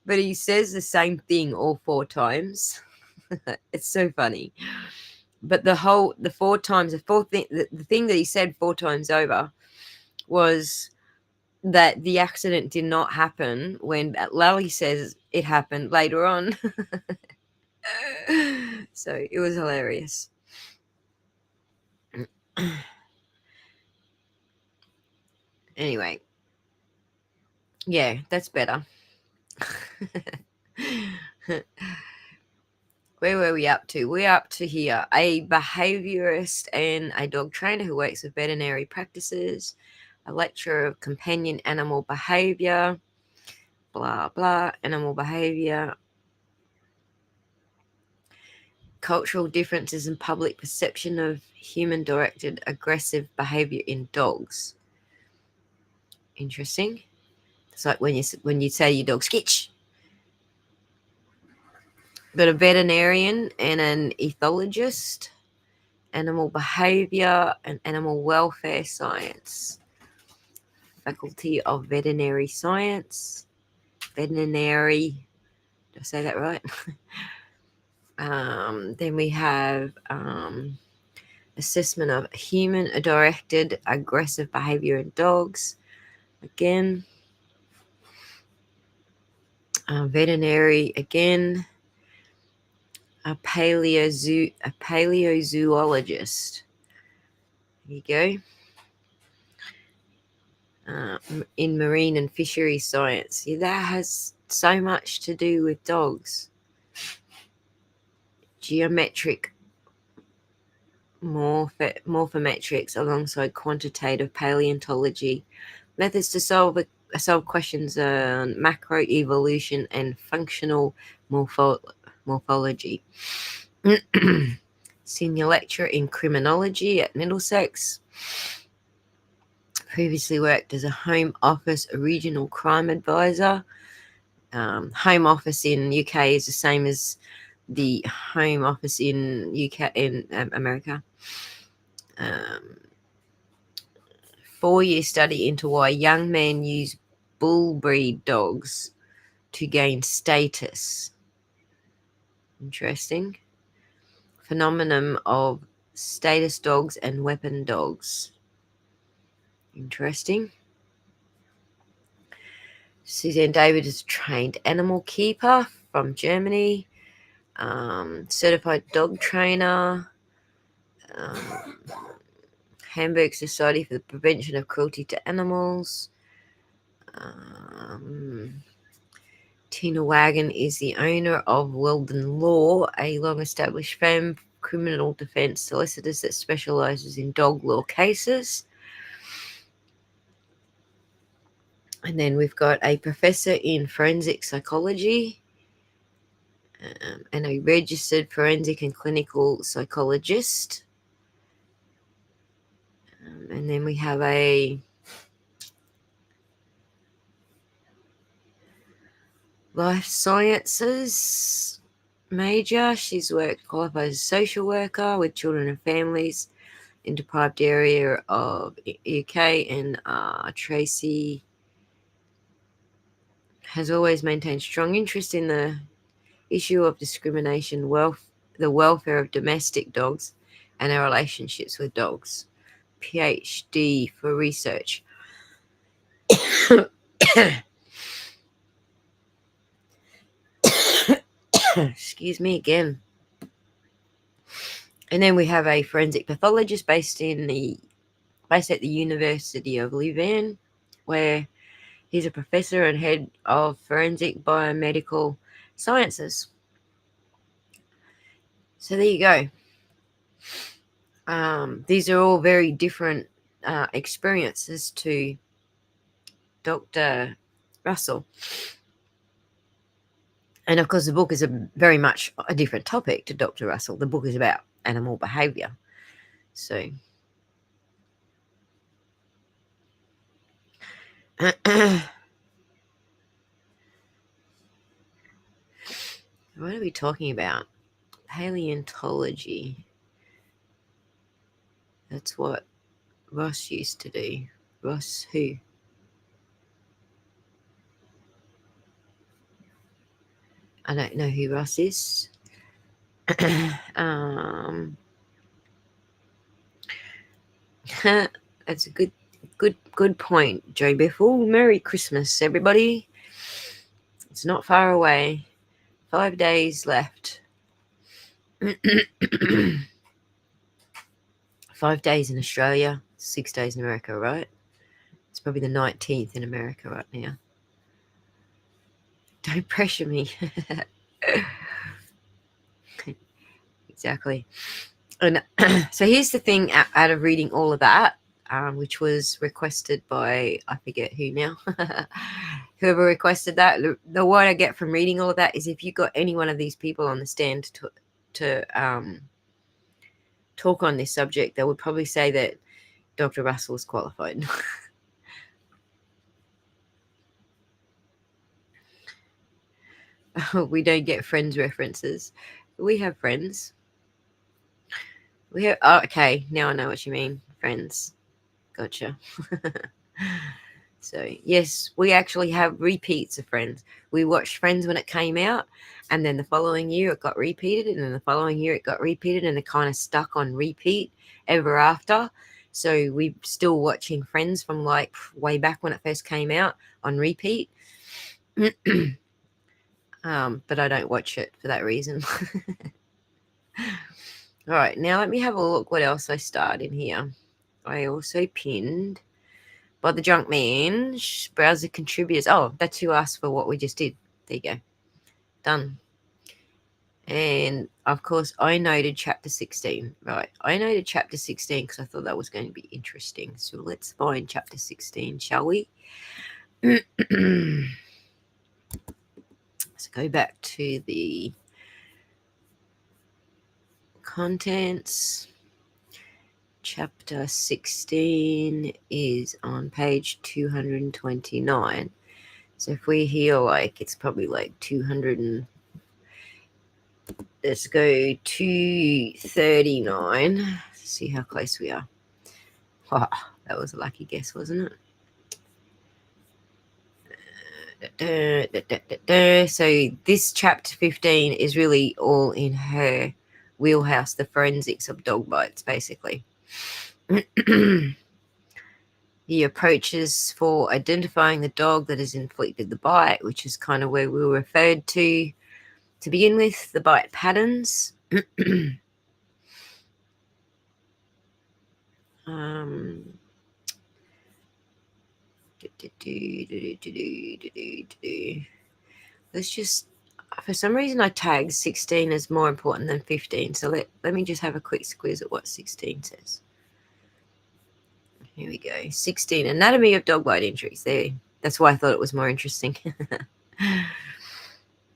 but he says the same thing all 4 times. It's so funny. But the 4 times, the thing that he said 4 times over was that the accident did not happen when Lally says it happened later on. So it was hilarious. Anyway, yeah, that's better. Where were we up to? We're up to here. A behaviorist and a dog trainer who works with veterinary practices, a lecturer of companion animal behavior, blah, blah, animal behavior, cultural differences in public perception of human-directed aggressive behavior in dogs. Interesting. It's like when you say your dog skitch. But a veterinarian and an ethologist, animal behavior and animal welfare science, faculty of veterinary science, veterinary. Did I say that right? Then we have assessment of human-directed aggressive behavior in dogs. Again, veterinary again. A paleozoologist. There you go. In marine and fishery science. Yeah, that has so much to do with dogs. Geometric morphometrics alongside quantitative paleontology. Methods to solve questions on macroevolution and functional morphology. Senior lecturer in criminology at Middlesex. Previously worked as a Home Office regional crime advisor. Home Office in UK is the same as the Home Office in America. 4-year study into why young men use bull breed dogs to gain status. Interesting. Phenomenon of status dogs and weapon dogs. Interesting. Suzanne David is a trained animal keeper from Germany, certified dog trainer, Hamburg Society for the Prevention of Cruelty to Animals. Tina Wagon is the owner of Weldon Law, a long-established firm of criminal defence solicitors that specialises in dog law cases. And then we've got a professor in forensic psychology and a registered forensic and clinical psychologist. And then we have a life sciences major. She's qualified as a social worker with children and families in deprived area of UK. And Tracy has always maintained strong interest in the issue of discrimination, the welfare of domestic dogs, and their relationships with dogs. PhD for research. Excuse me again. And then we have a forensic pathologist based at the University of Louvain, where he's a professor and head of forensic biomedical sciences. So there you go. These are all very different experiences to Dr. Russell. And of course, the book is very much a different topic to Dr. Russell. The book is about animal behavior. So, what are we talking about? Paleontology. That's what Ross used to do. Ross who? I don't know who Ross is. That's a good point, Joe Biffle. Merry Christmas, everybody. It's not far away. 5 days left. 5 days in Australia, 6 days in America, right? It's probably the 19th in America right now. Don't pressure me. Exactly. And so here's the thing out of reading all of that, which was requested by, I forget who now, whoever requested that. The what I get from reading all of that is if you got any one of these people on the stand to talk on this subject, they would probably say that Dr. Russell is qualified. We don't get Friends references. We have Friends. We have. Oh, okay, now I know what you mean. Friends. Gotcha. So yes, we actually have repeats of Friends. We watched Friends when it came out, and then the following year it got repeated, and then the following year it got repeated, and it kind of stuck on repeat ever after. So we're still watching Friends from like way back when it first came out on repeat. But I don't watch it for that reason. All right, now let me have a look what else I starred in here. I also pinned by the junk man, browser contributors. Oh, that's who asked for what we just did. There you go. Done. And of course, I noted chapter 16. Right, I noted chapter 16 because I thought that was going to be interesting. So let's find chapter 16, shall we? Let's go back to the contents. Chapter 16 is on page 229. So if we hear like it's probably like 200 and let's go 239. See how close we are. Oh, that was a lucky guess, wasn't it? So this chapter 15 is really all in her wheelhouse, the forensics of dog bites, basically. The approaches for identifying the dog that has inflicted the bite, which is kind of where we were referred to begin with, the bite patterns. Let's just, for some reason I tagged 16 as more important than 15, so let me just have a quick squeeze at what 16 says. Here we go. 16, anatomy of dog bite injuries. There, that's why I thought it was more interesting.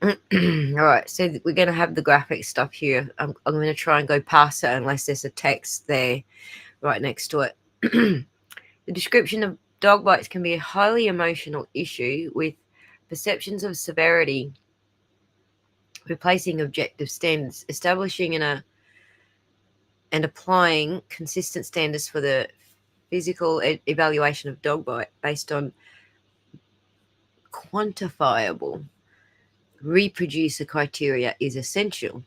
All right, so we're going to have the graphic stuff here. I'm going to try and go past it unless there's a text there right next to it. The description of dog bites can be a highly emotional issue with perceptions of severity replacing objective standards, establishing and applying consistent standards for the physical evaluation of dog bite based on quantifiable reproducer criteria is essential.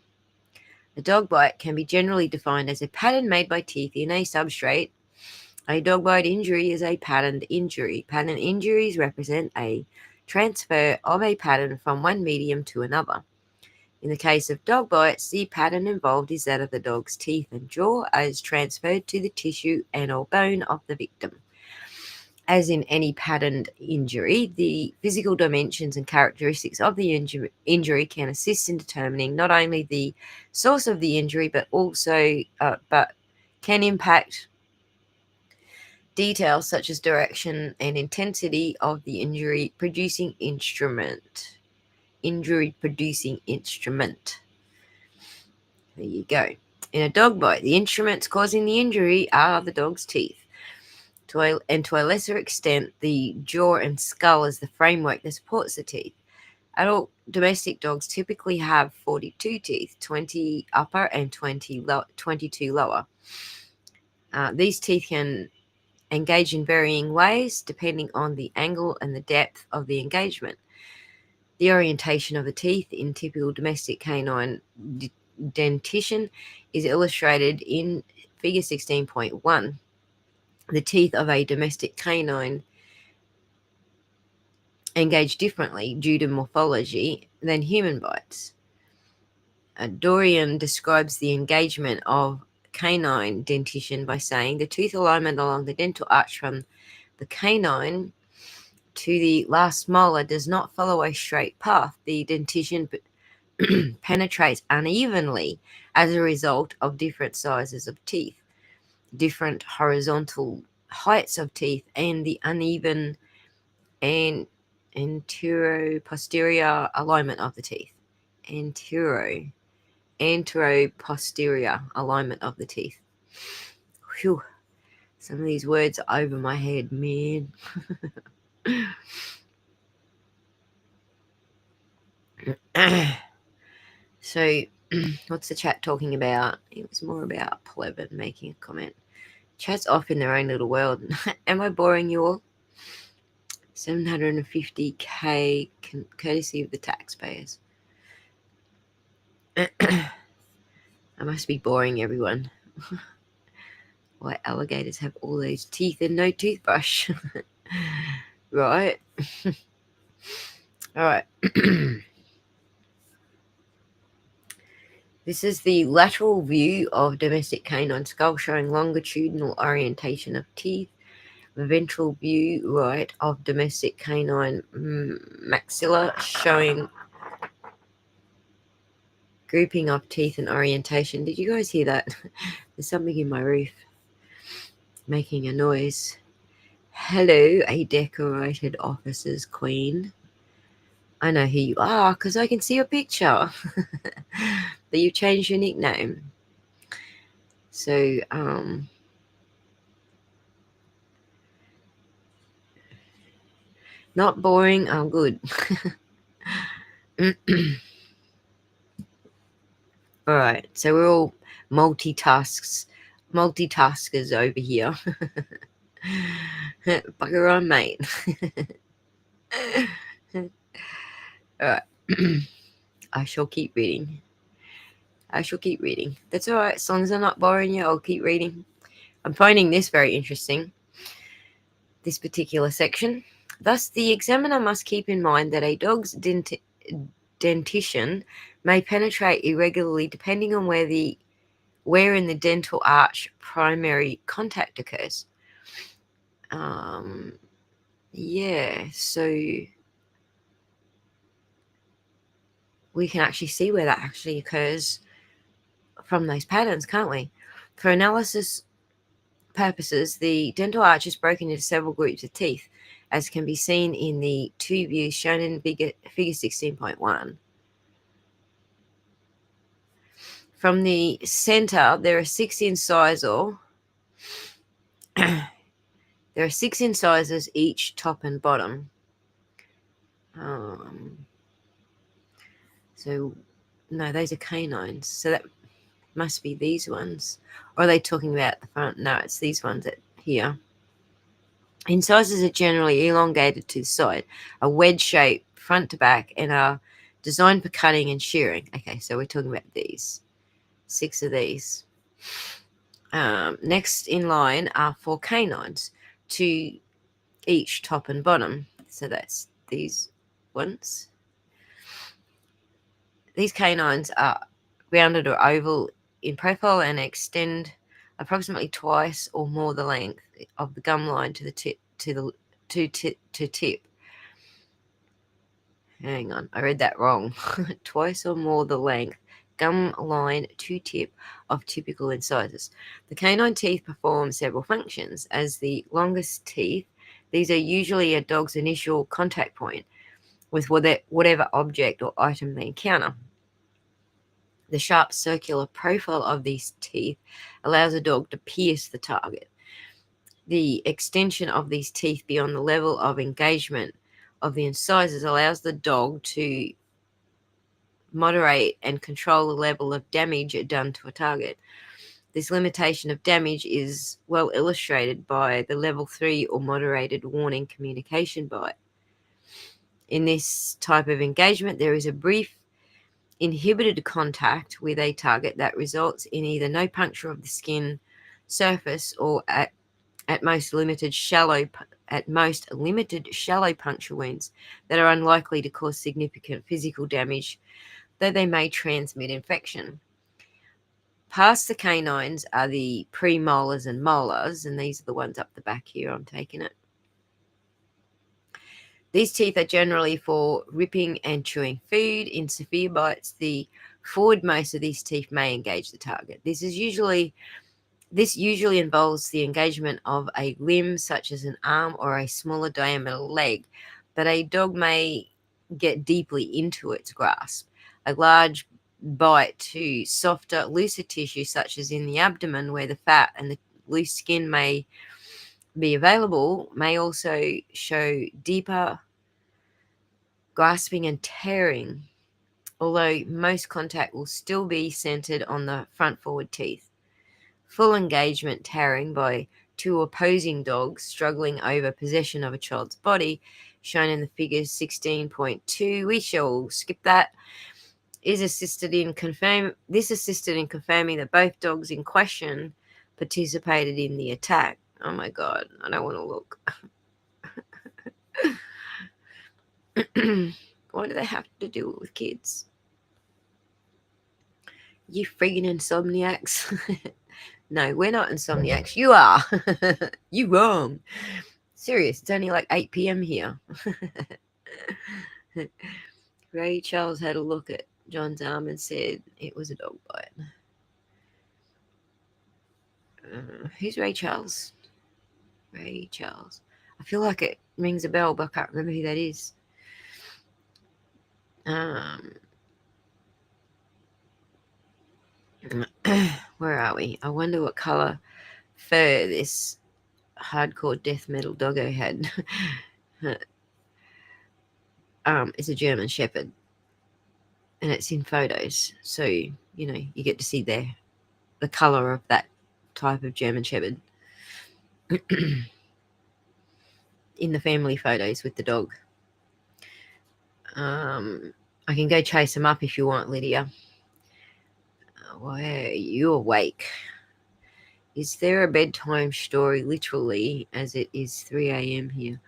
A dog bite can be generally defined as a pattern made by teeth in a substrate. A dog bite injury is a patterned injury. Pattern injuries represent a transfer of a pattern from one medium to another. In the case of dog bites, the pattern involved is that of the dog's teeth and jaw as transferred to the tissue and or bone of the victim. As in any patterned injury, the physical dimensions and characteristics of the injury can assist in determining not only the source of the injury, but also but can impact details such as direction and intensity of the injury producing instrument. injury-producing instrument. There you go. In a dog bite, the instruments causing the injury are the dog's teeth. To a lesser extent, the jaw and skull is the framework that supports the teeth. Adult domestic dogs typically have 42 teeth, 20 upper and 22 lower. These teeth can engage in varying ways depending on the angle and the depth of the engagement. The orientation of the teeth in typical domestic canine dentition is illustrated in figure 16.1. The teeth of a domestic canine engage differently due to morphology than human bites. Dorian describes the engagement of canine dentition by saying the tooth alignment along the dental arch from the canine to the last molar does not follow a straight path. The dentition penetrates unevenly as a result of different sizes of teeth, different horizontal heights of teeth, and the uneven and antero-posterior alignment of the teeth. Antero-posterior alignment of the teeth. Whew. Some of these words are over my head, man. So, what's the chat talking about? It was more about Plebin making a comment. Chat's off in their own little world. Am I boring you all? 750k courtesy of the taxpayers. I must be boring everyone. Why alligators have all those teeth and no toothbrush? Right. All right. This is the lateral view of domestic canine skull showing longitudinal orientation of teeth. The ventral view, right, of domestic canine maxilla showing grouping of teeth and orientation. Did you guys hear that? There's something in my roof making a noise. Hello, a decorated officer's queen. I know who you are because I can see your picture. But you changed your nickname. So, not boring. Oh, good. All right. So we're all multitaskers over here. Bugger on, mate. All right. I shall keep reading. That's all right. As long as I'm not boring you, I'll keep reading. I'm finding this very interesting, this particular section. Thus, the examiner must keep in mind that a dog's dentition may penetrate irregularly depending on where in the dental arch primary contact occurs. Yeah, so we can actually see where that actually occurs from those patterns, can't we? For analysis purposes, the dental arch is broken into several groups of teeth, as can be seen in the two views shown in figure 16.1. From the center, there are 6 incisors. There are 6 incisors each, top and bottom. So, no, those are canines. So that must be these ones. Or are they talking about the front? No, it's these ones here. Incisors are generally elongated to the side, a wedge shape front to back, and are designed for cutting and shearing. Okay, so we're talking about these. 6 of these. Next in line are 4 canines, 2 each, top and bottom. So that's these ones. These canines are rounded or oval in profile and extend approximately twice or more the length of the gum line to the tip to tip. Hang on, I read that wrong. Twice or more the length gum line to tip of typical incisors. The canine teeth perform several functions. As the longest teeth, these are usually a dog's initial contact point. with whatever object or item they encounter. The sharp circular profile of these teeth allows a dog to pierce the target. The extension of these teeth beyond the level of engagement of the incisors allows the dog to moderate and control the level of damage done to a target. This limitation of damage is well illustrated by the level 3 or moderated warning communication bite. In this type of engagement, there is a brief inhibited contact with a target that results in either no puncture of the skin surface or at most limited shallow puncture wounds that are unlikely to cause significant physical damage, though they may transmit infection. Past the canines are the premolars and molars, and these are the ones up the back here. I'm taking it. These teeth are generally for ripping and chewing food. In severe bites, the forwardmost of these teeth may engage the target. This usually involves the engagement of a limb, such as an arm or a smaller diameter leg, but a dog may get deeply into its grasp. A large bite to softer, looser tissue, such as in the abdomen, where the fat and the loose skin may be available, may also show deeper grasping and tearing, although most contact will still be centered on the front forward teeth. Full engagement tearing by two opposing dogs struggling over possession of a child's body, shown in the figure 16.2. We shall skip that. This assisted in confirming that both dogs in question participated in the attack. Oh my god, I don't want to look. Why do they have to do it with kids? You friggin' insomniacs. No, we're not insomniacs. You are. You wrong. Serious, it's only like 8 p.m. here. Ray Charles had a look at John's arm and said it was a dog bite. Who's Ray Charles? Ray Charles. I feel like it rings a bell, but I can't remember who that is. Where are we? I wonder what colour fur this hardcore death metal doggo had. It's a German Shepherd, and it's in photos, so you get to see the colour of that type of German Shepherd in the family photos with the dog. I can go chase him up if you want, Lydia. Why are you awake? Is there a bedtime story, literally, as it is 3 a.m. here?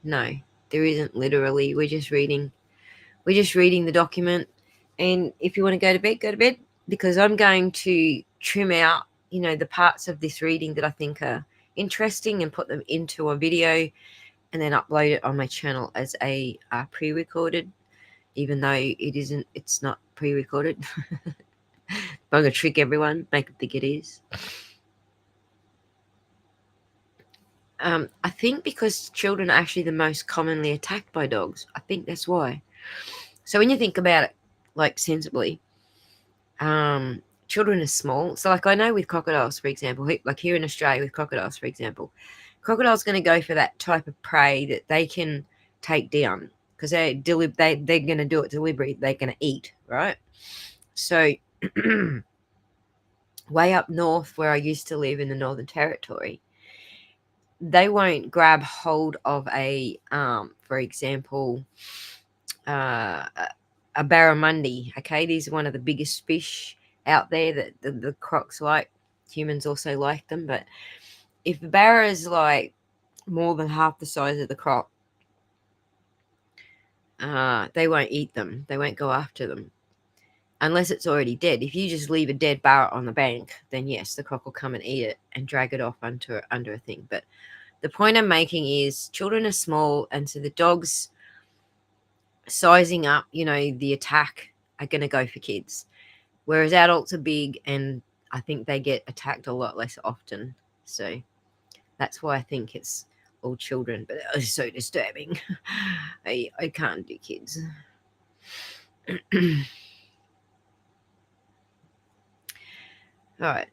No, there isn't literally. We're just reading the document. And if you want to go to bed, because I'm going to trim out, the parts of this reading that I think are interesting and put them into a video and then upload it on my channel as a pre-recorded, even though it's not pre-recorded. I'm going to trick everyone, make them think it is. I think because children are actually the most commonly attacked by dogs. I think that's why. So when you think about it, like, sensibly, children are small. So, like, I know with crocodiles, for example, like here in Australia with crocodiles, for example, crocodile's going to go for that type of prey that they can take down because they're going to do it deliberately. They're going to eat, right? So way up north where I used to live in the Northern Territory, they won't grab hold of a, for example, a barramundi. Okay, these are one of the biggest fish out there that the crocs like. Humans also like them, but if the barra is like more than half the size of the croc, they won't eat them. They won't go after them unless it's already dead. If you just leave a dead barra on the bank, then yes, the croc will come and eat it and drag it off under a thing. But the point I'm making is children are small, and so the dogs sizing up, the attack are going to go for kids, whereas adults are big, and I think they get attacked a lot less often. So that's why I think it's or children, but it was so disturbing. I can't do kids. All right.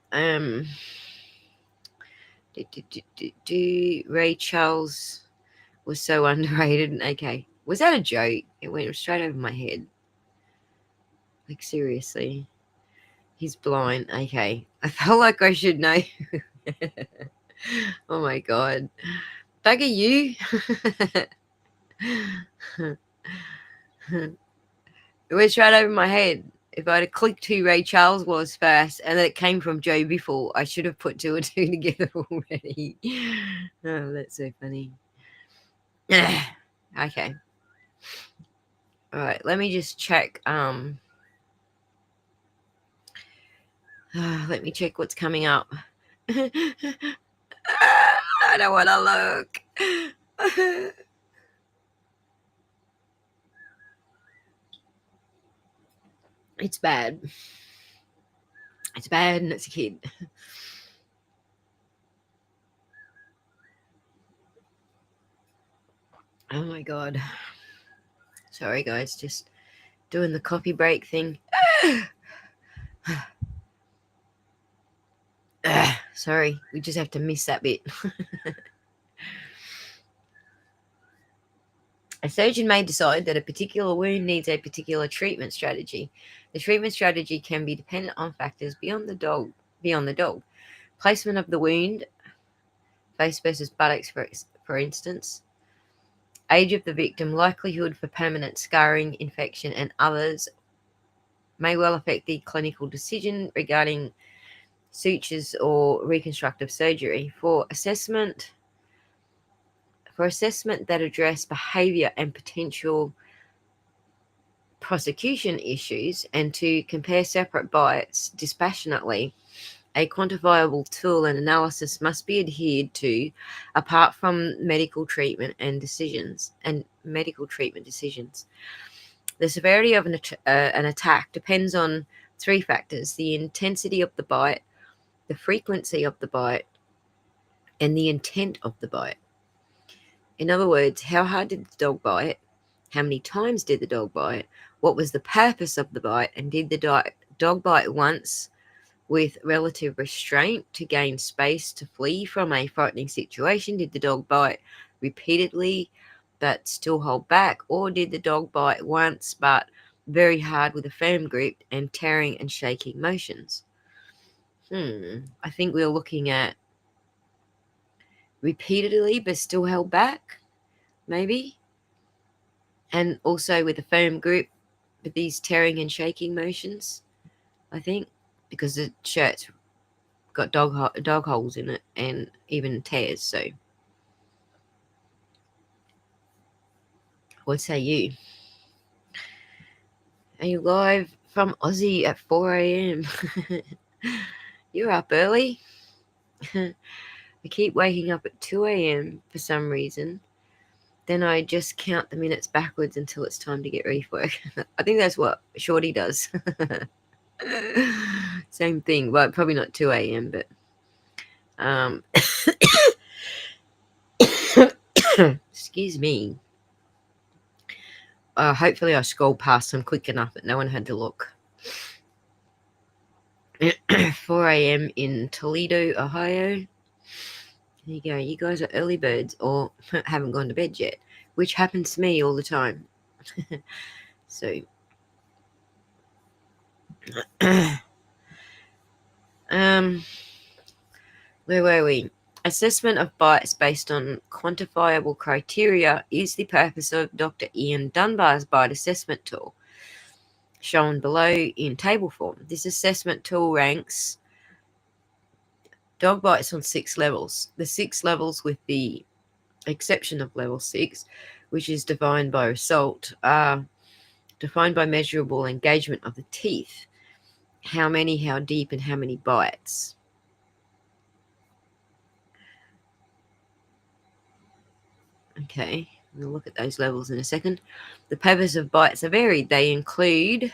Ray Charles was so underrated. Okay, was that a joke? It went straight over my head. Like, seriously, he's blind. Okay, I felt like I should know. Oh my god, bugger you. It went straight over my head. If I'd have clicked who Ray Charles was first and it came from Joe before, I should have put two and two together already. Oh, that's so funny. Okay. All right, let me just check. Let me check what's coming up. I don't want to look. It's bad. It's bad and it's a kid. Oh my god. Sorry guys, just doing the coffee break thing. Sorry, we just have to miss that bit. A surgeon may decide that a particular wound needs a particular treatment strategy. The treatment strategy can be dependent on factors beyond the dog. Placement of the wound, face versus buttocks, for instance, age of the victim, likelihood for permanent scarring, infection, and others may well affect the clinical decision regarding sutures or reconstructive surgery. For assessment that address behavior and potential prosecution issues, and to compare separate bites dispassionately, a quantifiable tool and analysis must be adhered to apart from medical treatment decisions. The severity of an attack depends on three factors: the intensity of the bite, the frequency of the bite, and the intent of the bite. In other words, how hard did the dog bite? How many times did the dog bite? What was the purpose of the bite? And did the dog bite once with relative restraint to gain space to flee from a frightening situation? Did the dog bite repeatedly but still hold back? Or did the dog bite once but very hard with a firm grip and tearing and shaking motions? I think we're looking at repeatedly but still held back, maybe. And also with a firm grip with these tearing and shaking motions, I think, because the shirt's got dog holes in it and even tears. So what say you? Are you live from Aussie at 4 a.m? You're up early. I keep waking up at 2 a.m. for some reason. Then I just count the minutes backwards until it's time to get ready for work. I think that's what Shorty does. Same thing. Well, probably not 2 a.m, but excuse me. Hopefully I scrolled past them quick enough that no one had to look. 4 a.m. in Toledo, Ohio. There you go. You guys are early birds or haven't gone to bed yet, which happens to me all the time. So, where were we? Assessment of bites based on quantifiable criteria is the purpose of Dr. Ian Dunbar's bite assessment tool, shown below in table form. This assessment tool ranks dog bites on 6 levels. The 6 levels, with the exception of level 6, which is defined by result, are defined by measurable engagement of the teeth. How many, how deep, and how many bites. Okay, we'll look at those levels in a second. The purpose of bites are varied. They include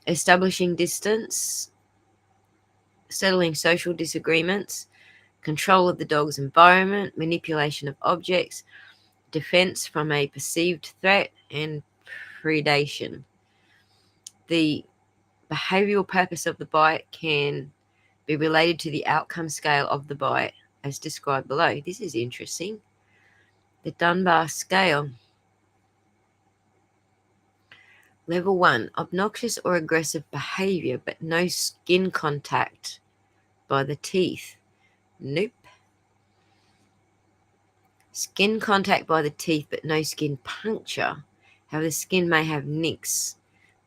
establishing distance, settling social disagreements, control of the dog's environment, manipulation of objects, defense from a perceived threat, and predation. The behavioral purpose of the bite can be related to the outcome scale of the bite as described below. This is interesting. The Dunbar scale. Level 1, obnoxious or aggressive behavior, but no skin contact by the teeth. Nope. Skin contact by the teeth, but no skin puncture. How the skin may have nicks.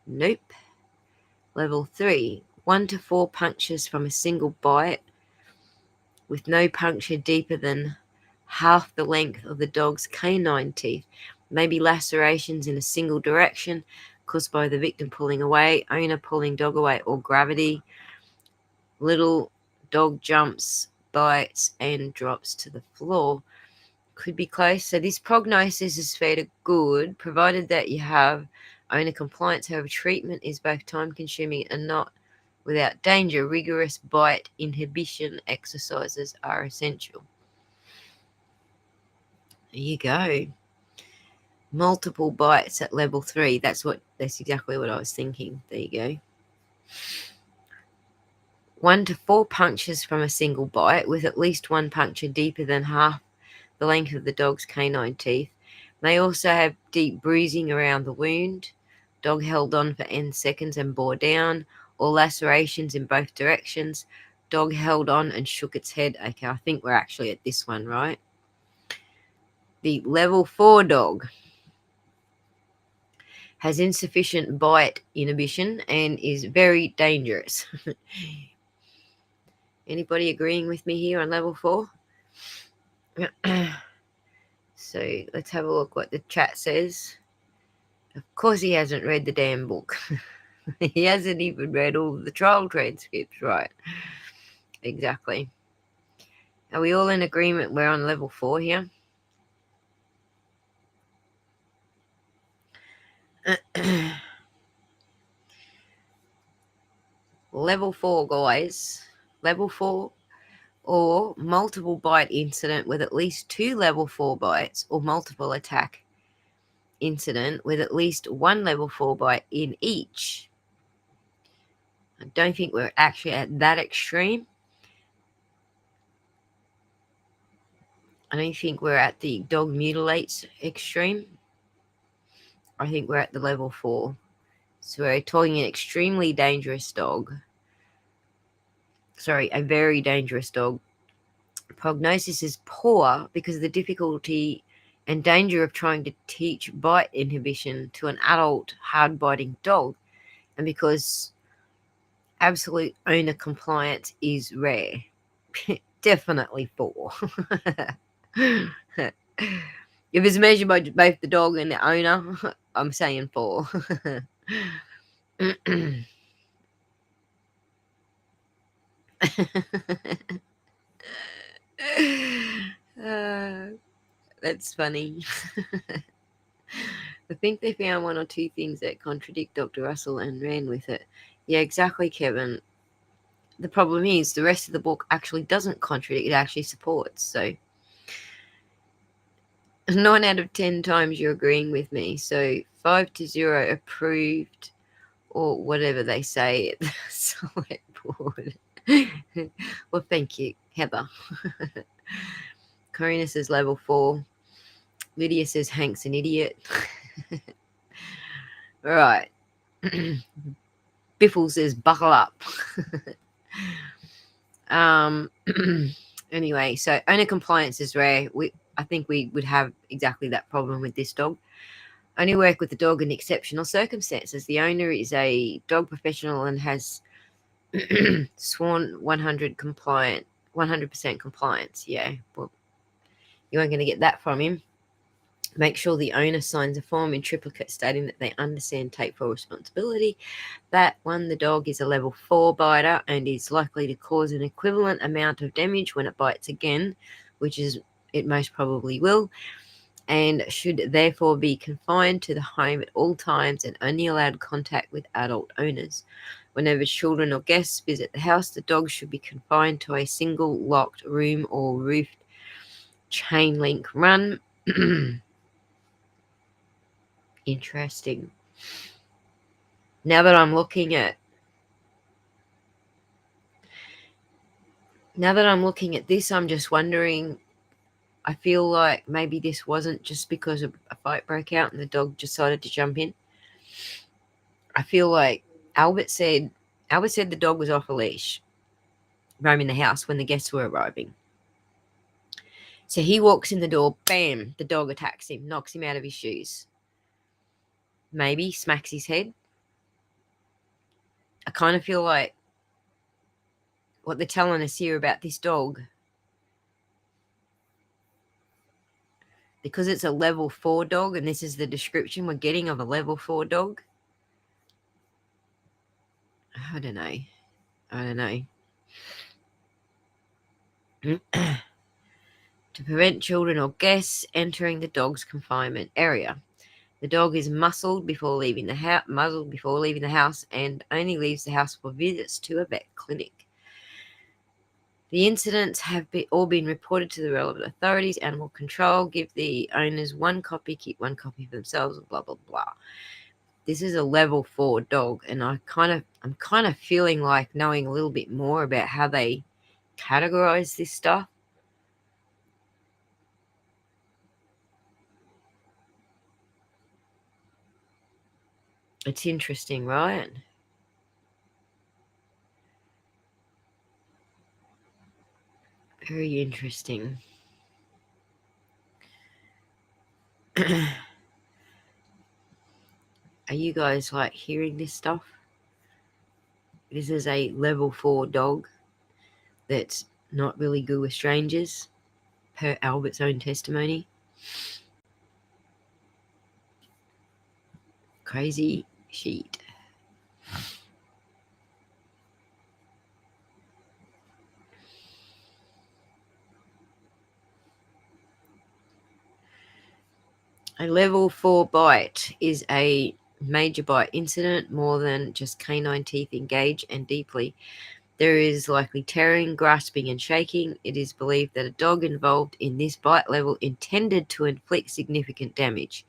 Nope. Level 3, 1 to 4 punctures from a single bite, with no puncture deeper than half the length of the dog's canine teeth. Maybe lacerations in a single direction caused by the victim pulling away, owner pulling dog away, or gravity. Little dog jumps, bites, and drops to the floor. Could be close. So this prognosis is fair to good, provided that you have owner compliance. However, treatment is both time consuming and not without danger. Rigorous bite inhibition exercises are essential. There you go. Multiple bites at level 3. That's exactly what I was thinking. There you go. 1 to 4 punctures from a single bite, with at least one puncture deeper than half the length of the dog's canine teeth. May also have deep bruising around the wound, dog held on for n seconds and bore down, or lacerations in both directions. Dog held on and shook its head. Okay, I think we're actually at this one, right? The level 4 dog has insufficient bite inhibition and is very dangerous. Anybody agreeing with me here on level 4? So let's have a look what the chat says. Of course he hasn't read the damn book. He hasn't even read all of the trial transcripts, right? Exactly. Are we all in agreement we're on level 4 here? Level 4, guys. Level 4 or multiple bite incident with at least 2 level 4 bites, or multiple attack incident with at least 1 level 4 bite in each. I don't think we're actually at that extreme. I don't think we're at the dog mutilates extreme. I think we're at the level 4. So we're talking an extremely dangerous dog. Sorry, a very dangerous dog. Prognosis is poor because of the difficulty and danger of trying to teach bite inhibition to an adult hard-biting dog, and because absolute owner compliance is rare. Definitely 4. If it's measured by both the dog and the owner, I'm saying 4. That's funny. I think they found 1 or 2 things that contradict Dr. Russell and ran with it. Yeah, exactly, Kevin. The problem is the rest of the book actually doesn't contradict, it actually supports. So 9 out of 10 times you're agreeing with me. So 5-0 approved, or whatever they say at the select board. Well, thank you, Heather. Karina says level 4. Lydia says Hank's an idiot. All right. Biffle says buckle up. Anyway, so owner compliance is rare. I think we would have exactly that problem with this dog. Only work with the dog in exceptional circumstances. The owner is a dog professional and has sworn 100% compliance. Yeah, well, you aren't going to get that from him. Make sure the owner signs a form in triplicate stating that they understand, take full responsibility. That 1, the dog is a level 4 biter and is likely to cause an equivalent amount of damage when it bites again, which is it most probably will, and should therefore be confined to the home at all times and only allowed contact with adult owners. Whenever children or guests visit the house, the dog should be confined to a single locked room or roofed chain link run. Interesting. Now that I'm looking at this, I'm just wondering, I feel like maybe this wasn't just because a fight broke out and the dog decided to jump in. I feel like Albert said the dog was off a leash, roaming the house when the guests were arriving. So he walks in the door, bam, the dog attacks him, knocks him out of his shoes. Maybe smacks his head. I kind of feel like what they're telling us here about this dog, because it's a level 4 dog, and this is the description we're getting of a level 4 dog. I don't know. To prevent children or guests entering the dog's confinement area. The dog is muzzled before leaving the house and only leaves the house for visits to a vet clinic. The incidents have all been reported to the relevant authorities. Animal control give the owners one copy, keep one copy for themselves, blah blah blah. This is a level 4 dog, and I'm kind of feeling like knowing a little bit more about how they categorize this stuff. It's interesting, right? Very interesting. Are you guys like hearing this stuff? This is a level 4 dog that's not really good with strangers, per Albert's own testimony. Crazy shit. A level 4 bite is a major bite incident, more than just canine teeth engage and deeply. There is likely tearing, grasping, and shaking. It is believed that a dog involved in this bite level intended to inflict significant damage.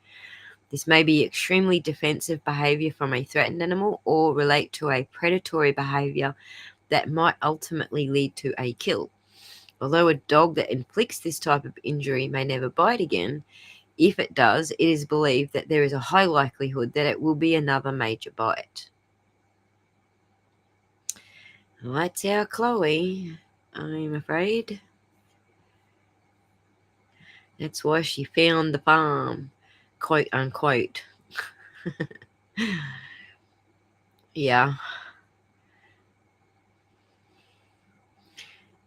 This may be extremely defensive behavior from a threatened animal or relate to a predatory behavior that might ultimately lead to a kill. Although a dog that inflicts this type of injury may never bite again, if it does, it is believed that there is a high likelihood that it will be another major bite. That's our Chloe, I'm afraid. That's why she found the farm, quote unquote. Yeah.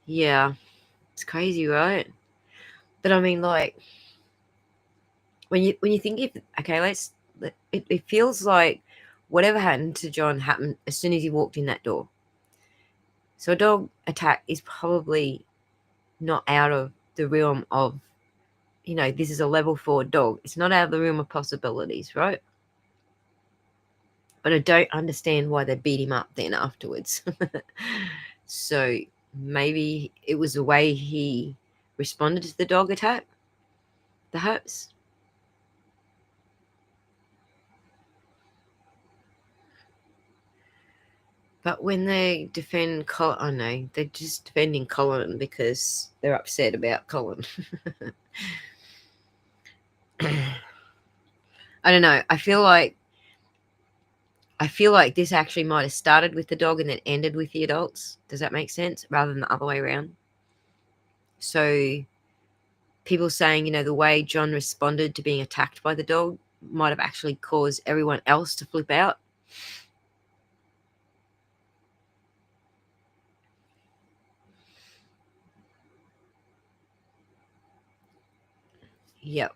Yeah. It's crazy, right? But I mean, like, when you think it feels like whatever happened to John happened as soon as he walked in that door. So a dog attack is probably not out of the realm of, this is a level 4 dog. It's not out of the realm of possibilities, right? But I don't understand why they beat him up then afterwards. So maybe it was the way he responded to the dog attack, perhaps. But when they defend Colin, I know they're just defending Colin because they're upset about Colin. I don't know. I feel like this actually might have started with the dog and then ended with the adults. Does that make sense? Rather than the other way around. So people saying, the way John responded to being attacked by the dog might have actually caused everyone else to flip out. Yep.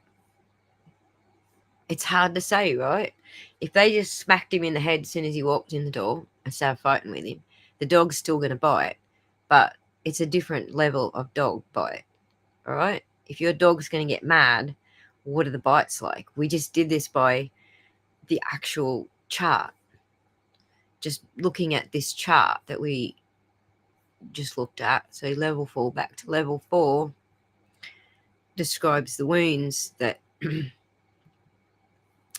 It's hard to say, right? If they just smacked him in the head as soon as he walked in the door and started fighting with him, the dog's still going to bite. But it's a different level of dog bite, all right? If your dog's going to get mad, what are the bites like? We just did this by the actual chart. just looking at this chart that we just looked at. So level 4 back to level 4 describes the wounds that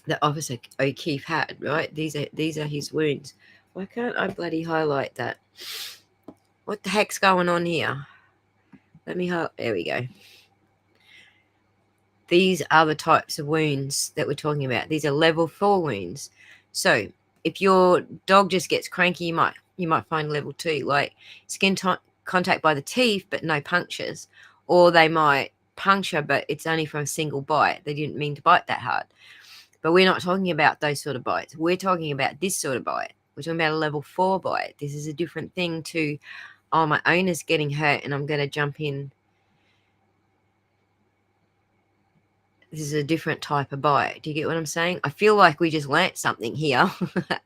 that Officer O'Keefe had, right? These are his wounds. Why can't I bloody highlight that? What the heck's going on here? Let me there we go. These are the types of wounds that we're talking about. These are level 4 wounds. So if your dog just gets cranky, you might find level 2, like skin contact by the teeth but no punctures, or they might puncture but it's only from a single bite. They didn't mean to bite that hard. But we're not talking about those sort of bites. We're talking about this sort of bite. We're talking about a level 4 bite. This is a different thing to, oh, my owner's getting hurt and I'm going to jump in. This is a different type of bite. Do you get what I'm saying? I feel like we just learnt something here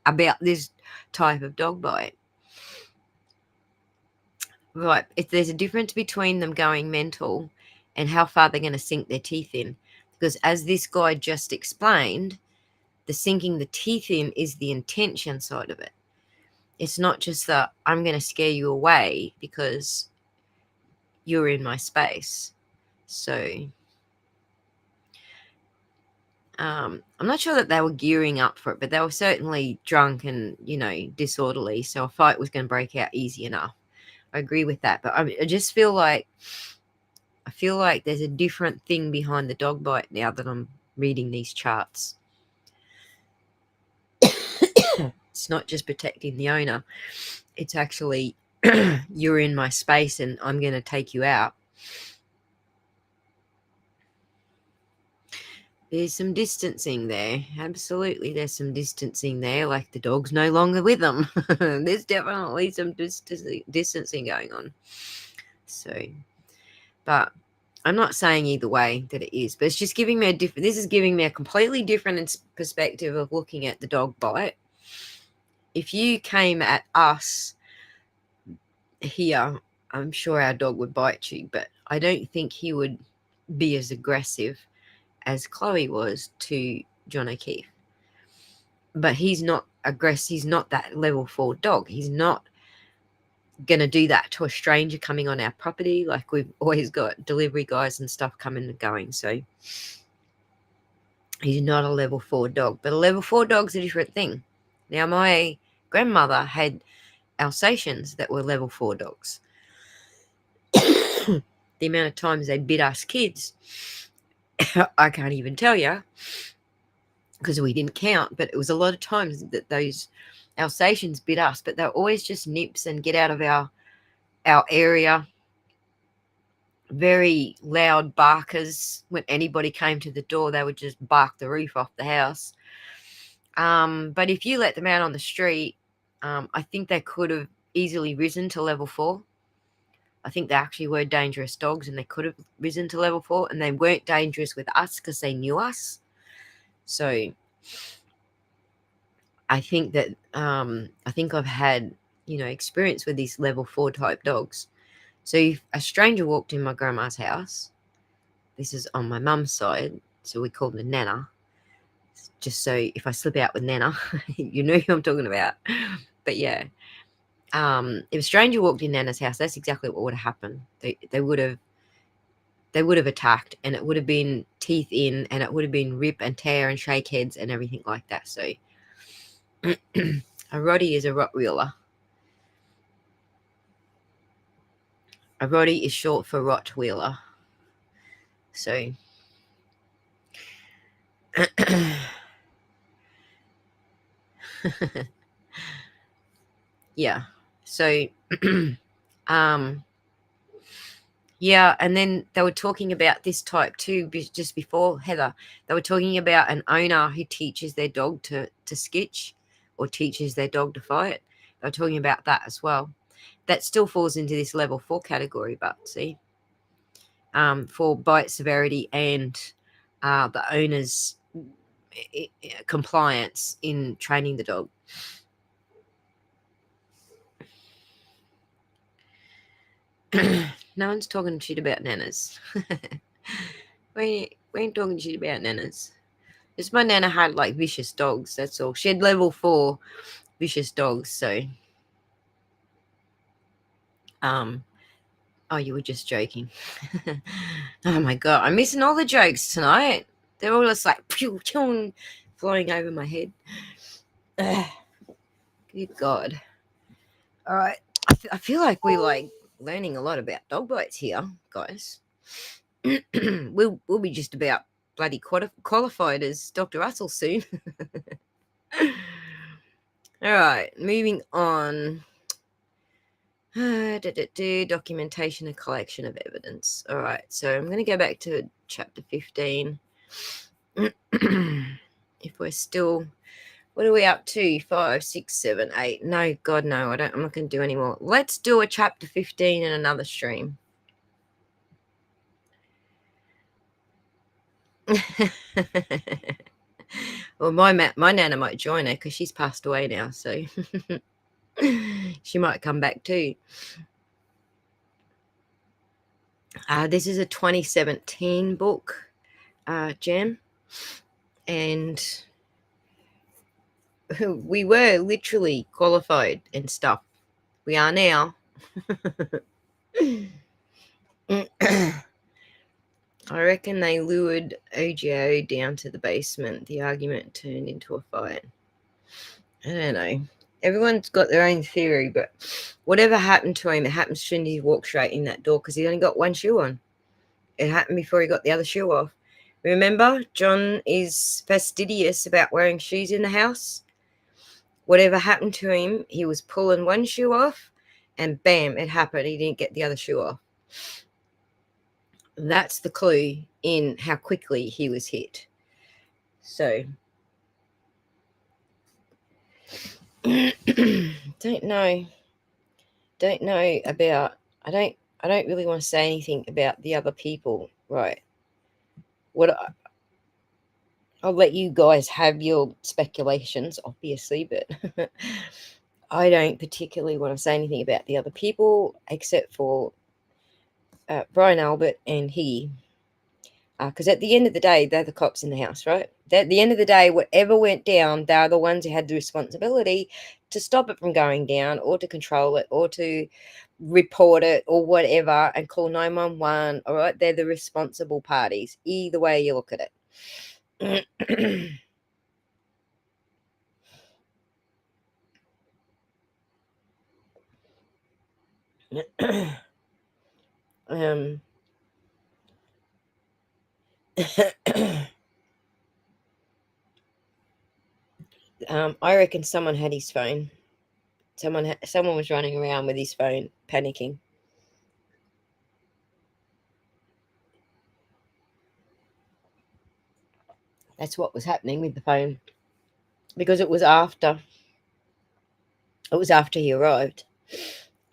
about this type of dog bite. Right. If there's a difference between them going mental and how far they're going to sink their teeth in. Because as this guy just explained, the sinking the teeth in is the intention side of it. It's not just that I'm going to scare you away because you're in my space. So I'm not sure that they were gearing up for it, but they were certainly drunk and, disorderly. So a fight was going to break out easy enough. I agree with that. But I just feel like there's a different thing behind the dog bite now that I'm reading these charts. It's not just protecting the owner. It's actually you're in my space and I'm going to take you out. There's some distancing there. Absolutely, there's some distancing there. Like the dog's no longer with them. There's definitely some distancing going on. So, but I'm not saying either way that it is. But it's just giving me this is giving me a completely different perspective of looking at the dog bite. If you came at us here, I'm sure our dog would bite you, but I don't think he would be as aggressive as Chloe was to John O'Keefe. But he's not aggressive. He's not that level 4 dog. He's not going to do that to a stranger coming on our property. Like we've always got delivery guys and stuff coming and going. So he's not a level 4 dog. But a level 4 dog's a different thing. Now, my grandmother had Alsatians that were level 4 dogs. The amount of times they bit us kids, I can't even tell you because we didn't count, but it was a lot of times that those Alsatians bit us, but they're always just nips and get out of our area. Very loud barkers. When anybody came to the door, they would just bark the roof off the house. But if you let them out on the street, I think they could have easily risen to level 4. I think they actually were dangerous dogs and they could have risen to level 4, and they weren't dangerous with us because they knew us. So I think that I've had, experience with these level 4 type dogs. So if a stranger walked in my grandma's house, this is on my mum's side, so we called her Nana. Just so if I slip out with Nana, you know who I'm talking about. But yeah. If a stranger walked in Nana's house, that's exactly what would have happened. They would have attacked, and it would have been teeth in, and it would have been rip and tear and shake heads and everything like that. So a Rottie is a Rottweiler. A Rottie is short for Rottweiler. So yeah. So yeah, and then they were talking about this type too, just before, Heather. They were talking about an owner who teaches their dog to skitch or teaches their dog to fight. They were talking about that as well. That still falls into this level 4 category, but see, for bite severity and the owner's compliance in training the dog. No one's talking shit about nanas. we ain't talking shit about nanas. Just my nana had like vicious dogs, that's all. She had level 4 vicious dogs. So, oh, you were just joking. Oh my God, I'm missing all the jokes tonight. They're all just like pew, pew, flying over my head. Good God. All right. I feel like we're like learning a lot about dog bites here, guys. we'll be just about bloody qualified as Dr. Russell soon. All right, moving on. Documentation and collection of evidence. All right, so I'm going to go back to chapter 15. If we're still, what are we up to? 5, 6, 7, 8. No, God, no, I'm not going to do any more. Let's do a chapter 15 in another stream. Well, my nana might join her because she's passed away now, so she might come back too. This is a 2017 book, Jem, and we were literally qualified and stuff. We are now. I reckon they lured OGO down to the basement. The argument turned into a fight. I don't know. Everyone's got their own theory, but whatever happened to him, it happened as soon as he walked straight in that door because he only got one shoe on. It happened before he got the other shoe off. Remember, John is fastidious about wearing shoes in the house. Whatever happened to him, he was pulling one shoe off, and bam, it happened. He didn't get the other shoe off. That's the clue in how quickly he was hit. So, don't know about. I don't really want to say anything about the other people, right? I'll let you guys have your speculations, obviously, but I don't particularly want to say anything about the other people except for Brian Albert and he. Because at the end of the day, they're the cops in the house, right? At the end of the day, whatever went down, they're the ones who had the responsibility to stop it from going down or to control it or to report it or whatever and call 911. All right, they're the responsible parties, either way you look at it. I reckon someone had his phone. Someone was running around with his phone, panicking. That's what was happening with the phone, because it was after he arrived.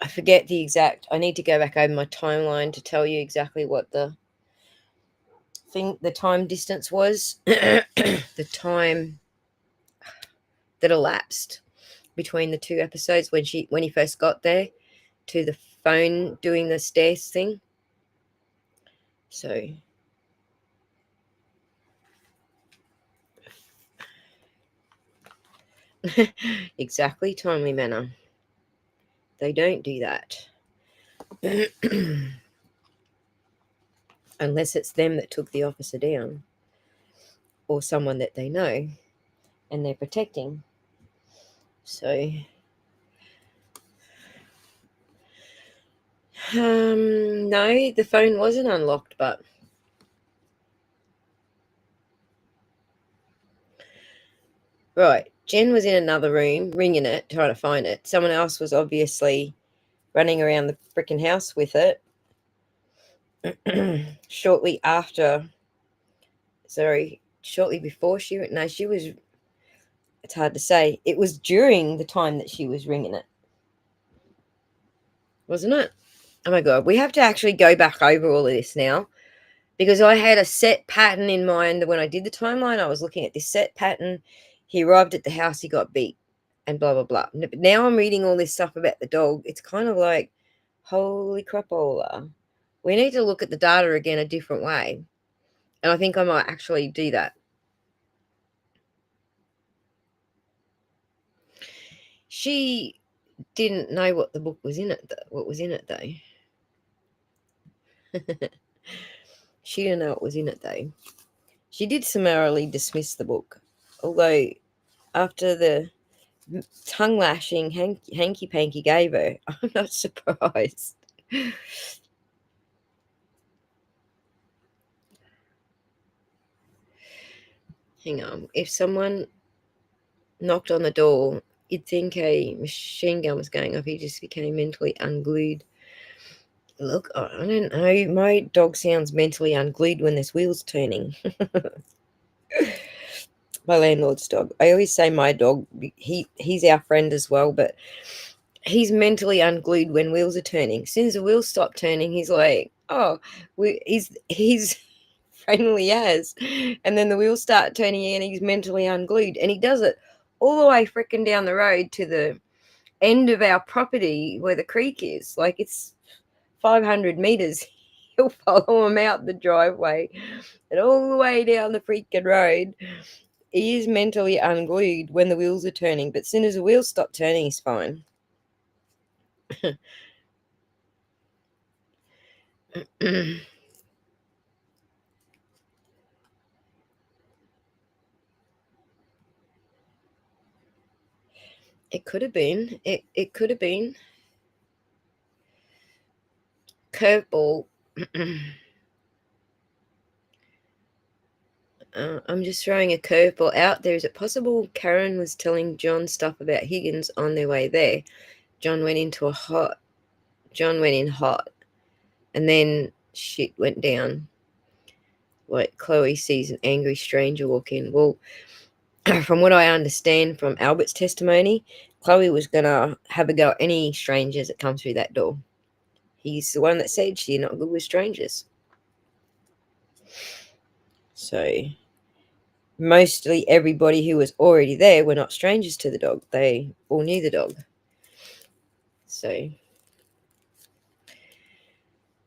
I forget the exact. I need to go back over my timeline to tell you exactly what the time distance was, the time that elapsed between the two episodes when he first got there to the phone doing the stairs thing. So exactly, timely manner. They don't do that. Unless it's them that took the officer down or someone that they know and they're protecting. So no, the phone wasn't unlocked, but right, Jen was in another room ringing it, trying to find it. Someone else was obviously running around the freaking house with it. Shortly before she was, it's hard to say. It was during the time that she was ringing it. Wasn't it? Oh my God, we have to actually go back over all of this now, because I had a set pattern in mind that when I did the timeline, I was looking at this set pattern. He arrived at the house, he got beat, and blah, blah, blah. But now I'm reading all this stuff about the dog. It's kind of like, holy crapola. We need to look at the data again a different way. And I think I might actually do that. She didn't know what the book was in it. What was in it though? She didn't know what was in it though. She did summarily dismiss the book, although after the tongue lashing hanky panky gave her, I'm not surprised. Hang on. If someone knocked on the door, you'd think a machine gun was going off. He just became mentally unglued. Look, I don't know. My dog sounds mentally unglued when there's wheels turning. My landlord's dog. I always say my dog. He's our friend as well, but he's mentally unglued when wheels are turning. As soon as the wheels stop turning, he's like, "Oh, he's friendly as," and then the wheels start turning and he's mentally unglued, and he does it all the way freaking down the road to the end of our property where the creek is. Like it's 500 meters. He'll follow him out the driveway and all the way down the freaking road. He is mentally unglued when the wheels are turning, but as soon as the wheels stop turning, he's fine. It could have been. It could have been. Curveball. I'm just throwing a curveball out there. Is it possible Karen was telling John stuff about Higgins on their way there? John went in hot, and then shit went down. Like Chloe sees an angry stranger walk in. Well, from what I understand from Albert's testimony, Chloe was gonna have a go at any strangers that come through that door. He's the one that said she's not good with strangers. So mostly everybody who was already there were not strangers to the dog. They all knew the dog. So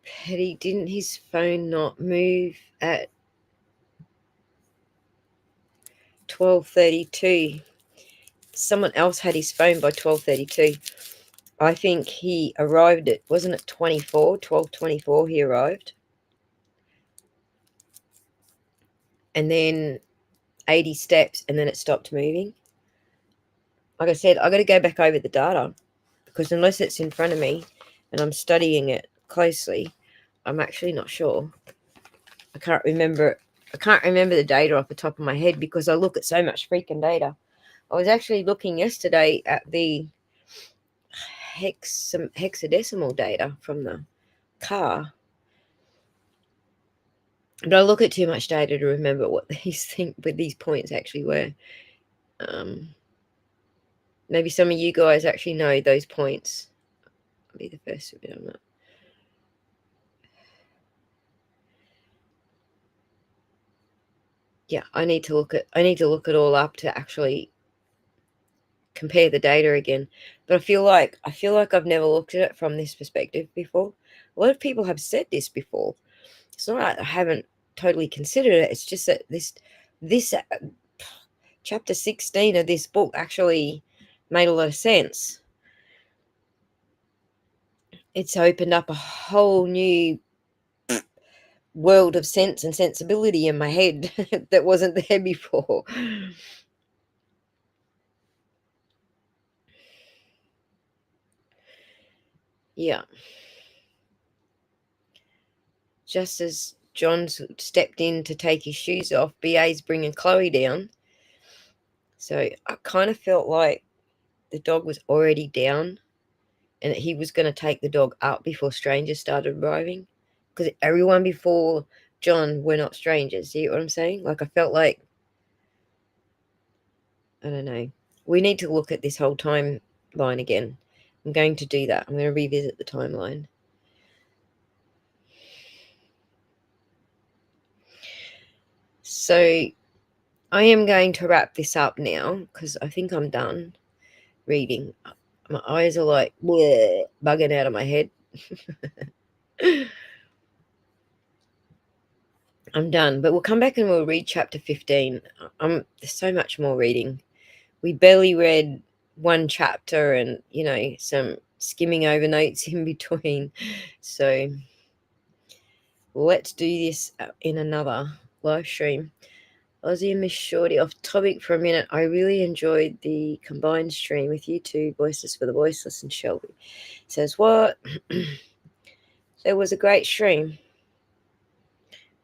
Petty, didn't his phone not move at 12:32? Someone else had his phone by 12:32. I think he arrived at, wasn't it 12:24 he arrived? And then 80 steps and then it stopped moving. Like I said, I got to go back over the data because unless it's in front of me and I'm studying it closely, I'm actually not sure. I can't remember the data off the top of my head because I look at so much freaking data. I was actually looking yesterday at the hexadecimal data from the car. But I look at too much data to remember what these points actually were. Maybe some of you guys actually know those points. I'll be the first to admit on that. Yeah, I need to look it all up to actually compare the data again. But I feel like I've never looked at it from this perspective before. A lot of people have said this before. It's not like I haven't totally considered it. It's just that this chapter 16 of this book actually made a lot of sense. It's opened up a whole new world of sense and sensibility in my head that wasn't there before. Yeah. Just as John stepped in to take his shoes off, BA's bringing Chloe down. So I kind of felt like the dog was already down and that he was going to take the dog up before strangers started arriving. Because everyone before John were not strangers. See what I'm saying? Like I felt like, I don't know. We need to look at this whole timeline again. I'm going to do that. I'm going to revisit the timeline. So I am going to wrap this up now because I think I'm done reading. My eyes are like bleh, bugging out of my head. I'm done, but we'll come back and we'll read chapter 15. There's so much more reading. We barely read one chapter and, some skimming over notes in between. So let's do this in another live stream. Aussie and Miss Shorty, off topic for a minute. I really enjoyed the combined stream with you two, Voices for the Voiceless and Shelby. Says what? It was a great stream.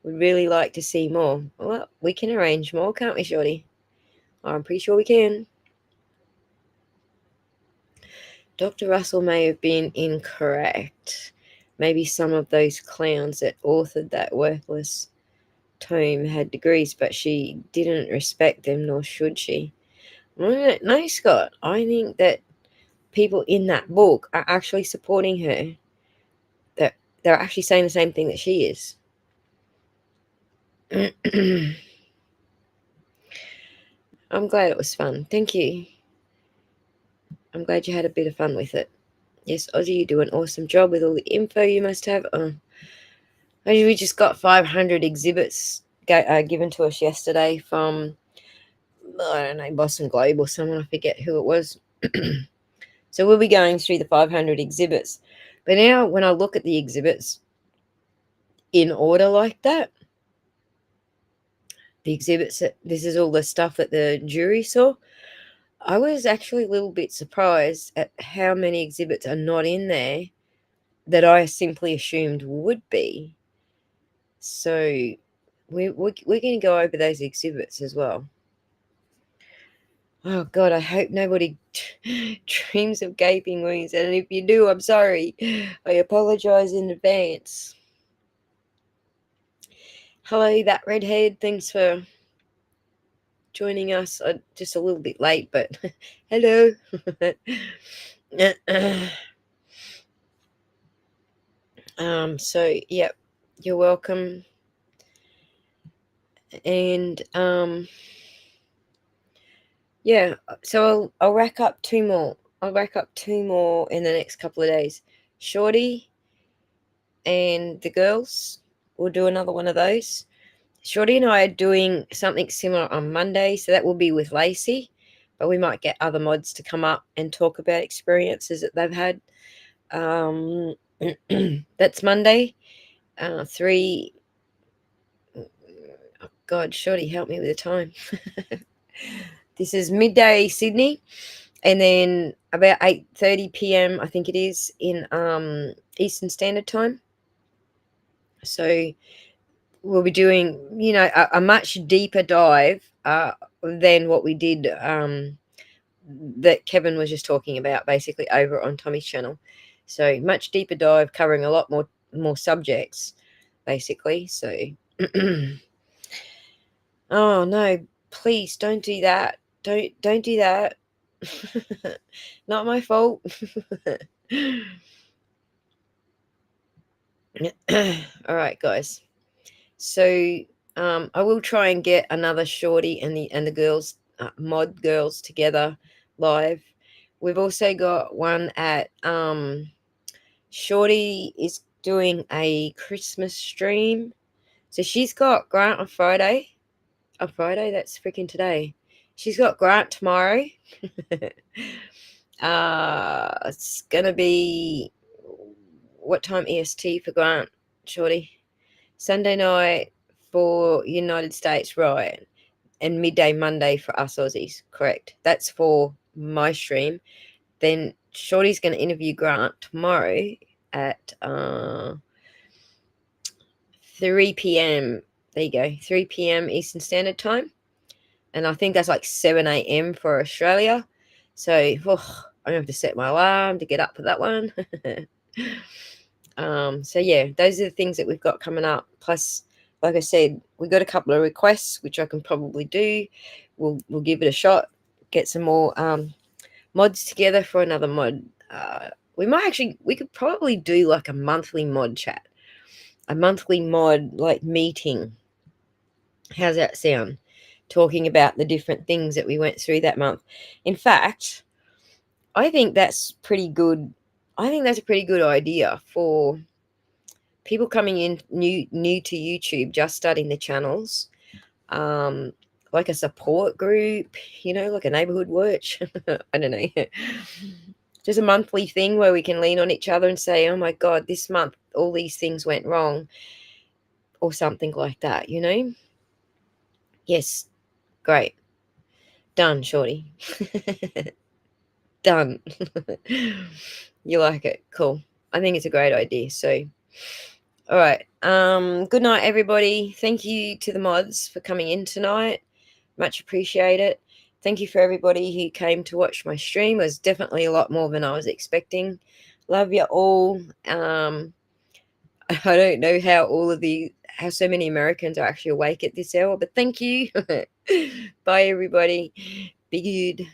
Would really like to see more. Well, we can arrange more, can't we, Shorty? I'm pretty sure we can. Dr. Russell may have been incorrect. Maybe some of those clowns that authored that worthless tome had degrees, but she didn't respect them, nor should she. No, Scott. I think that people in that book are actually supporting her. That they're actually saying the same thing that she is. I'm glad it was fun. Thank you. I'm glad you had a bit of fun with it. Yes, Aussie, you do an awesome job with all the info you must have. We just got 500 exhibits given to us yesterday from, I don't know, Boston Globe or someone. I forget who it was. So we'll be going through the 500 exhibits. But now when I look at the exhibits in order like that, the exhibits, this is all the stuff that the jury saw, I was actually a little bit surprised at how many exhibits are not in there that I simply assumed would be. So we're going to go over those exhibits as well. Oh, God, I hope nobody dreams of gaping wounds. And if you do, I'm sorry. I apologize in advance. Hello, that redhead. Thanks for joining us. Just a little bit late, but hello. So, yep, you're welcome. And, yeah, so I'll rack up two more. I'll rack up two more in the next couple of days. Shorty and the girls will do another one of those. Shorty and I are doing something similar on Monday, so that will be with Lacey, but we might get other mods to come up and talk about experiences that they've had. That's Monday. 3. Oh God, Shorty, help me with the time. This is midday Sydney, and then about 8:30 p.m. I think it is in Eastern Standard Time. So we'll be doing, a much deeper dive than what we did that Kevin was just talking about, basically over on Tommy's channel. So much deeper dive, covering a lot more subjects, basically. So, oh no, please don't do that. Don't do that. Not my fault. All right, guys. So I will try and get another Shorty and the girls, mod girls, together live. We've also got one at Shorty is doing a Christmas stream. So she's got Grant on Friday. On Friday, that's freaking today. She's got Grant tomorrow. It's gonna be what time EST for Grant, Shorty? Sunday night for United States, right? And midday Monday for us Aussies, correct? That's for my stream. Then Shorty's going to interview Grant tomorrow at 3 p.m. There you go, 3 p.m. Eastern Standard Time. And I think that's like 7 a.m. for Australia. So I'm going to have to set my alarm to get up for that one. So yeah, those are the things that we've got coming up. Plus, like I said, we got a couple of requests which I can probably do. We'll give it a shot. Get some more mods together for another mod. We could probably do like a monthly mod chat, a monthly mod like meeting. How's that sound? Talking about the different things that we went through that month. In fact, I think that's pretty good. I think that's a pretty good idea for people coming in new to YouTube, just starting the channels. like a support group, like a neighborhood watch. I don't know. Just a monthly thing where we can lean on each other and say, oh my God, this month all these things went wrong, or something like that, Yes, great. Done, Shorty. Done. You like it. Cool. I think it's a great idea. So, all right. Good night, everybody. Thank you to the mods for coming in tonight. Much appreciated. Thank you for everybody who came to watch my stream. It was definitely a lot more than I was expecting. Love you all. I don't know how so many Americans are actually awake at this hour, but thank you. Bye, everybody. Be good.